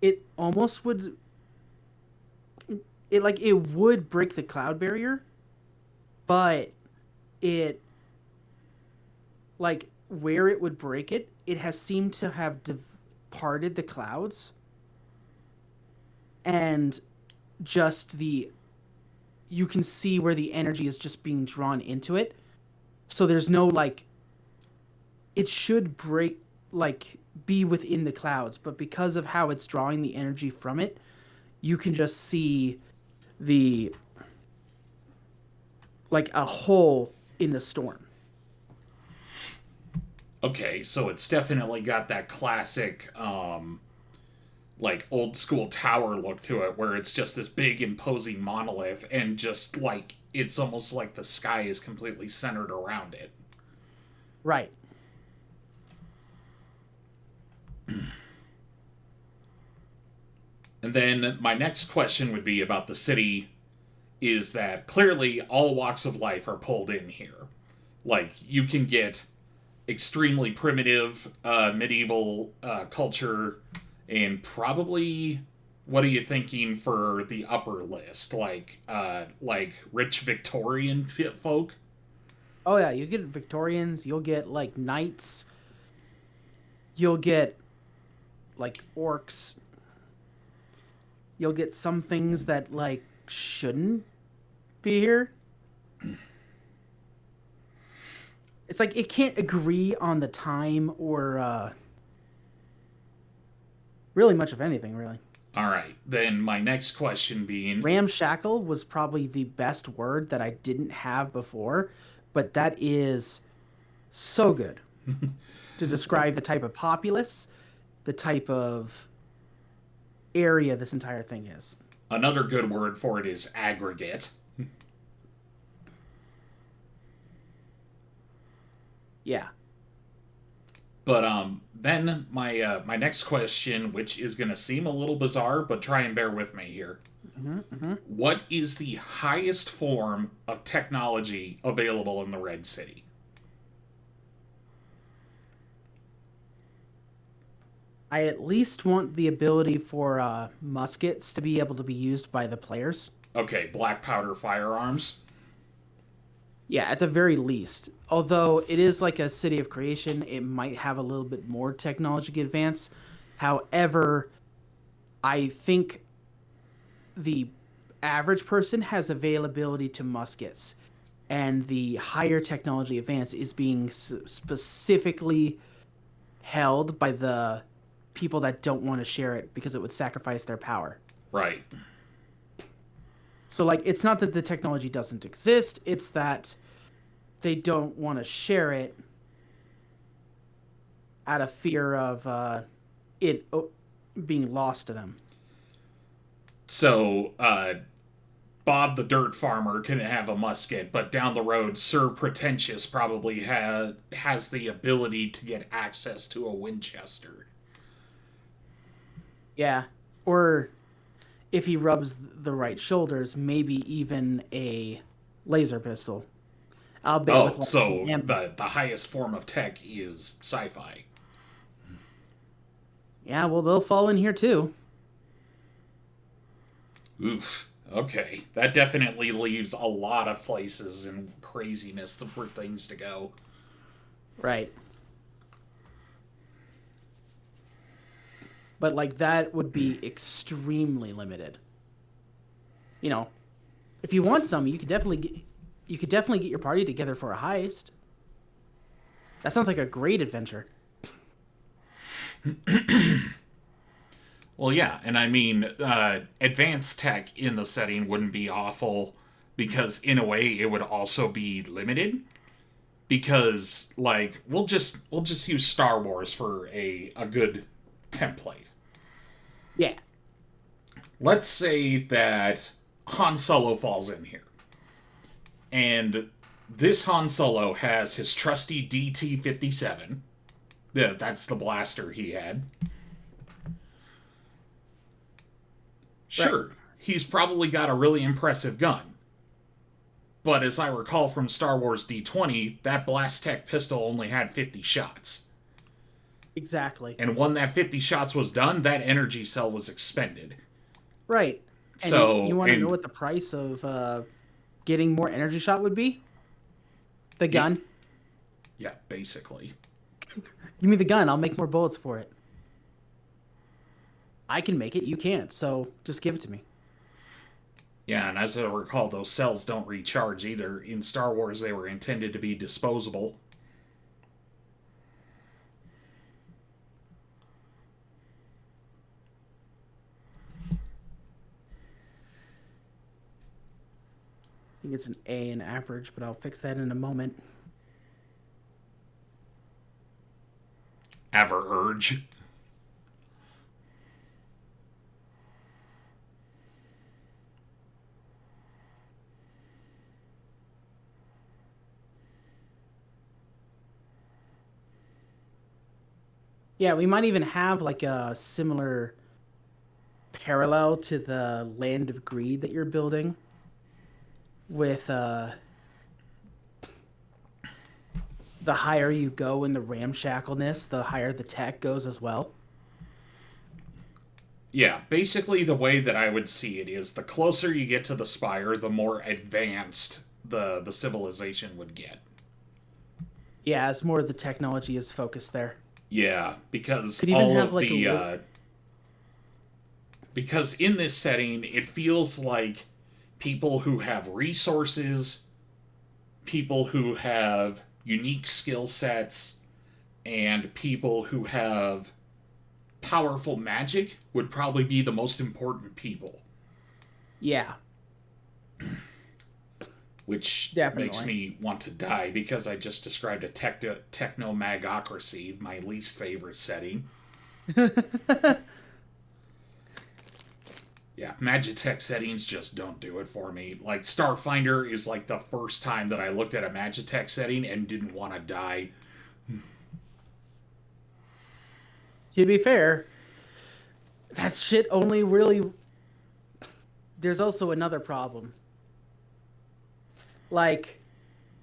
it almost would it would break the cloud barrier, but it like where it would break it, it has seemed to have departed the clouds and just the you can see where the energy is just being drawn into it. So there's no like it should break like be within the clouds, but because of how it's drawing the energy from it, you can just see the like a hole in the storm.
Okay, so it's definitely got that classic, like old school tower look to it, where it's just this big imposing monolith, and just like it's almost like the sky is completely centered around it.
Right.
And then my next question would be about the city is that clearly all walks of life are pulled in here. Like, you can get extremely primitive medieval culture, and probably what are you thinking for the upper list? Like rich Victorian folk?
Oh yeah, you get Victorians, you'll get like knights, you'll get like orcs, you'll get some things that like shouldn't be here. It's like it can't agree on the time or really much of anything, really.
All right, then my next question being
Ramshackle was probably the best word that I didn't have before, but that is so good to describe the type of populace, the type of area this entire thing is.
another good word for it is aggregate.
Yeah.
But then my next question, which is gonna seem a little bizarre, but try and bear with me here. What is the highest form of technology available in the Red City?
I at least want the ability for muskets to be able to be used by the players.
Okay, black powder firearms.
Yeah, at the very least. Although it is like a city of creation, it might have a little bit more technology advance. However, I think the average person has availability to muskets, and the higher technology advance is being specifically held by the people that don't want to share it because it would sacrifice their power.
Right.
So, like, it's not that the technology doesn't exist, it's that they don't want to share it out of fear of it being lost to them.
So, Bob the dirt farmer can have a musket, but down the road, Sir Pretentious probably has the ability to get access to a Winchester.
Yeah. Or if he rubs the right shoulders, maybe even a laser pistol. I'll bet with
Oh,
like
so
ammo.
the highest form of tech is sci-fi.
Yeah, well, they'll fall in here too.
Oof. Okay, that definitely leaves a lot of places and craziness for things to go.
Right. But like that would be extremely limited. You know, if you want some, you could definitely get your party together for a heist. That sounds like a great adventure.
Well, yeah, and I mean, advanced tech in the setting wouldn't be awful because, in a way, it would also be limited. Because, like, we'll just use Star Wars for a good template.
Yeah.
Let's say that Han Solo falls in here, and this Han Solo has his trusty DT-57. That's the blaster he had. Sure,
Right.
he's probably got a really impressive gun. But as I recall from Star Wars D20, that Blast Tech pistol only had 50 shots.
Exactly.
And when that 50 shots was done, that energy cell was expended.
Right. And you
So,
want to know
and
what the price of getting more energy shot would be? The
yeah,
gun.
yeah, basically.
Give me the gun. I'll make more bullets for it. I can make it. You can't. So just give it to me.
Yeah, and as I recall, those cells don't recharge either. In Star Wars, they were intended to be disposable.
think it's an A in average, but I'll fix that in a moment.
Average.
Yeah, we might even have like a similar parallel to the Land of Greed that you're building with the higher you go in the ramshackleness, the higher the tech goes as well.
Yeah, basically the way that I would see it is the closer you get to the spire, the more advanced the civilization would get.
Yeah, as more of the technology is focused there.
Yeah, because
Could even
all
have
of
like
the
a
because in this setting it feels like people who have resources, people who have unique skill sets, and people who have powerful magic would probably be the most important people.
yeah,
Which makes
definitely.
me want to die because I just described a techno magocracy, my least favorite setting. Yeah, Magitech settings just don't do it for me. Like, Starfinder is like the first time that I looked at a Magitech setting and didn't want to die.
To be fair, that shit only really. There's also another problem. Like,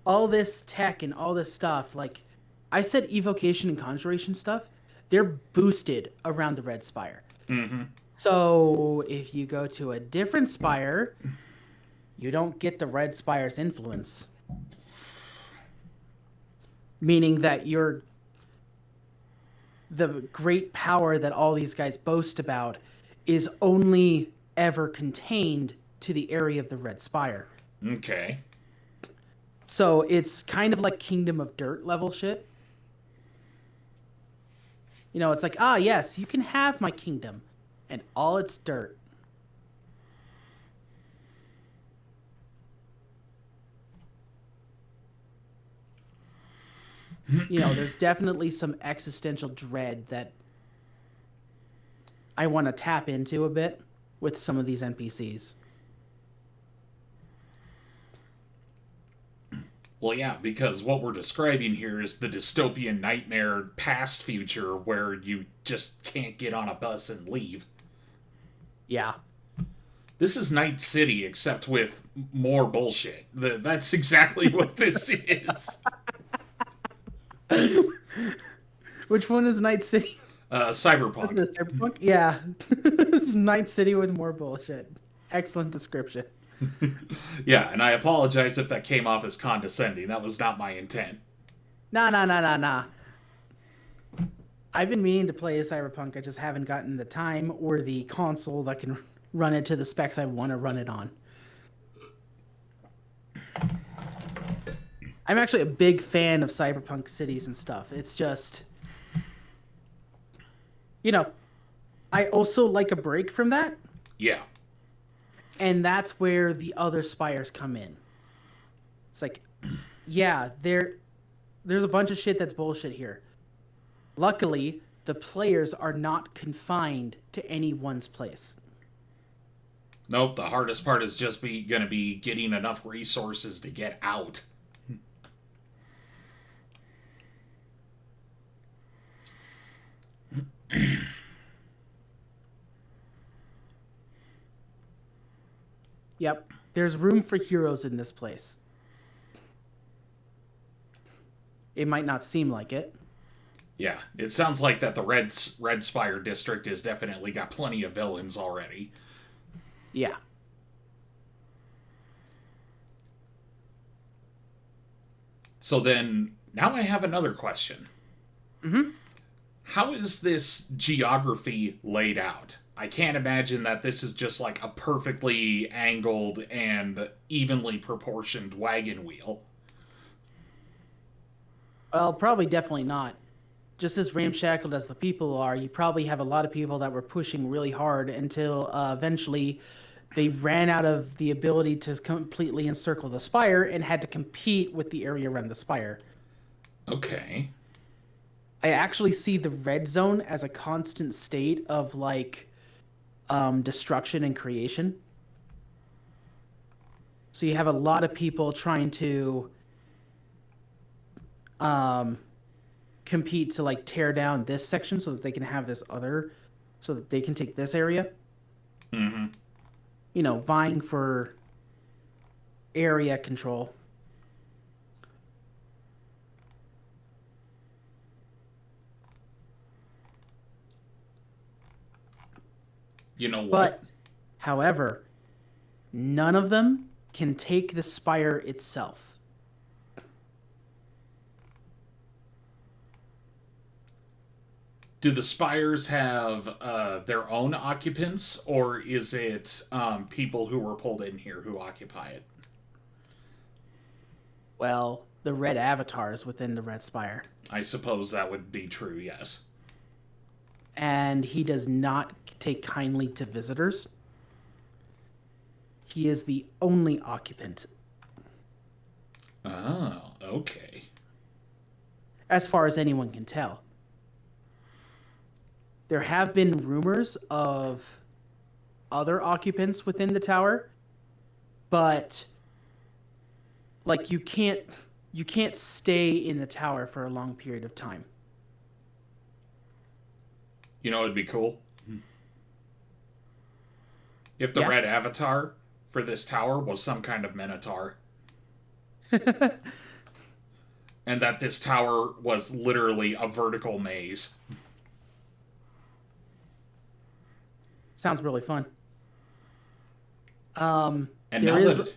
all this tech and all this stuff, like, I said evocation and conjuration stuff, they're boosted around the Red Spire.
Mm-hmm.
So if you go to a different spire, you don't get the Red Spire's influence. Meaning that the great power that all these guys boast about is only ever contained to the area of the Red Spire.
Okay.
So it's kind of like Kingdom of Dirt level shit. You know, it's like, ah, yes, you can have my kingdom, and all it's dirt. You know, there's definitely some existential dread that I want to tap into a bit with some of these NPCs.
Well, yeah, because what we're describing here is the dystopian nightmare past future where you just can't get on a bus and leave.
Yeah.
This is Night City, except with more bullshit. That's exactly what this is.
Which one is Night City?
Cyberpunk.
The Cyberpunk? Yeah. This is Night City with more bullshit. Excellent description.
Yeah, and I apologize if that came off as condescending. That was not my intent.
Nah. I've been meaning to play Cyberpunk. I just haven't gotten the time or the console that can run it to the specs I want to run it on. I'm actually a big fan of Cyberpunk cities and stuff. It's just, you know, I also like a break from that,
Yeah.
and that's where the other spires come in. It's like, yeah, there's a bunch of shit that's bullshit here. Luckily, the players are not confined to any one's place.
Nope, the hardest part is just gonna be getting enough resources to get out.
Yep, there's room for heroes in this place. It might not seem like it.
Yeah, it sounds like that the Red Spire district has definitely got plenty of villains already.
Yeah.
So then, now I have another question.
Mm-hmm.
How is this geography laid out? I can't imagine that this is just like a perfectly angled and evenly proportioned wagon wheel.
Well, probably definitely not. Just as ramshackled as the people are, you probably have a lot of people that were pushing really hard until eventually they ran out of the ability to completely encircle the spire and had to compete with the area around the spire.
Okay.
I actually see the red zone as a constant state of like destruction and creation. So you have a lot of people trying to um, compete to like tear down this section so that they can have this other, so that they can take this area.
Mm-hmm.
You know, vying for area control.
You know what?
But, however, none of them can take the spire itself.
Do the spires have their own occupants, or is it people who were pulled in here who occupy it?
Well, the red avatars within the red spire.
I suppose that would be true, yes.
And he does not take kindly to visitors. He is the only occupant.
Oh, okay.
As far as anyone can tell. There have been rumors of other occupants within the tower, but like you can't stay in the tower for a long period of time.
You know, it'd be cool if the red avatar for this tower was some kind of minotaur. And that this tower was literally a vertical maze.
Sounds really fun.
And
there is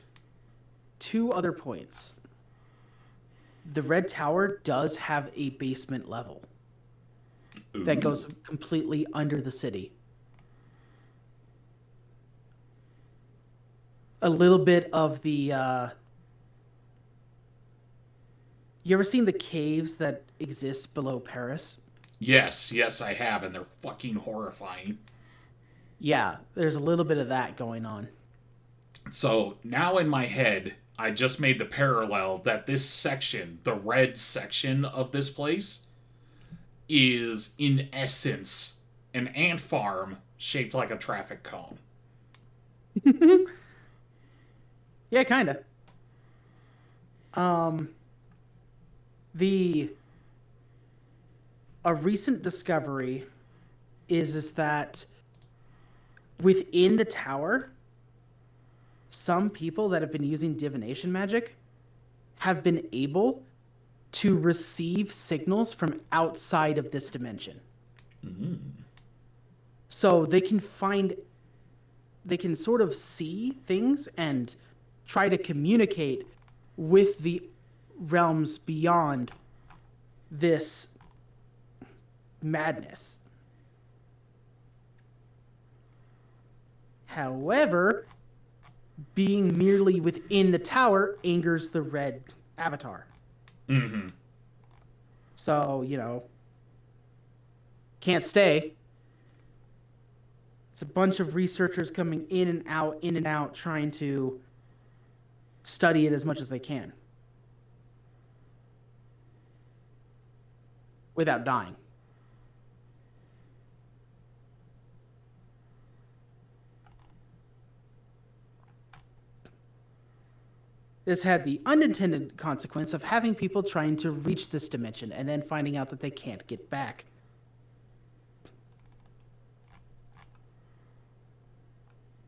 two other points. The red tower does have a basement level that goes completely under the city. A little bit of the you ever seen the caves that exist below Paris?
Yes, I have, and they're fucking horrifying.
Yeah, there's a little bit of that going on.
So now in my head, I just made the parallel that this section, the red section of this place, is in essence an ant farm shaped like a traffic cone.
Yeah, kind of. A recent discovery is that within the tower, some people that have been using divination magic have been able to receive signals from outside of this dimension.
Mm.
So they can sort of see things and try to communicate with the realms beyond this madness. However, being merely within the tower angers the red avatar.
Mm-hmm.
So, can't stay. It's a bunch of researchers coming in and out, trying to study it as much as they can without dying. This had the unintended consequence of having people trying to reach this dimension and then finding out that they can't get back.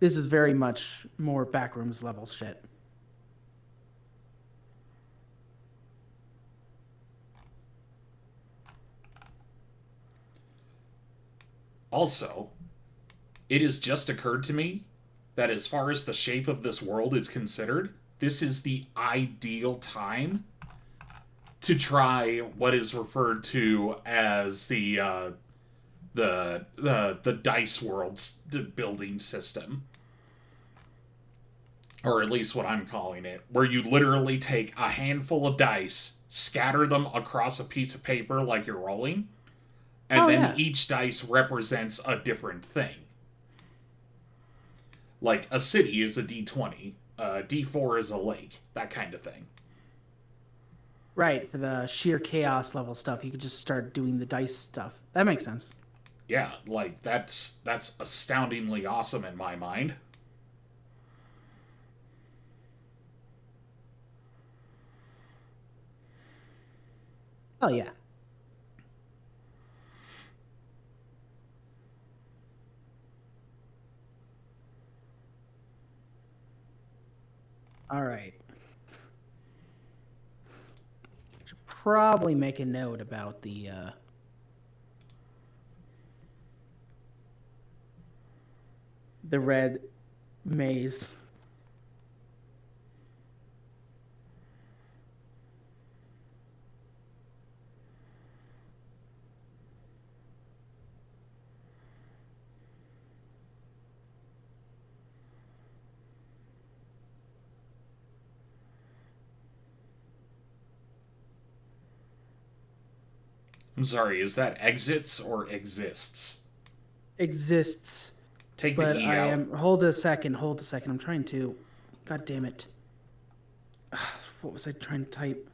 This is very much more backrooms level shit.
Also, it has just occurred to me that as far as the shape of this world is considered, this is the ideal time to what is referred to as the dice world's building system, or at least what I'm calling it, where you literally take a handful of dice, scatter them across a piece of paper like you're rolling, and each dice represents a different thing. Like a city is a D20, D4 is a lake, that kind of thing.
Right, for the sheer chaos level stuff, you could just start doing the dice stuff. That makes sense.
Yeah, like that's astoundingly awesome in my mind.
Oh yeah. All right. Should probably make a note about the red maze.
I'm sorry, is that exits or exists?
Exists,
Take the
but
E
I
out.
am. Hold a second. Hold a second. I'm trying to. God damn it. What was I trying to type?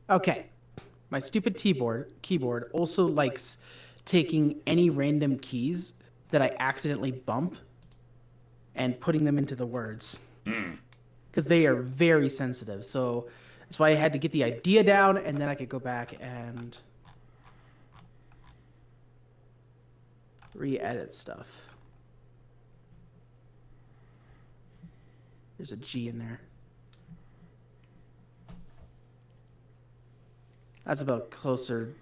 Okay. My stupid keyboard also likes taking any random keys that I accidentally bump and putting them into the words because they are very sensitive. So that's why I had to get the idea down, and then I could go back and re-edit stuff. There's a G in there. That's about closer,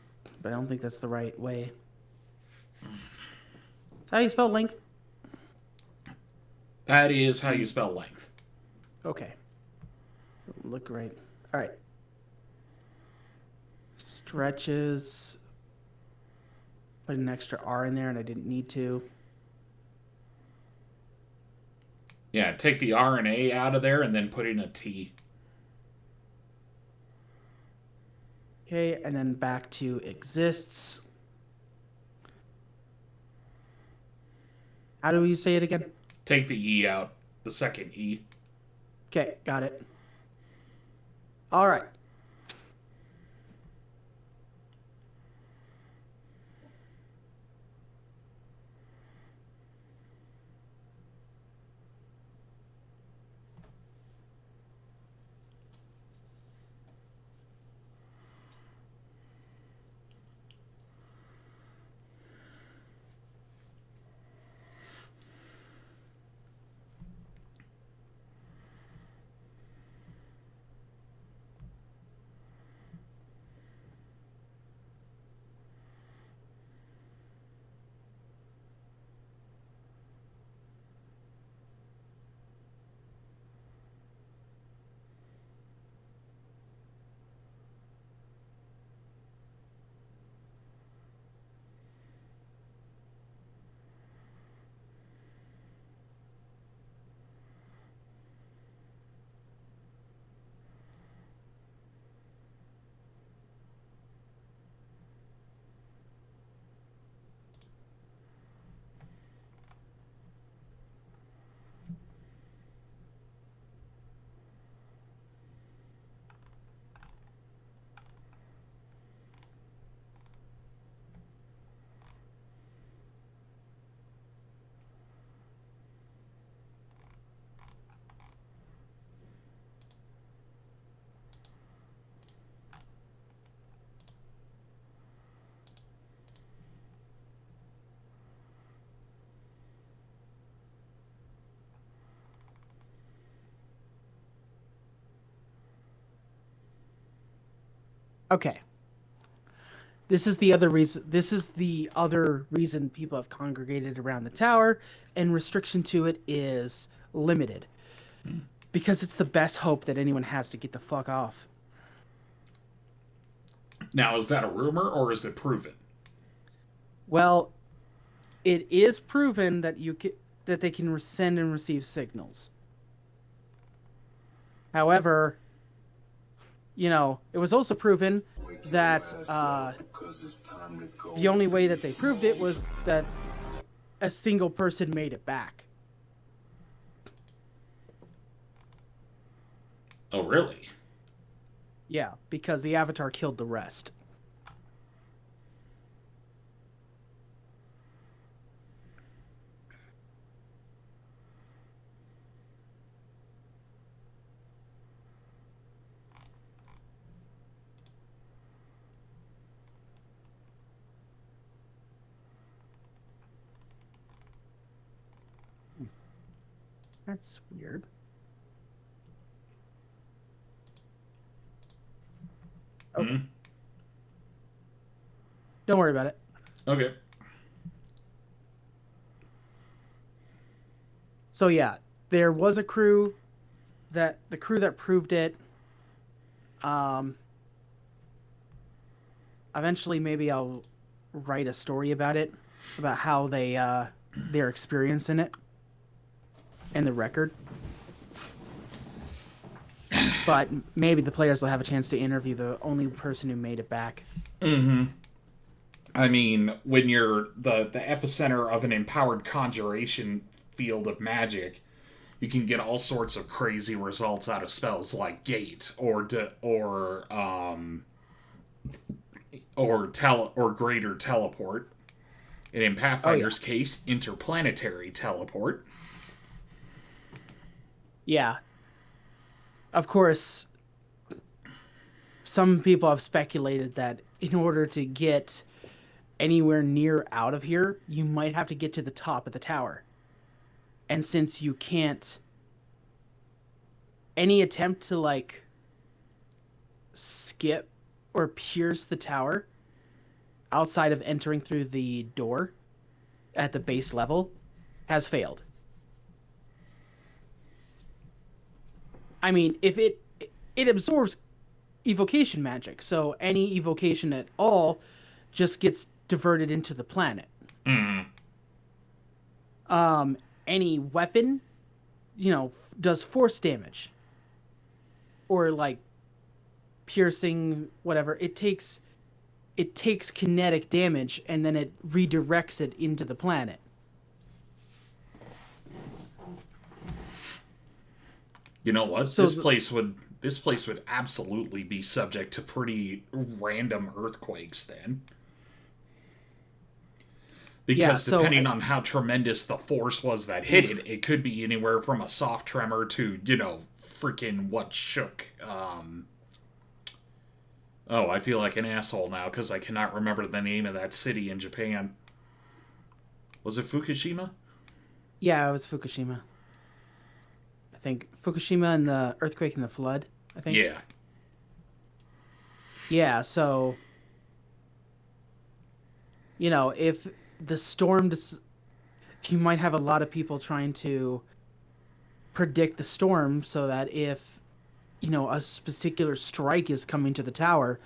but I don't think that's the right way. How do you spell length?
That is how you spell length.
Okay. Look right. All right. Stretches. Put an extra R in there, and I didn't need to.
Yeah, take the R and A out of there and then put in a T.
Okay, and then back to exists. How do we say it again?
Take the E out, the second E.
Okay, got it. All right. Okay. This is the other reason. This is the other reason people have congregated around the tower, and restriction to it is limited because it's the best hope that anyone has to get the fuck off.
Now, is that a rumor or is it proven?
Well, it is proven that that they can send and receive signals. However, it was also proven that the only way that they proved it was that a single person made it back.
Oh, really?
Yeah, because the Avatar killed the rest. That's weird. Okay.
Mm-hmm.
Don't worry about it.
Okay.
So yeah, there was a crew that proved it. Um Eventually maybe I'll write a story about it, about how their experience in it and the record. But maybe the players will have a chance to interview the only person who made it back.
Mm-hmm. I mean, when you're the epicenter of an empowered conjuration field of magic, you can get all sorts of crazy results out of spells like Gate or Greater Teleport. And in Pathfinder's case, Interplanetary Teleport.
Yeah. Of course, some people have speculated that in order to get anywhere near out of here, you might have to get to the top of the tower. And since you can't, any attempt to skip or pierce the tower outside of entering through the door at the base level has failed. I mean, if it absorbs evocation magic, so any evocation at all just gets diverted into the planet.
Mm.
Any weapon, does force damage or piercing, whatever. It takes kinetic damage and then it redirects it into the planet.
You know what?
So
this place would absolutely be subject to pretty random earthquakes then. Because depending on how tremendous the force was that hit it, it could be anywhere from a soft tremor to, freaking what shook. I feel like an asshole now because I cannot remember the name of that city in Japan. Was it Fukushima?
Yeah, it was Fukushima. I think Fukushima and the earthquake and the flood, I think.
Yeah.
Yeah, so, if the storm, you might have a lot of people trying to predict the storm so that if, a particular strike is coming to the tower,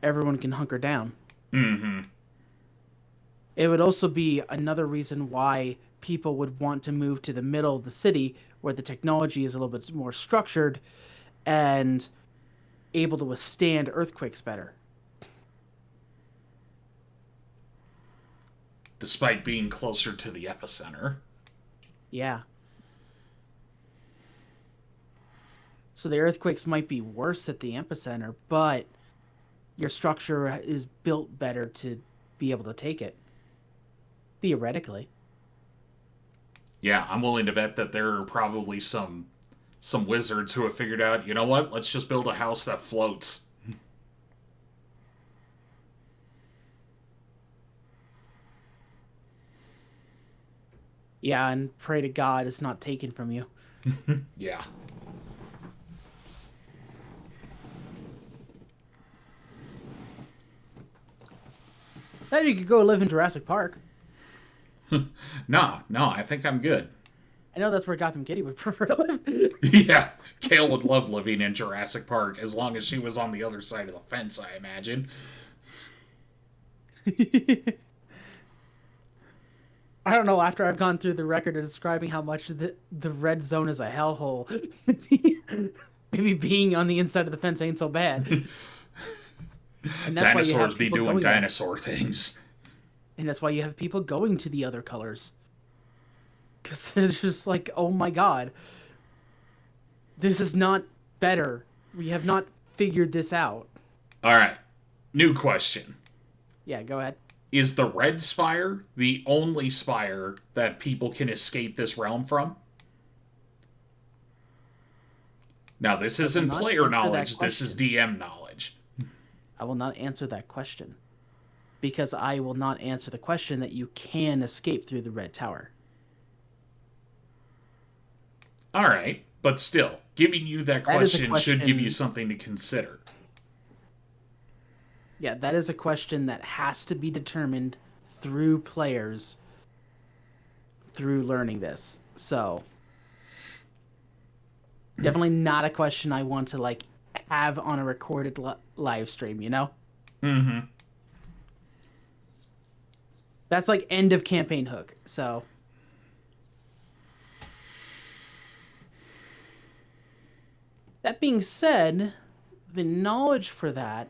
everyone can hunker down.
Mm-hmm.
It would also be another reason why people would want to move to the middle of the city where the technology is a little bit more structured and able to withstand earthquakes better.
Despite being closer to the epicenter.
Yeah. So the earthquakes might be worse at the epicenter, but your structure is built better to be able to take it. Theoretically.
Yeah, I'm willing to bet that there are probably some wizards who have figured out, you know what, let's just build a house that floats.
Yeah, and pray to God it's not taken from you. Then you could go live in Jurassic Park.
No, I think I'm good.
I know that's where Gotham Kitty would prefer to live.
Yeah, Kale would love living in Jurassic Park as long as she was on the other side of the fence, I imagine.
I don't know. After I've gone through the record of describing how much the red zone is a hellhole, maybe being on the inside of the fence ain't so bad. And that's why you
Dinosaurs
have
be
people
doing
going there.
dinosaur things.
And that's why you have people going to the other colors. Because it's just like, oh my god, this is not better. We have not figured this out.
Alright, new question.
Yeah, go ahead.
Is the red spire the only spire that people can escape this realm from? Now, this isn't
not
player
answer that
knowledge, this is
question.
DM knowledge.
I will not answer that question. Because I will not answer the question that you can escape through the red tower.
Alright, but still, giving you that
That is a
question should give you
question-
something to consider.
Yeah, that is a question that has to be determined through players through learning this. So, definitely not a question I want to like have on a recorded live stream, you know?
Mm-hmm.
That's like end of campaign hook. So, that being said, the knowledge for that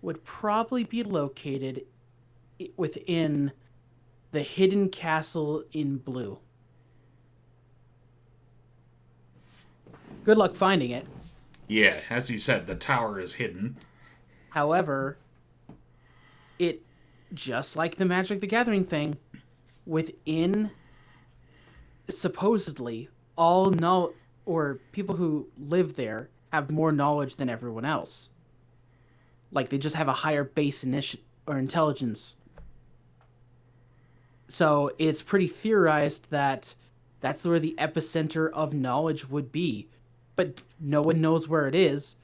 would probably be located within the hidden castle in blue. Good luck finding it.
Yeah, as you said, the tower is hidden.
However, it, just like the Magic the Gathering thing, within supposedly all know or people who live there have more knowledge than everyone else. Like they just have a higher base or intelligence. So it's pretty theorized that that's where the epicenter of knowledge would be, but no one knows where it is,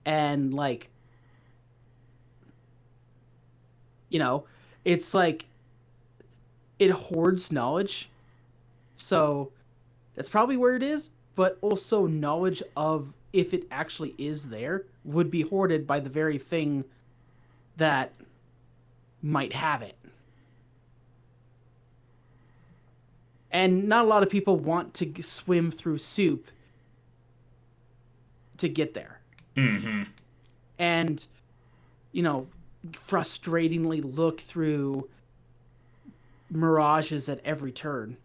and like, you know, it's like it hoards knowledge. So that's probably where it is, but also knowledge of if it actually is there would be hoarded by the very thing that might have it. And not a lot of people want to swim through soup to get there.
Mm-hmm.
And, you know, frustratingly look through mirages at every turn.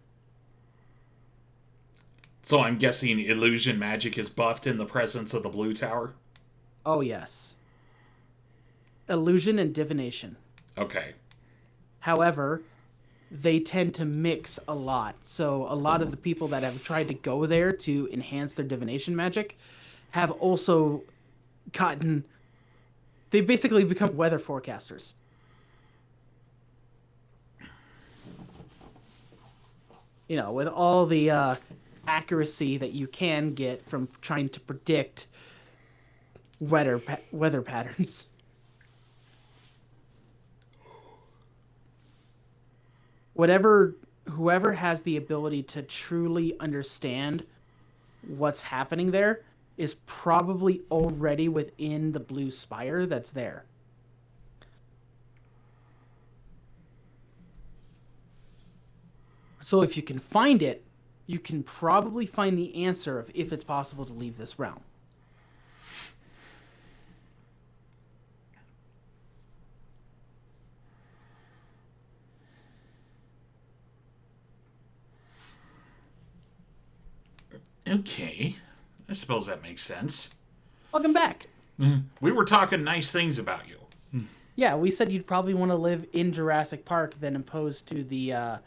So I'm guessing illusion magic is buffed in the presence of the blue tower?
Oh, yes. Illusion and divination.
Okay.
However, they tend to mix a lot. So a lot of the people that have tried to go there to enhance their divination magic have also gotten... They basically become weather forecasters. You know, with all the accuracy that you can get from trying to predict weather patterns. Whoever has the ability to truly understand what's happening there is probably already within the blue spire that's there. So if you can find it, you can probably find the answer of if it's possible to leave this realm.
Okay. I suppose that makes sense.
Welcome back.
We were talking nice things about you.
Yeah, we said you'd probably want to live in Jurassic Park than opposed to the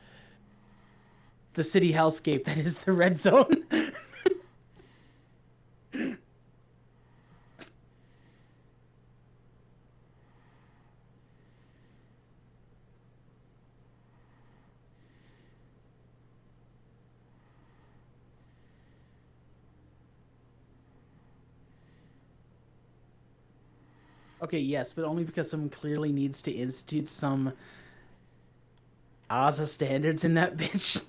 city hellscape that is the red zone. Okay, yes, but only because someone clearly needs to institute some ASA standards in that bitch.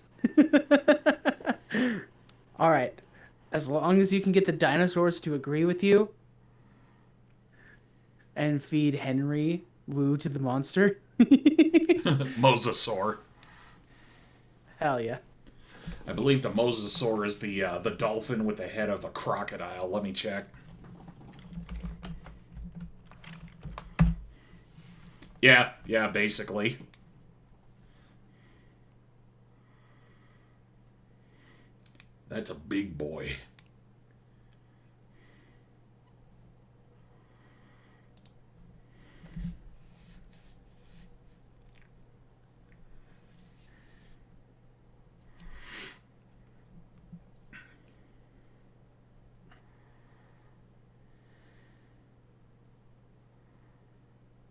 All right. As long as you can get the dinosaurs to agree with you and feed Henry Wu to the monster.
Mosasaur.
Hell yeah.
I believe the mosasaur is the dolphin with the head of a crocodile. Let me check. Yeah, basically. That's a big boy.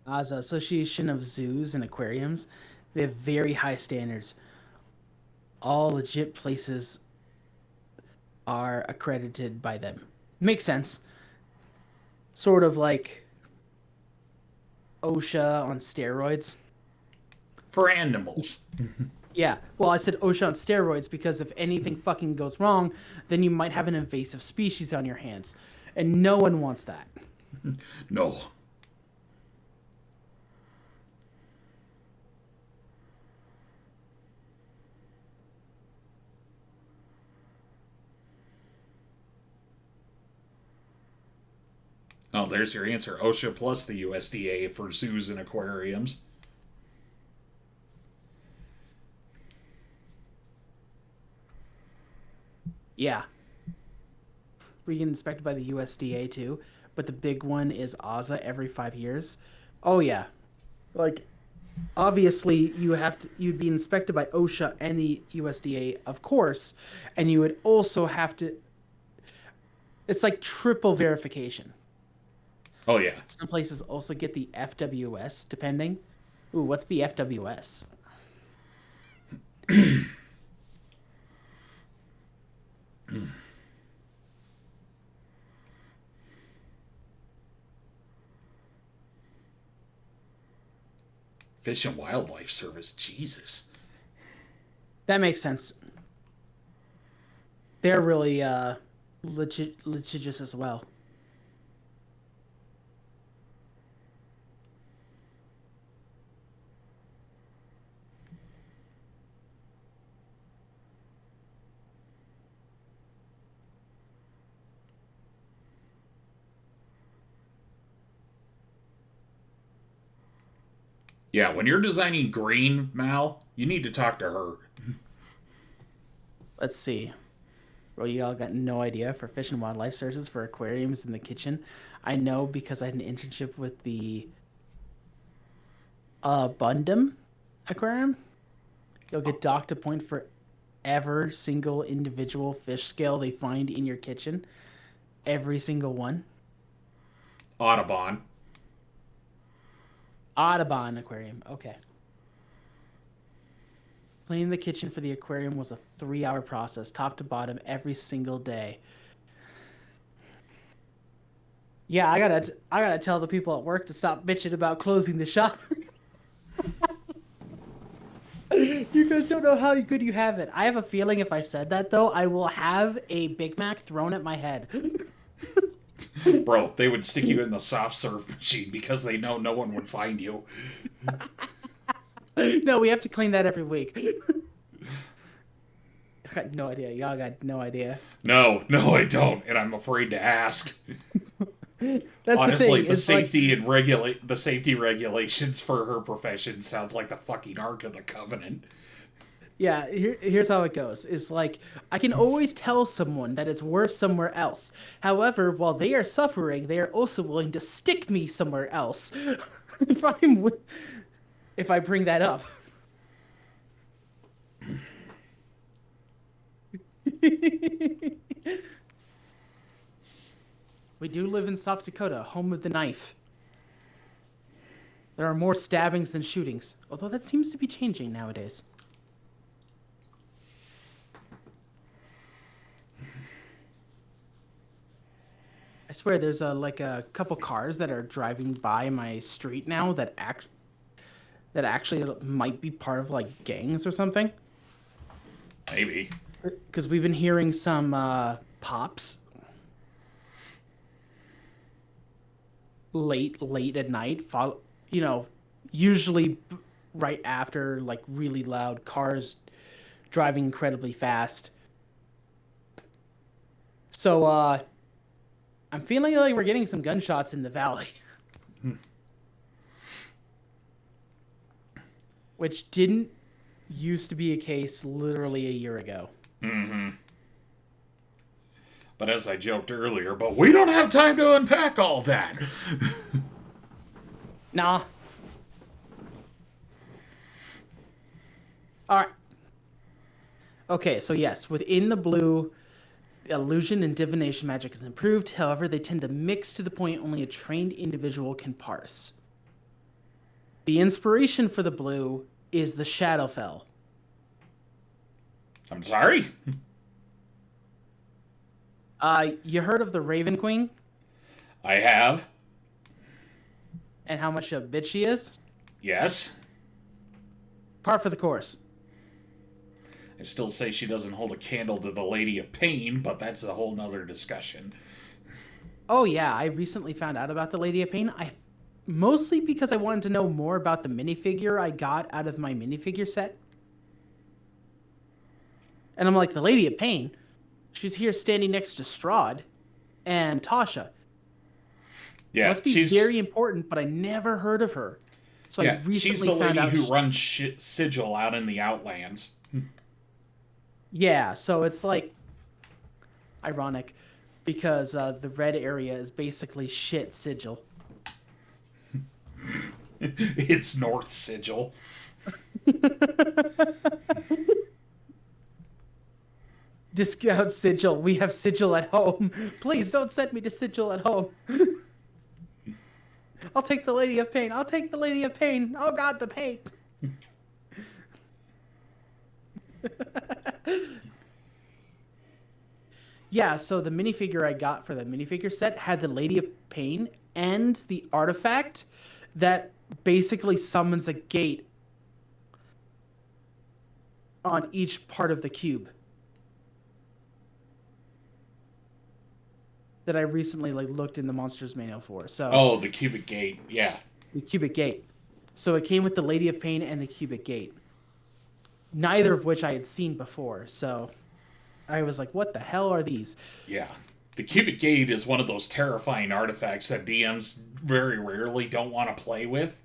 ASA, Association of Zoos and Aquariums, they have very high standards. All legit places are accredited by them. Makes sense. Sort of like OSHA on steroids.
For animals.
Yeah, well, I said OSHA on steroids because if anything fucking goes wrong, then you might have an invasive species on your hands. And no one wants that.
No. Oh, there's your answer. OSHA plus the USDA for zoos and aquariums.
Yeah. We get inspected by the USDA too, but the big one is ASA every 5 years. Oh yeah. Like obviously you'd be inspected by OSHA and the USDA, of course, and you would also have to it's like triple verification.
Oh, yeah.
Some places also get the FWS depending. Ooh, what's the FWS?
Fish and Wildlife Service. Jesus.
That makes sense. They're really litigious as well.
Yeah, when you're designing green, Mal, you need to talk to her.
Let's see. Well, you all got no idea for fish and wildlife services for aquariums in the kitchen. I know because I had an internship with the Bundum Aquarium. You'll get docked a point for every single individual fish scale they find in your kitchen. Every single one.
Audubon.
Audubon Aquarium. Okay. Cleaning the kitchen for the aquarium was a 3-hour process, top to bottom, every single day. Yeah, I gotta tell the people at work to stop bitching about closing the shop. You guys don't know how good you have it. I have a feeling if I said that though, I will have a Big Mac thrown at my head.
Bro, they would stick you in the soft serve machine because they know no one would find you.
No, we have to clean that every week. I got no idea. Y'all got no idea.
No, I don't, and I'm afraid to ask.
That's
Honestly,
the thing.
the safety regulations for her profession sounds like the fucking Ark of the Covenant.
Yeah, here's how it goes. It's like I can always tell someone that it's worse somewhere else. However, while they are suffering, they are also willing to stick me somewhere else. if I'm if I bring that up. We do live in South Dakota, home of the knife. There are more stabbings than shootings, although that seems to be changing nowadays. I swear there's a couple cars that are driving by my street now that actually might be part of like gangs or something.
Maybe.
Because we've been hearing some pops late at night. You know, usually right after like really loud cars driving incredibly fast. So I'm feeling like we're getting some gunshots in the valley. Which didn't used to be a case literally a year ago.
Mm-hmm. But as I joked earlier, but we don't have time to unpack all that.
Nah. All right. Okay, so yes, within the blue, illusion and divination magic is improved. However, they tend to mix to the point only a trained individual can parse. The inspiration for the blue is the Shadowfell.
I'm sorry?
You heard of the Raven Queen
I have.
and how much a bitch she is?
Yes.
Par for the course.
I still say she doesn't hold a candle to the Lady of Pain, but that's a whole nother discussion.
Oh yeah, I recently found out about the Lady of Pain. Mostly because I wanted to know more about the minifigure I got out of my minifigure set. And I'm like, the Lady of Pain? She's here standing next to Strahd and Tasha.
Yeah,
Must be very important, but I never heard of her. So
yeah,
I recently
she's the
found
lady
out
who runs Sigil out in the Outlands.
Yeah, so it's like ironic because the red area is basically shit Sigil.
It's North Sigil.
Discount Sigil. We have Sigil at home. Please don't send me to Sigil at home. I'll take the Lady of Pain. I'll take the Lady of Pain. Oh God, the pain. Yeah, so the minifigure I got for the minifigure set had the Lady of Pain and the artifact that basically summons a gate on each part of the cube. That I recently looked in the Monsters Manual for. So
the Cubic Gate, yeah.
the cubic gate. So it came with the Lady of Pain and the cubic gate. Neither of which I had seen before. So I was like, what the hell are these?
Yeah. The Cubic Gate is one of those terrifying artifacts that DMs very rarely don't want to play with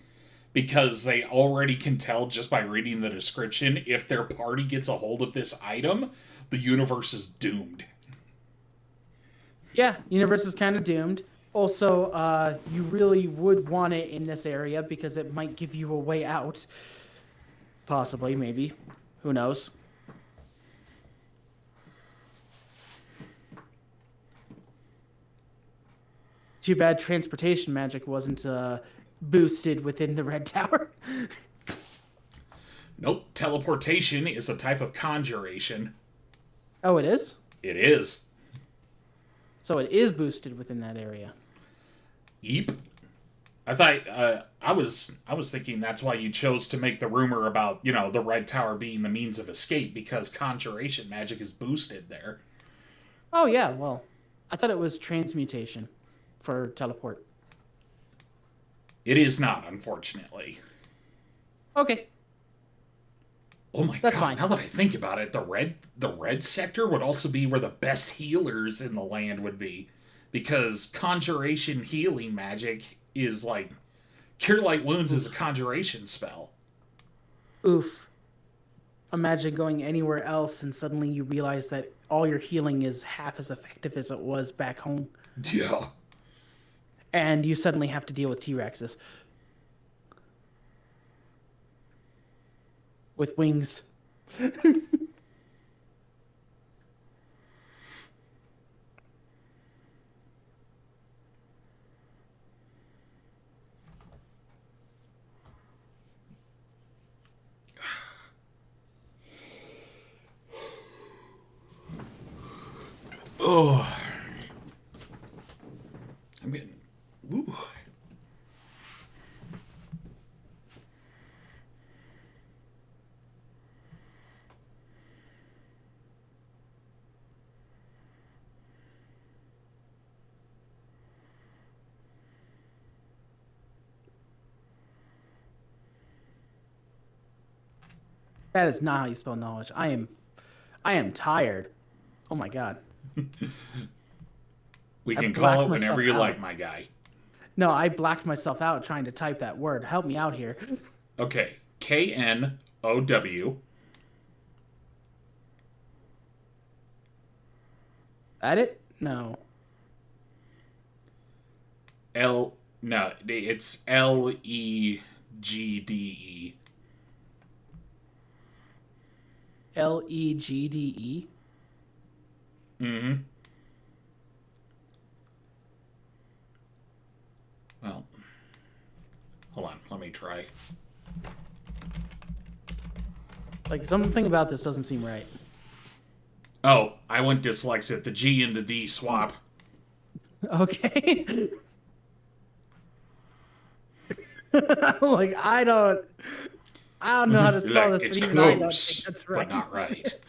because they already can tell just by reading the description if their party gets a hold of this item, the universe is doomed.
Yeah, universe is kind of doomed. Also, you really would want it in this area because it might give you a way out. Possibly, maybe. Who knows? Too bad transportation magic wasn't boosted within the Red Tower.
Nope, teleportation is a type of conjuration.
Oh, it is?
It is.
So it is boosted within that area.
Yeep. I thought I was thinking that's why you chose to make the rumor about, the Red Tower being the means of escape because conjuration magic is boosted there.
Oh yeah, well, I thought it was transmutation for teleport.
It is not, unfortunately.
Okay.
Oh my
That's
god,
fine.
now that I think about it, the red sector would also be where the best healers in the land would be. Because conjuration healing magic is like Cure Light Wounds is a conjuration spell.
Oof. Imagine going anywhere else and suddenly you realize that all your healing is half as effective as it was back home.
Yeah.
And you suddenly have to deal with T-Rexes. With wings.
Oh. I'm getting... Ooh.
That is not how you spell knowledge. I am tired. Oh my god.
We
I
can call
blacked
it whenever
myself
you
out.
like, my guy.
No, I blacked myself out trying to type that word. Help me out here.
Okay. Know.
That it? No.
No, it's Legde.
Legde.
Mm-hmm. Well, hold on. Let me try.
Like, something about this doesn't seem right.
Oh, I went dyslexic. The G and the D swap.
Okay. Like, I don't know how to spell
Like,
this,
it's
but even I don't think
close,
that's
but
right.
not right.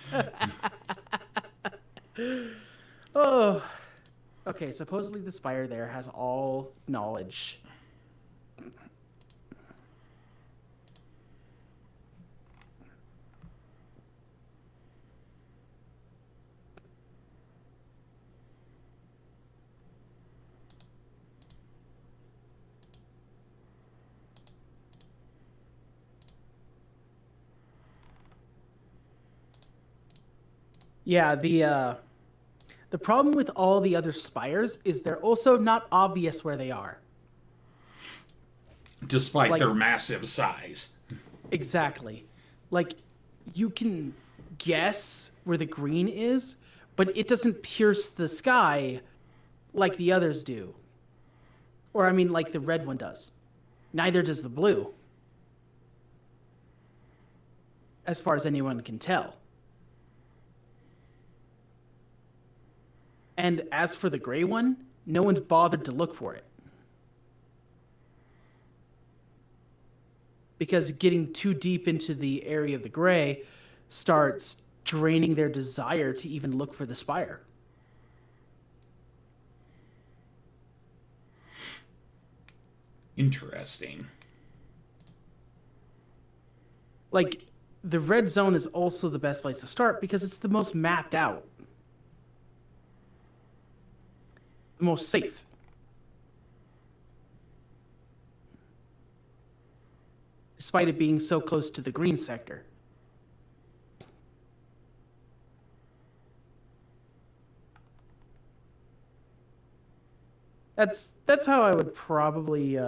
Oh. Okay, supposedly the spire there has all knowledge. Yeah, the problem with all the other spires is they're also not obvious where they are.
Despite
Like,
their massive size.
exactly. Like, you can guess where the green is, but it doesn't pierce the sky like the others do. Or, I mean, like the red one does. Neither does the blue, as far as anyone can tell. And as for the gray one, no one's bothered to look for it. Because getting too deep into the area of the gray starts draining their desire to even look for the spire.
Interesting.
Like, the red zone is also the best place to start because it's the most mapped out. The most safe. Despite it being so close to the green sector. That's how I would probably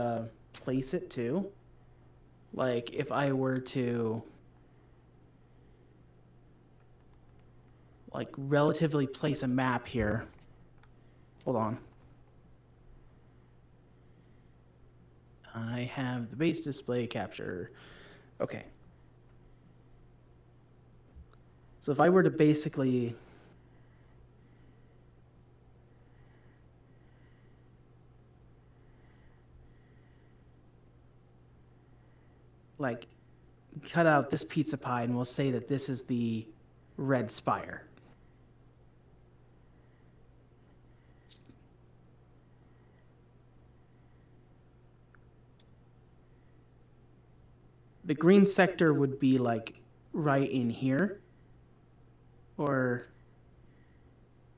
place it too. Like, if I were to like relatively place a map here. Hold on. I have the base display capture. Okay. So if I were to basically like cut out this pizza pie and we'll say that this is the red spire. The green sector would be like right in here, or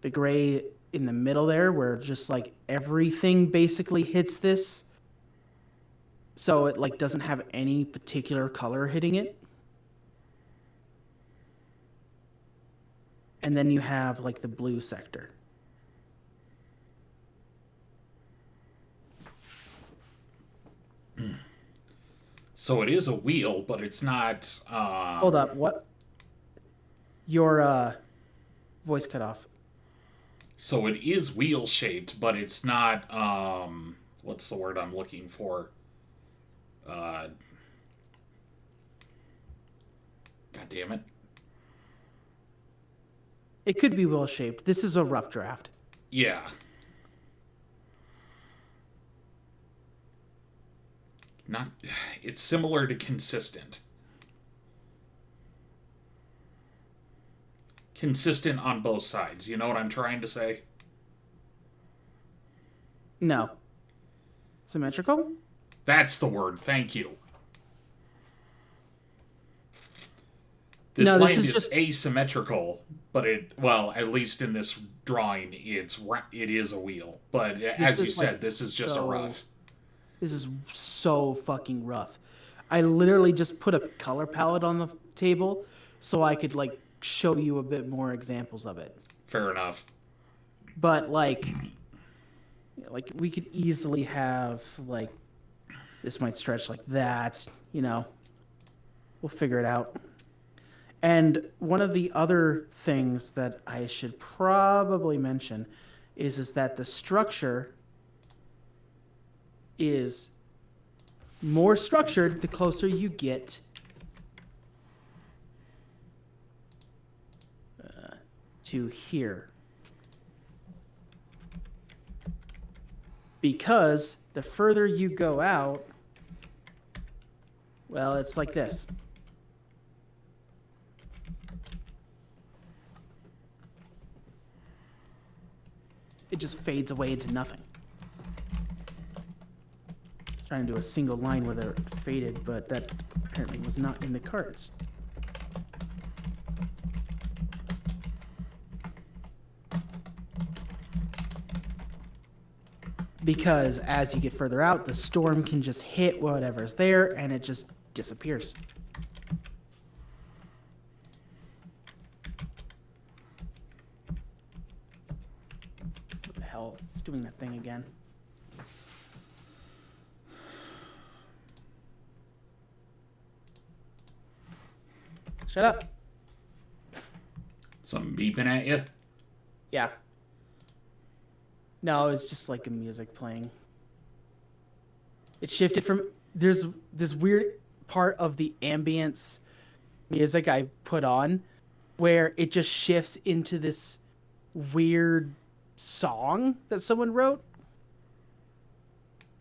the gray in the middle there, where just like everything basically hits this, so it like doesn't have any particular color hitting it. And then you have like the blue sector.
So it is a wheel, but it's not.
Hold up, what? Your voice cut off.
So it is wheel shaped, but it's not. What's the word I'm looking for? God damn it.
It could be well shaped. This is a rough draft.
Yeah. not. It's similar to consistent. Consistent on both sides. You know what I'm trying to say?
No. Symmetrical?
That's the word. Thank you. This
No, this
land
is
is
just-
asymmetrical, but at least in this drawing, it is a wheel. But as you
is,
said,
like,
this is just a
so-
rough.
This is so fucking rough. I literally just put a color palette on the table so I could like show you a bit more examples of it.
Fair enough.
But like we could easily have like this might stretch like that, you know. We'll figure it out. And one of the other things that I should probably mention is that the structure is more structured the closer you get to here. Because the further you go out, well, it's like this. It just fades away into nothing. Trying to do a single line where they're faded, but that apparently was not in the cards. Because as you get further out, the storm can just hit whatever's there and it just disappears. What the hell? It's doing that thing again. Shut up.
Something beeping at you?
Yeah. No, it's just like a music playing. It shifted from... There's this weird part of the ambience music I put on where it just shifts into this weird song that someone wrote.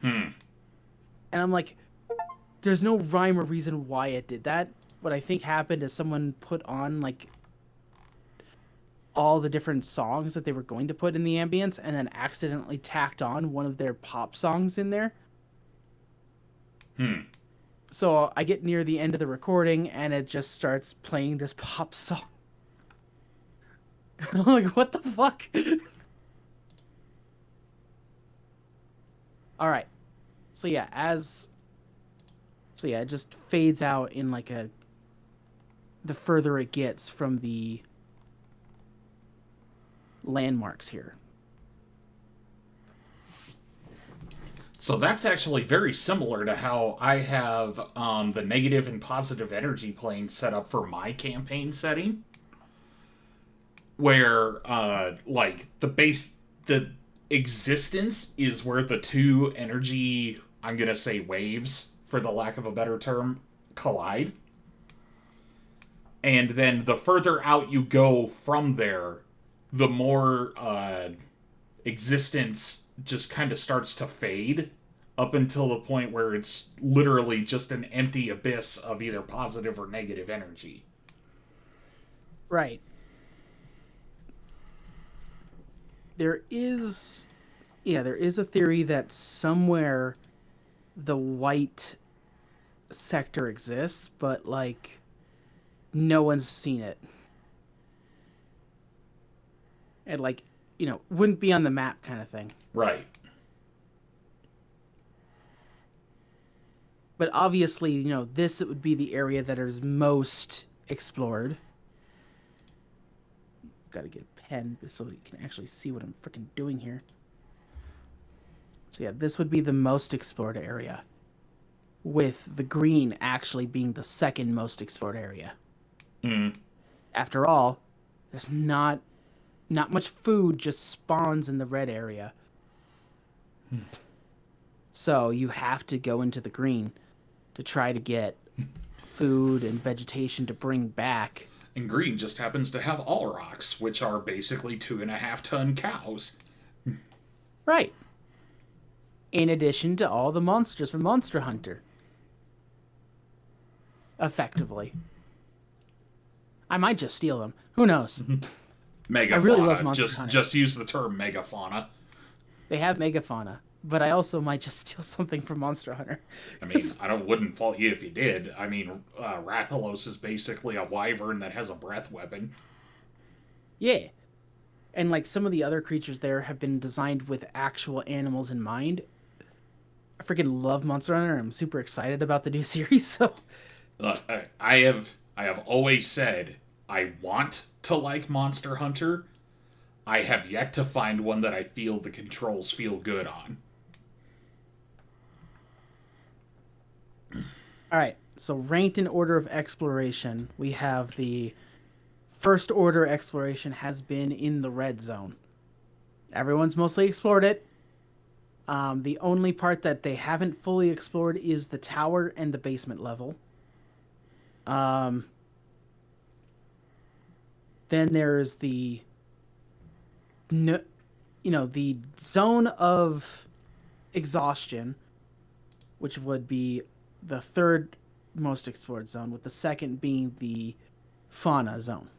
Hmm.
And I'm like, there's no rhyme or reason why it did that. What I think happened is someone put on like all the different songs that they were going to put in the ambience and then accidentally tacked on one of their pop songs in there.
Hmm.
So I get near the end of the recording and it just starts playing this pop song. I'm like, what the fuck? All right. So yeah, it just fades out in like the further it gets from the landmarks here.
So that's actually very similar to how I have the negative and positive energy plane set up for my campaign setting. Where, like, the existence is where the two energy, I'm gonna say waves, for the lack of a better term, collide. And then the further out you go from there, the more existence just kind of starts to fade up until the point where it's literally just an empty abyss of either positive or negative energy.
Right. There is a theory that somewhere the white sector exists, but like no one's seen it. And like, wouldn't be on the map kind of thing.
Right.
But obviously, this would be the area that is most explored. Gotta get a pen so you can actually see what I'm freaking doing here. So yeah, this would be the most explored area, with the green actually being the second most explored area.
Mm.
After all, there's not much food just spawns in the red area. So you have to go into the green to try to get food and vegetation to bring back.
And green just happens to have all rocks, which are basically 2.5-ton cows.
Right. In addition to all the monsters from Monster Hunter. effectively. I might just steal them. Who knows?
Megafauna.
I really love Monster Hunter.
Just use the term megafauna.
They have megafauna, but I also might just steal something from Monster Hunter.
I mean, wouldn't fault you if you did. I mean, Rathalos is basically a wyvern that has a breath weapon.
Yeah. And like some of the other creatures there have been designed with actual animals in mind. I freaking love Monster Hunter. I'm super excited about the new series. So
I have always said I want to like Monster Hunter. I have yet to find one that I feel the controls feel good on.
all right. So ranked in order of exploration, we have the first order exploration has been in the red zone. Everyone's mostly explored it. The only part that they haven't fully explored is the tower and the basement level. Then there's the the zone of exhaustion, which would be the third most explored zone, with the second being the fauna zone.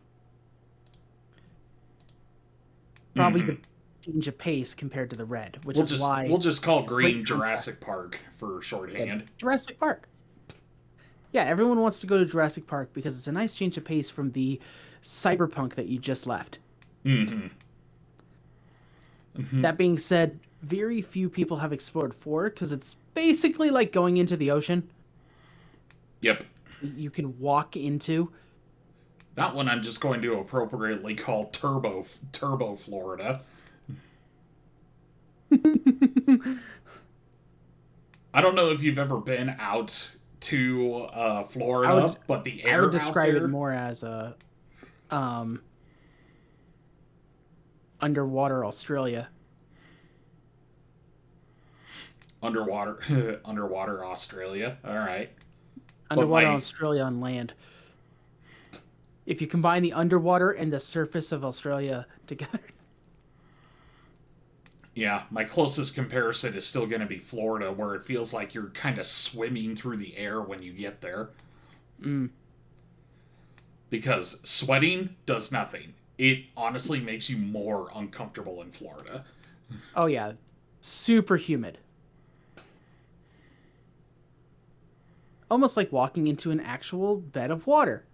Probably the change of pace compared to the red, which is why
we'll just call green Jurassic Park for shorthand.
Yeah, Jurassic Park. Yeah, everyone wants to go to Jurassic Park because it's a nice change of pace from the cyberpunk that you just left. That being said, very few people have explored 4 because it's basically like going into the ocean.
Yep.
You can walk into.
That one I'm just going to appropriately call Turbo Florida. I don't know if you've ever been out to Florida, but the air
I would describe
out there,
it more as a underwater Australia.
Underwater Australia. All right.
Underwater Australia on land. If you combine the underwater and the surface of Australia together.
Yeah, my closest comparison is still going to be Florida, where it feels like you're kind of swimming through the air when you get there. Because sweating does nothing. It honestly makes you more uncomfortable in Florida.
Oh, yeah. Super humid. Almost like walking into an actual bed of water.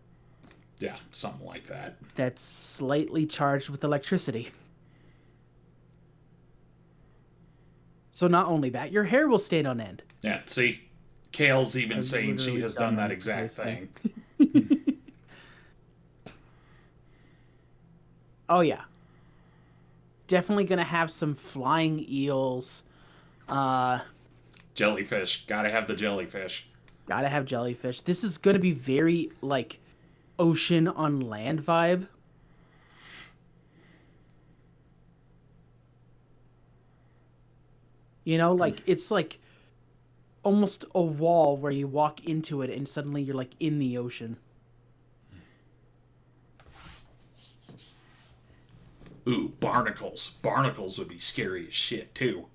Yeah, something like that.
That's slightly charged with electricity. So not only that, your hair will stand on end.
Yeah, see? Kale's even saying she has done that exact thing.
Oh, yeah. Definitely going to have some flying eels.
Jellyfish. Gotta have the jellyfish.
Gotta have jellyfish. This is going to be very, like, ocean on land vibe. You know, like, it's like almost a wall where you walk into it and suddenly you're, like, in the ocean.
Ooh, barnacles. Barnacles would be scary as shit, too.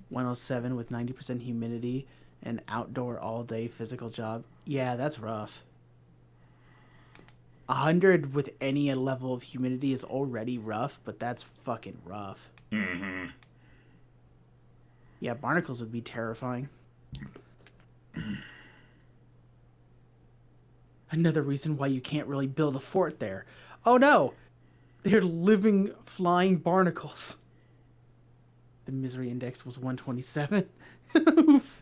107 with 90% humidity and outdoor all-day physical job. Yeah, that's rough. 100 with any level of humidity is already rough, but that's fucking rough.
Mm-hmm.
Yeah, barnacles would be terrifying. Another reason why you can't really build a fort there. Oh no! They're living, flying barnacles. The misery index was 127. Oof.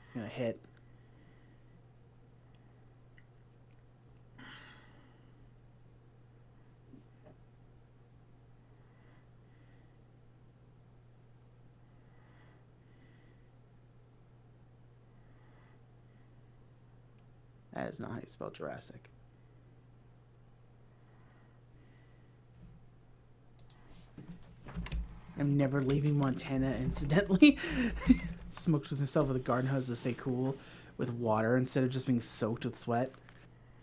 It's gonna hit. That is not how you spell Jurassic. I'm never leaving Montana, incidentally. Smoked with himself with a garden hose to stay cool with water instead of just being soaked with sweat.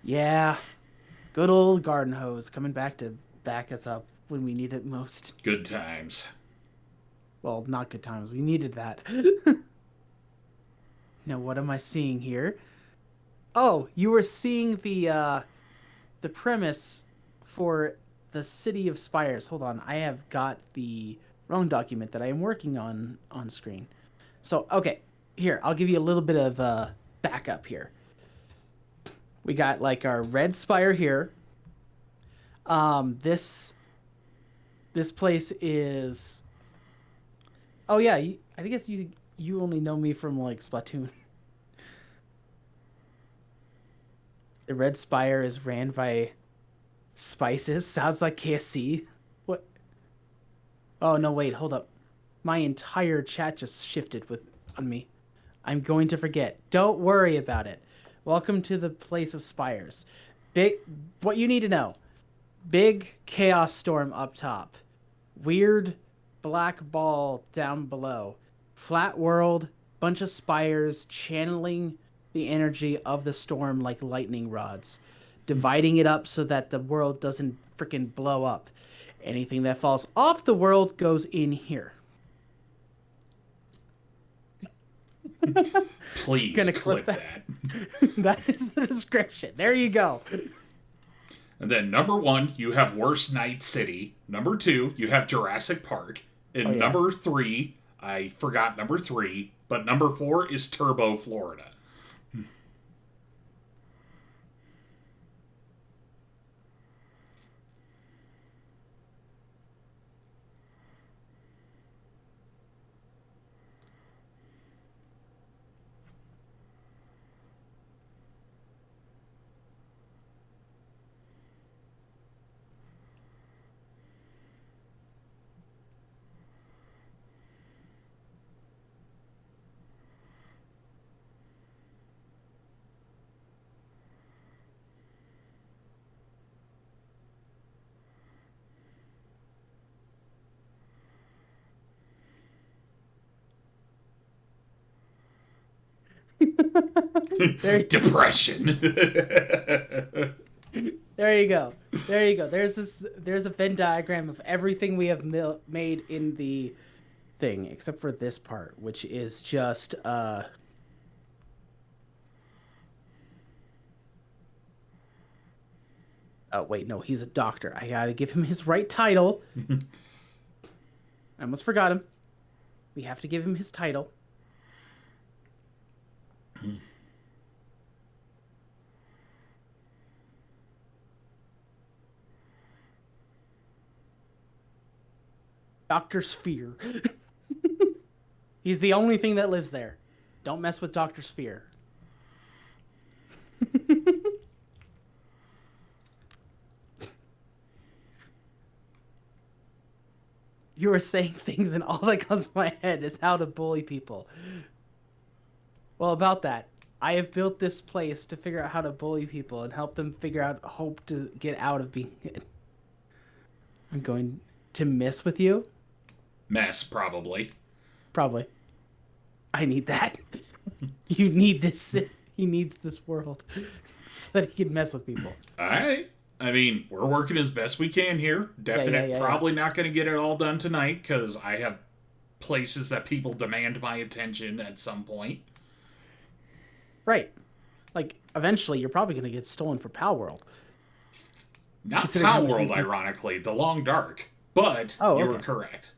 Yeah, good old garden hose coming back to back us up when we need it most.
Good times.
Well, not good times. You needed that. Now, what am I seeing here? Oh, you were seeing the premise for the City of Spires. Hold on, I have got the wrong document that I am working on screen. So, okay, here, I'll give you a little bit of backup here. We got like our red spire here. This place is. Oh yeah, I guess you only know me from like Splatoon. The red spire is ran by Spices. Sounds like KFC. What? Oh no, wait, hold up. My entire chat just shifted with on me. I'm going to forget. Don't worry about it. Welcome to the place of spires. Big what you need to know. Big chaos storm up top. Weird black ball down below. Flat world, bunch of spires channeling the energy of the storm like lightning rods, dividing it up so that the world doesn't freaking blow up. Anything that falls off the world goes in here.
Please
Gonna
clip
clip that.
that.
That is the description. There you go.
And then number 1, you have Worst Night City. Number 2, you have Jurassic Park. And
Oh, yeah.
number 3, I forgot number 3, but number 4 is Turbo, Florida.
There,
Depression.
there you go. There you go. There's a Venn diagram of everything we have made in the thing, except for this part, which is just oh wait, no, he's a doctor. I gotta give him his right title. I almost forgot him. We have to give him his title. Dr. Sphere. He's the only thing that lives there. Don't mess with Dr. Sphere. You were saying things, and all that comes to my head is how to bully people. Well, about that, I have built this place to figure out how to bully people and help them figure out hope to get out of being hit. I'm going to mess with you?
Mess, probably.
Probably. I need that. You need this. He needs this world so that he can mess with people.
Alright. I mean, we're working as best we can here. Probably not going to get it all done tonight, because I have places that people demand my attention at some point.
Right. Like, eventually, you're probably going to get stolen for Pal World.
Not
Considering how
Pow
much
World,
we-
ironically. The Long Dark. But
Oh,
you
okay.
were correct.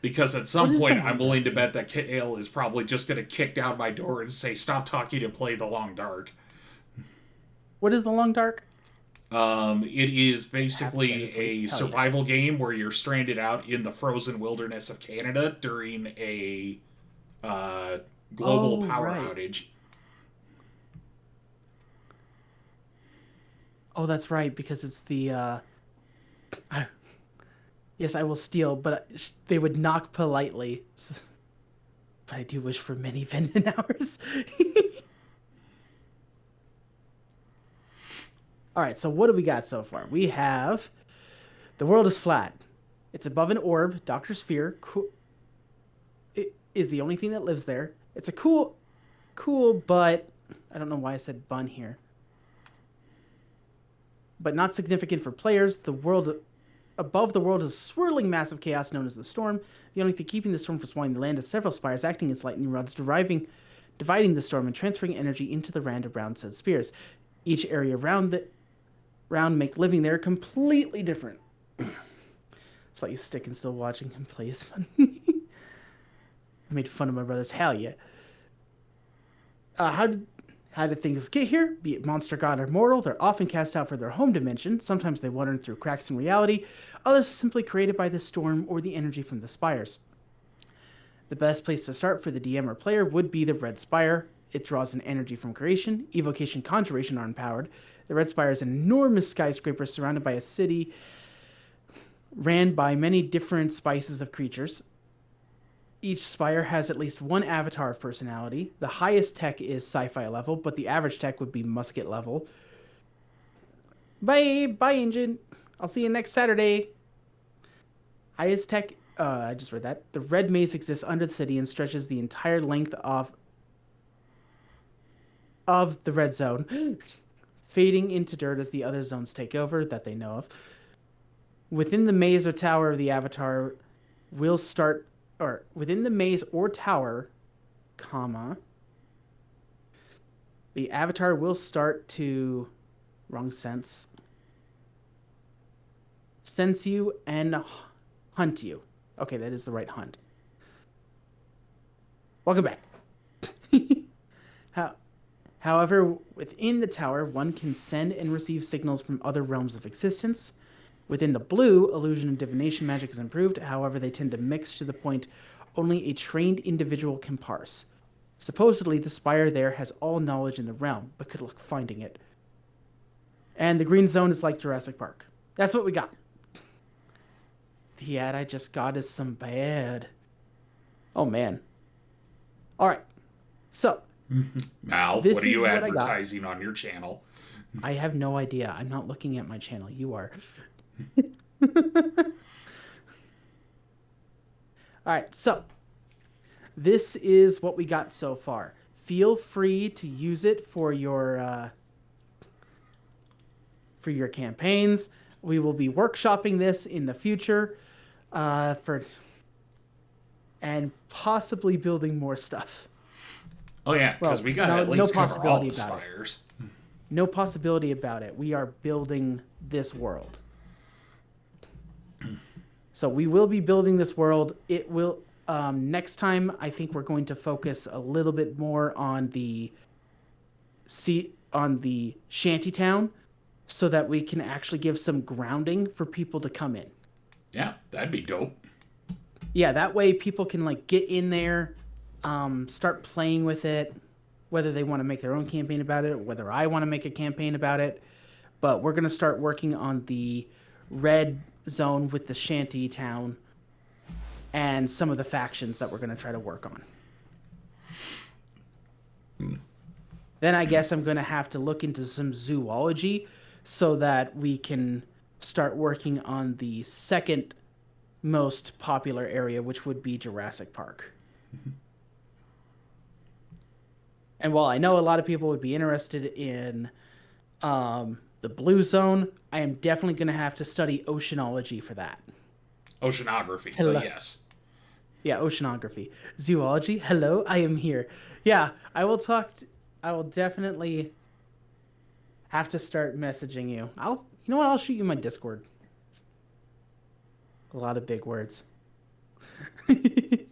Because at
What
some
is
point,
the
I'm
Long
willing to bet that Kale is probably just going to kick down my door and say, "Stop talking to play the Long Dark."
What is the Long Dark?
It is
Happy
basically
Fantasy.
a
Hell
survival game where you're stranded out in the frozen wilderness of Canada during a global power
right.
outage.
Oh, that's right, because it's the yes, I will steal, but they would knock politely. But I do wish for many Venden hours. All right, so what do we got so far? We have the world is flat. It's above an orb. Dr. Sphere it is the only thing that lives there. It's a cool, but I don't know why I said bun here. But not significant for players. The world above the world is a swirling mass of chaos known as the storm. The only thing keeping the storm from swallowing the land is several spires acting as lightning rods, dividing the storm and transferring energy into the land around said spheres. Each area round make living there completely different. It's like stick and still watching him play is funny. I made fun of my brothers. Hell yeah. How did things get here? Be it monster, god, or mortal, they're often cast out for their home dimension. Sometimes they wander through cracks in reality. Others are simply created by the storm or the energy from the spires. The best place to start for the DM or player would be the Red Spire. It draws in energy from creation. Evocation, conjuration are empowered. The Red Spire is an enormous skyscraper surrounded by a city ran by many different spices of creatures. Each spire has at least one avatar of personality. The highest tech is sci-fi level, but the average tech would be musket level. Bye, engine. I'll see you next Saturday. Highest tech. I just read that. The red maze exists under the city and stretches the entire length of the red zone, fading into dirt as the other zones take over that they know of. Within the maze or tower of the avatar will start, or within the maze or tower, comma, the avatar will start to, wrong sense, sense you and hunt you. Okay, that is the right hunt. Welcome back. However, within the tower, one can send and receive signals from other realms of existence. Within the blue, illusion and divination magic is improved. However, they tend to mix to the point only a trained individual can parse. Supposedly, the spire there has all knowledge in the realm, but good luck finding it. And the green zone is like Jurassic Park. That's what we got. The ad I just got is some bad. Oh, man. All right. So.
Mal, what are you advertising on your channel?
I have no idea. I'm not looking at my channel. You are. All right. So. This is what we got so far. Feel free to use it for your campaigns. We will be workshopping this in the future, and possibly building more stuff.
Oh yeah, because we got at least cover all the spires.
No possibility about it. We are building this world. So we will be building this world. It will. Next time, I think we're going to focus a little bit more on the shantytown, so that we can actually give some grounding for people to come in.
Yeah, that'd be dope.
Yeah, that way people can like get in there, start playing with it, whether they want to make their own campaign about it, or whether I want to make a campaign about it. But we're gonna start working on the red zone with the shantytown and some of the factions that we're going to try to work on. Then I guess I'm going to have to look into some zoology so that we can start working on the second most popular area, which would be Jurassic Park. And while I know a lot of people would be interested in the blue zone, I am definitely going to have to study oceanology for that.
Oceanography, but yes.
Yeah, oceanography. Zoology, hello, I am here. Yeah, I will definitely have to start messaging you. You know what, I'll shoot you my Discord. A lot of big words. Okay,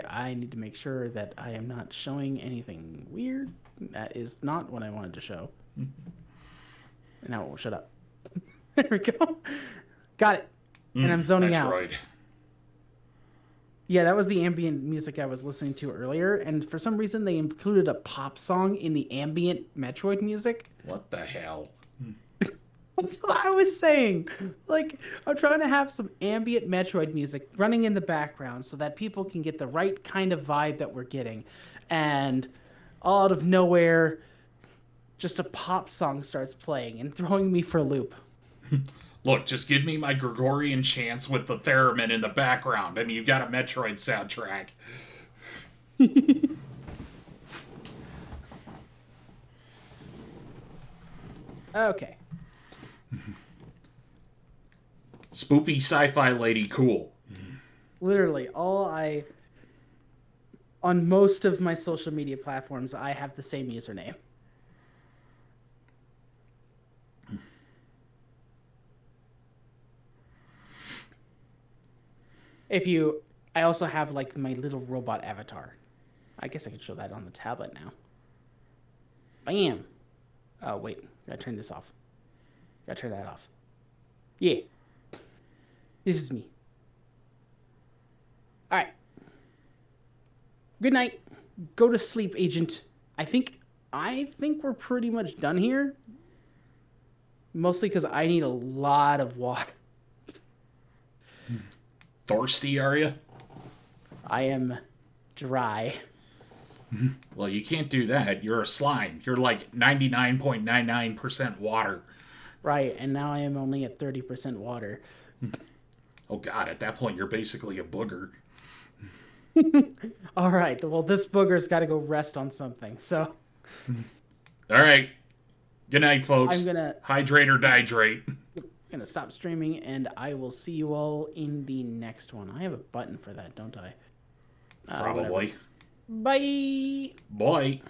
I need to make sure that I am not showing anything weird. That is not what I wanted to show. Now it won't shut up. There we go. Got it. And I'm zoning out. Metroid. Yeah, that was the ambient music I was listening to earlier, and for some reason they included a pop song in the ambient Metroid music.
What the hell?
That's what I was saying. Like, I'm trying to have some ambient Metroid music running in the background so that people can get the right kind of vibe that we're getting. And all out of nowhere, just a pop song starts playing and throwing me for a loop.
Look, just give me my Gregorian chants with the theremin in the background, and you've got a Metroid soundtrack.
Okay.
Spoopy sci-fi lady cool.
Literally, on most of my social media platforms, I have the same username. I also have like my little robot avatar. I guess I could show that on the tablet now. Bam. Oh, wait. Gotta turn this off. Gotta turn that off. Yeah. This is me. All right. Good night. Go to sleep, Agent. I think we're pretty much done here. Mostly because I need a lot of water.
Thirsty, are you?
I am dry.
Well, you can't do that. You're a slime. You're like 99.99% water.
Right, and now I am only at 30% water.
Oh god, at that point you're basically a booger.
All right, well, this booger's got to go rest on something, so...
All right. Good night, folks.
I'm gonna...
Hydrate or dihydrate.
Gonna stop streaming, and I will see you all in the next one. I have a button for that, don't I?
Probably.
Whatever. Bye!
Bye.